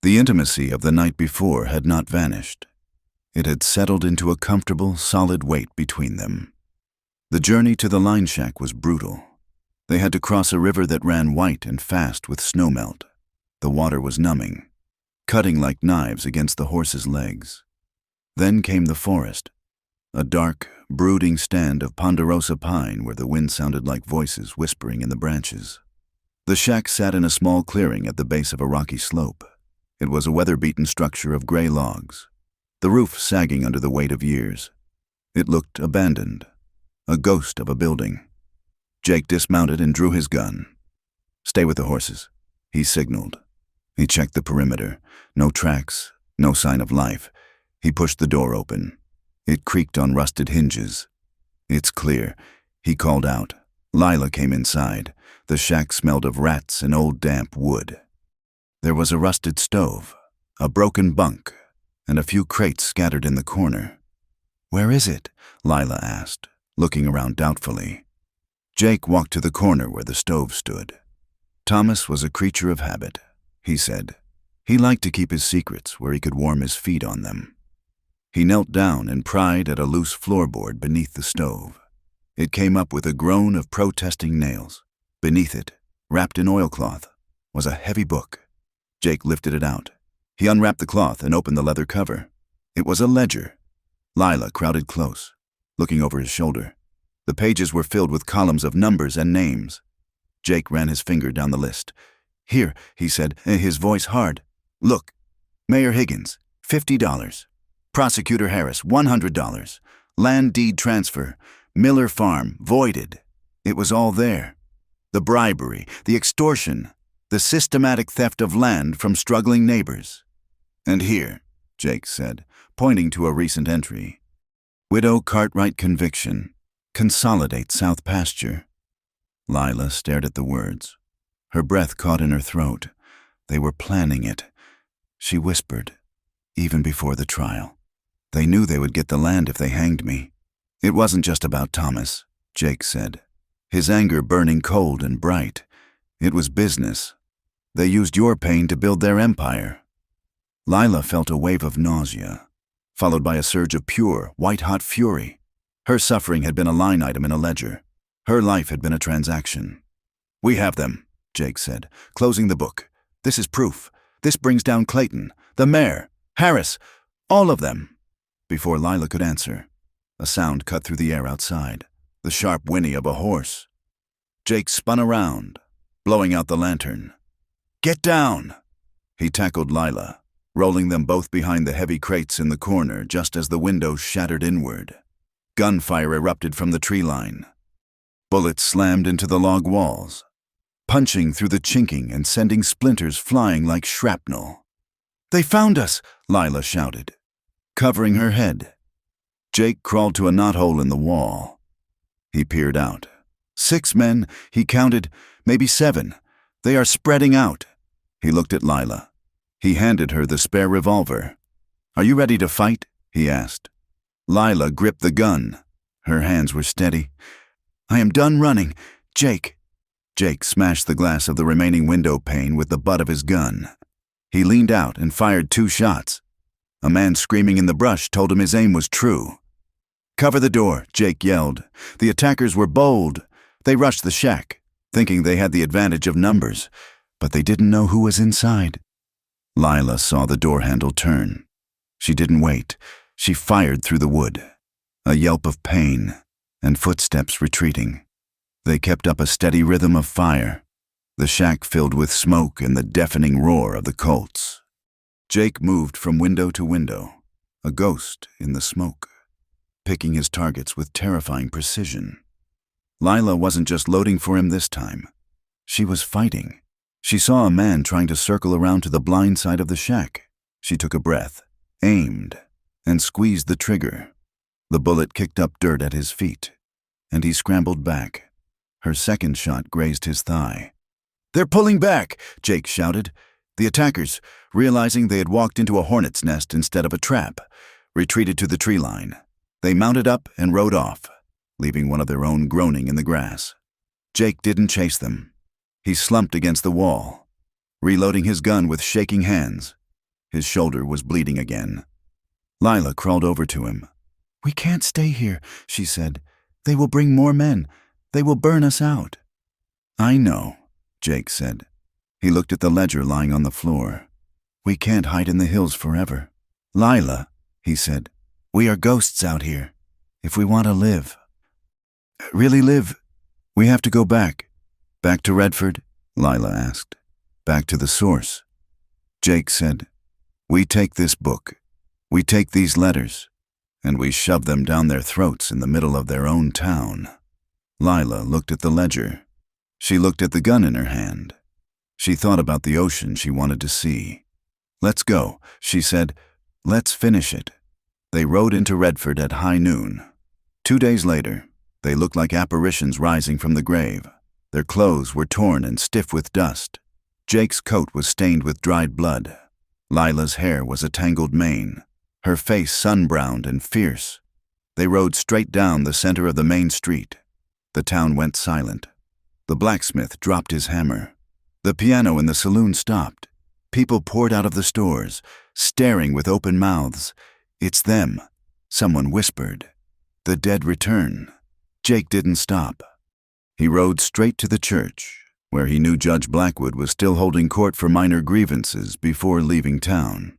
The intimacy of the night before had not vanished. It had settled into a comfortable, solid weight between them. The journey to the line shack was brutal. They had to cross a river that ran white and fast with snowmelt. The water was numbing, cutting like knives against the horses' legs. Then came the forest, a dark, brooding stand of ponderosa pine where the wind sounded like voices whispering in the branches. The shack sat in a small clearing at the base of a rocky slope. It was a weather-beaten structure of gray logs, the roof sagging under the weight of years. It looked abandoned, a ghost of a building. Jake dismounted and drew his gun. "Stay with the horses," he signaled. He checked the perimeter. No tracks, no sign of life. He pushed the door open. It creaked on rusted hinges. "It's clear," he called out. Lila came inside. The shack smelled of rats and old damp wood. There was a rusted stove, a broken bunk, and a few crates scattered in the corner. "Where is it?" Lila asked, looking around doubtfully. Jake walked to the corner where the stove stood. Thomas was a creature of habit, he said. He liked to keep his secrets where he could warm his feet on them. He knelt down and pried at a loose floorboard beneath the stove. It came up with a groan of protesting nails. Beneath it, wrapped in oilcloth, was a heavy book. Jake lifted it out. He unwrapped the cloth and opened the leather cover. It was a ledger. Lila crowded close, looking over his shoulder. The pages were filled with columns of numbers and names. Jake ran his finger down the list. "Here," he said, his voice hard. "Look, Mayor Higgins, $50. Prosecutor Harris, $100. Land deed transfer, Miller Farm, voided." It was all there. The bribery, the extortion, the systematic theft of land from struggling neighbors. "And here," Jake said, pointing to a recent entry. "Widow Cartwright conviction. Consolidate South Pasture." Lila stared at the words. Her breath caught in her throat. They were planning it. She whispered, "Even before the trial. They knew they would get the land if they hanged me." "It wasn't just about Thomas," Jake said, his anger burning cold and bright. "It was business. They used your pain to build their empire." Lila felt a wave of nausea, followed by a surge of pure, white-hot fury. Her suffering had been a line item in a ledger. Her life had been a transaction. "We have them," Jake said, closing the book. "This is proof. This brings down Clayton, the mayor, Harris, all of them." Before Lila could answer, a sound cut through the air outside, the sharp whinny of a horse. Jake spun around, blowing out the lantern. "Get down!" He tackled Lila, rolling them both behind the heavy crates in the corner just as the windows shattered inward. Gunfire erupted from the tree line. Bullets slammed into the log walls, punching through the chinking and sending splinters flying like shrapnel. "They found us!" Lila shouted, covering her head. Jake crawled to a knothole in the wall. He peered out. 6 men, he counted, maybe 7. "They are spreading out." He looked at Lila. He handed her the spare revolver. "Are you ready to fight?" he asked. Lila gripped the gun. Her hands were steady. "I am done running, Jake." Jake smashed the glass of the remaining window pane with the butt of his gun. He leaned out and fired 2 shots. A man screaming in the brush told him his aim was true. "Cover the door," Jake yelled. The attackers were bold. They rushed the shack, thinking they had the advantage of numbers, but they didn't know who was inside. Lila saw the door handle turn. She didn't wait. She fired through the wood. A yelp of pain, and footsteps retreating. They kept up a steady rhythm of fire, the shack filled with smoke and the deafening roar of the Colts. Jake moved from window to window, a ghost in the smoke, picking his targets with terrifying precision. Lila wasn't just loading for him this time. She was fighting. She saw a man trying to circle around to the blind side of the shack. She took a breath, aimed, and squeezed the trigger. The bullet kicked up dirt at his feet, and he scrambled back. Her second shot grazed his thigh. "They're pulling back!" Jake shouted. The attackers, realizing they had walked into a hornet's nest instead of a trap, retreated to the tree line. They mounted up and rode off, leaving one of their own groaning in the grass. Jake didn't chase them. He slumped against the wall, reloading his gun with shaking hands. His shoulder was bleeding again. Lila crawled over to him. "We can't stay here," she said. "They will bring more men. They will burn us out." "I know," Jake said. He looked at the ledger lying on the floor. "We can't hide in the hills forever." "Lila," he said, "we are ghosts out here. If we want to live, really live, we have to go back. Back to Redford? Lila asked. Back to the source. Jake said, we take this book, we take these letters, and we shove them down their throats in the middle of their own town. Lila looked at the ledger. She looked at the gun in her hand. She thought about the ocean she wanted to see. Let's go, she said. Let's finish it. They rode into Redford at high noon. 2 days later, they looked like apparitions rising from the grave. Their clothes were torn and stiff with dust. Jake's coat was stained with dried blood. Lila's hair was a tangled mane, her face sun-browned and fierce. They rode straight down the center of the main street. The town went silent. The blacksmith dropped his hammer. The piano in the saloon stopped. People poured out of the stores, staring with open mouths. It's them, someone whispered. The dead return. Jake didn't stop. He rode straight to the church, where he knew Judge Blackwood was still holding court for minor grievances before leaving town.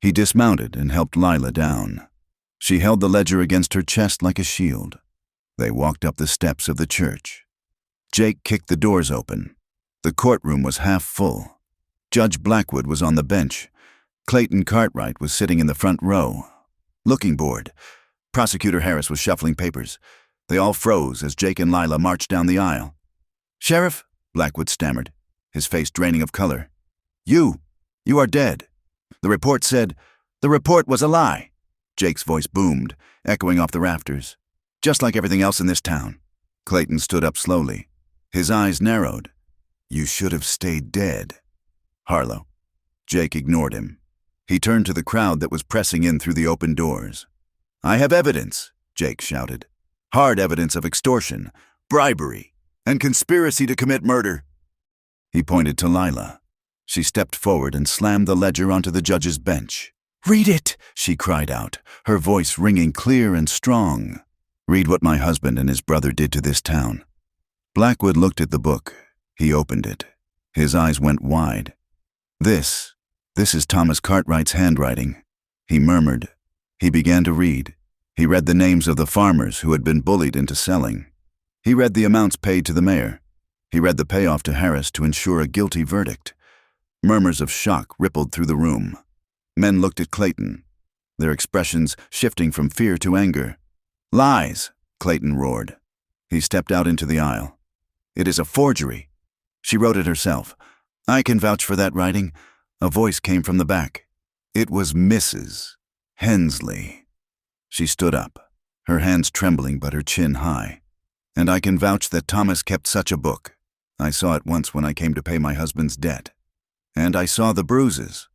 He dismounted and helped Lila down. She held the ledger against her chest like a shield. They walked up the steps of the church. Jake kicked the doors open. The courtroom was half full. Judge Blackwood was on the bench. Clayton Cartwright was sitting in the front row. Looking bored. Prosecutor Harris was shuffling papers. They all froze as Jake and Lila marched down the aisle. "Sheriff," Blackwood stammered, his face draining of color. You are dead. The report said, the report was a lie." Jake's voice boomed, echoing off the rafters. "Just like everything else in this town." Clayton stood up slowly. His eyes narrowed. "You should have stayed dead." "Harlow." Jake ignored him. He turned to the crowd that was pressing in through the open doors. "I have evidence," Jake shouted. "Hard evidence of extortion, bribery, and conspiracy to commit murder." He pointed to Lila. She stepped forward and slammed the ledger onto the judge's bench. "Read it," she cried out, her voice ringing clear and strong. "Read what my husband and his brother did to this town." Blackwood looked at the book. He opened it. His eyes went wide. This is Thomas Cartwright's handwriting," he murmured. He began to read. He read the names of the farmers who had been bullied into selling. He read the amounts paid to the mayor. He read the payoff to Harris to ensure a guilty verdict. Murmurs of shock rippled through the room. Men looked at Clayton, their expressions shifting from fear to anger. "Lies!" Clayton roared. He stepped out into the aisle. "It is a forgery. She wrote it herself. I can vouch for that writing." A voice came from the back. It was Mrs. Hensley. She stood up, her hands trembling but her chin high. "And I can vouch that Thomas kept such a book. I saw it once when I came to pay my husband's debt. And I saw the bruises."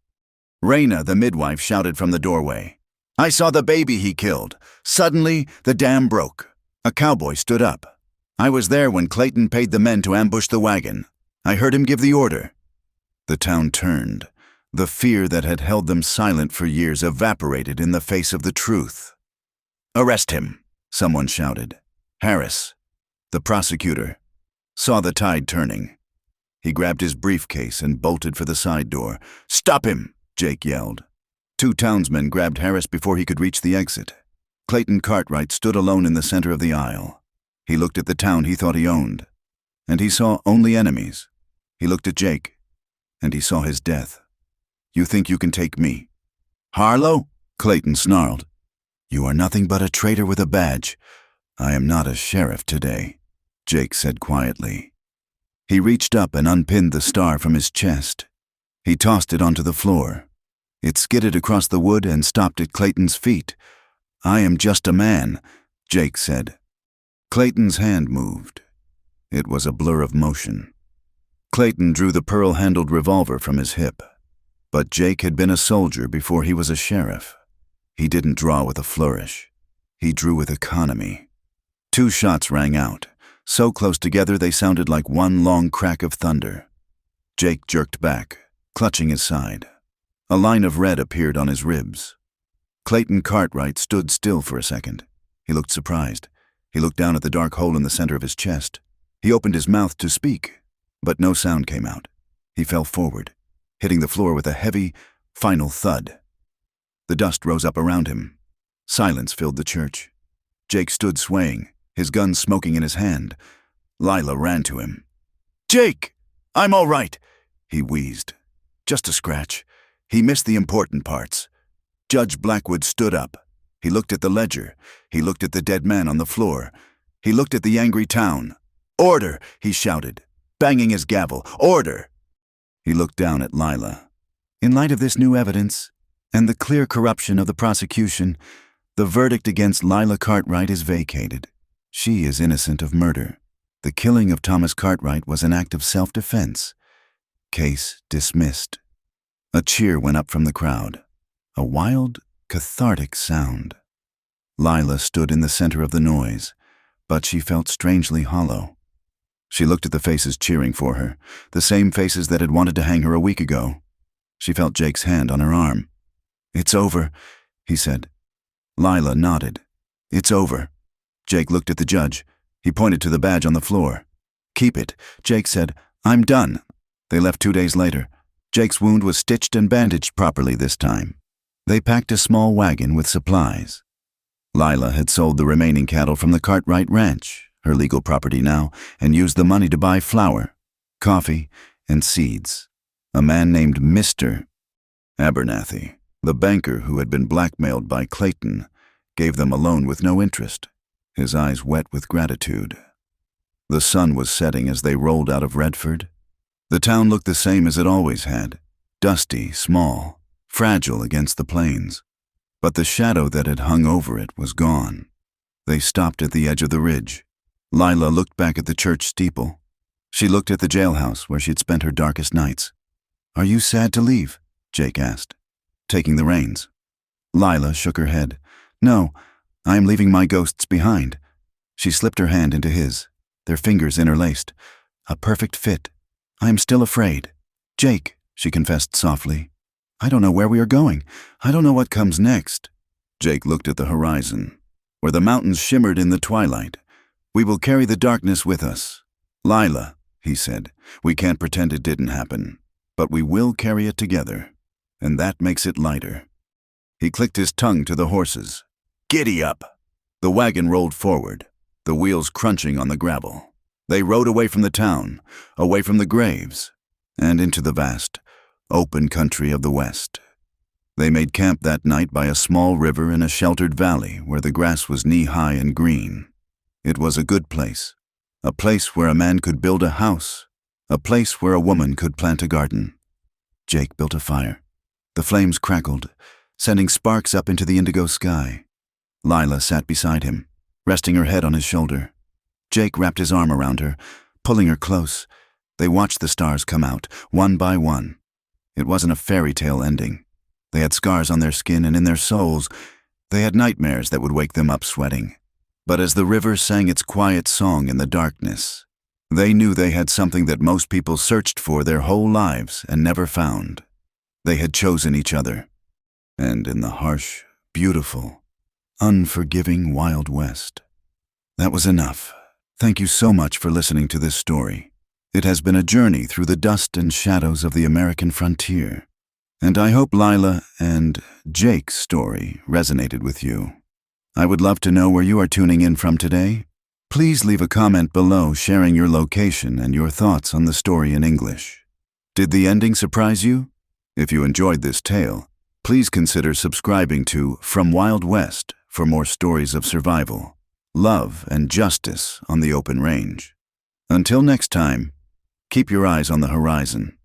Raina, the midwife, shouted from the doorway. "I saw the baby he killed. Suddenly, the dam broke. A cowboy stood up. I was there when Clayton paid the men to ambush the wagon. I heard him give the order." The town turned. The fear that had held them silent for years evaporated in the face of the truth. "Arrest him," someone shouted. Harris, the prosecutor, saw the tide turning. He grabbed his briefcase and bolted for the side door. "Stop him!" Jake yelled. 2 townsmen grabbed Harris before he could reach the exit. Clayton Cartwright stood alone in the center of the aisle. He looked at the town he thought he owned, and he saw only enemies. He looked at Jake, and he saw his death. "You think you can take me?" "Harlow?" Clayton snarled. "You are nothing but a traitor with a badge. I am not a sheriff today," Jake said quietly. He reached up and unpinned the star from his chest. He tossed it onto the floor. It skidded across the wood and stopped at Clayton's feet. "I am just a man," Jake said. Clayton's hand moved. It was a blur of motion. Clayton drew the pearl-handled revolver from his hip. But Jake had been a soldier before he was a sheriff. He didn't draw with a flourish. He drew with economy. 2 shots rang out, so close together they sounded like one long crack of thunder. Jake jerked back, clutching his side. A line of red appeared on his ribs. Clayton Cartwright stood still for a second. He looked surprised. He looked down at the dark hole in the center of his chest. He opened his mouth to speak, but no sound came out. He fell forward, hitting the floor with a heavy, final thud. The dust rose up around him. Silence filled the church. Jake stood swaying, his gun smoking in his hand. Lila ran to him. "Jake! I'm all right," he wheezed. "Just a scratch." He missed the important parts. Judge Blackwood stood up. He looked at the ledger. He looked at the dead man on the floor. He looked at the angry town. "Order!" he shouted, banging his gavel. "Order!" He looked down at Lila. "In light of this new evidence, and the clear corruption of the prosecution, the verdict against Lila Cartwright is vacated. She is innocent of murder. The killing of Thomas Cartwright was an act of self-defense. Case dismissed." A cheer went up from the crowd. A wild, cathartic sound. Lila stood in the center of the noise, but she felt strangely hollow. She looked at the faces cheering for her, the same faces that had wanted to hang her a week ago. She felt Jake's hand on her arm. "It's over," he said. Lila nodded. "It's over." Jake looked at the judge. He pointed to the badge on the floor. "Keep it," Jake said. "I'm done." They left 2 days later. Jake's wound was stitched and bandaged properly this time. They packed a small wagon with supplies. Lila had sold the remaining cattle from the Cartwright Ranch, her legal property now, and used the money to buy flour, coffee, and seeds. A man named Mr. Abernathy, the banker who had been blackmailed by Clayton, gave them a loan with no interest, his eyes wet with gratitude. The sun was setting as they rolled out of Redford. The town looked the same as it always had, dusty, small, fragile against the plains. But the shadow that had hung over it was gone. They stopped at the edge of the ridge. Lila looked back at the church steeple. She looked at the jailhouse where she'd spent her darkest nights. "Are you sad to leave?" Jake asked, taking the reins. Lila shook her head. "No, I am leaving my ghosts behind." She slipped her hand into his, their fingers interlaced. A perfect fit. "I am still afraid." "Jake," she confessed softly, "I don't know where we are going. I don't know what comes next." Jake looked at the horizon, where the mountains shimmered in the twilight. "We will carry the darkness with us." "Lila," he said, "we can't pretend it didn't happen, but we will carry it together, and that makes it lighter." He clicked his tongue to the horses. "Giddy up!" The wagon rolled forward, the wheels crunching on the gravel. They rode away from the town, away from the graves, and into the vast, open country of the West. They made camp that night by a small river in a sheltered valley where the grass was knee-high and green. It was a good place, a place where a man could build a house, a place where a woman could plant a garden. Jake built a fire. The flames crackled, sending sparks up into the indigo sky. Lila sat beside him, resting her head on his shoulder. Jake wrapped his arm around her, pulling her close. They watched the stars come out, one by one. It wasn't a fairy tale ending. They had scars on their skin and in their souls. They had nightmares that would wake them up sweating. But as the river sang its quiet song in the darkness, they knew they had something that most people searched for their whole lives and never found. They had chosen each other. And in the harsh, beautiful, unforgiving Wild West. That was enough. Thank you so much for listening to this story. It has been a journey through the dust and shadows of the American frontier. And I hope Lila and Jake's story resonated with you. I would love to know where you are tuning in from today. Please leave a comment below sharing your location and your thoughts on the story in English. Did the ending surprise you? If you enjoyed this tale, please consider subscribing to From Wild West for more stories of survival, love, and justice on the open range. Until next time, keep your eyes on the horizon.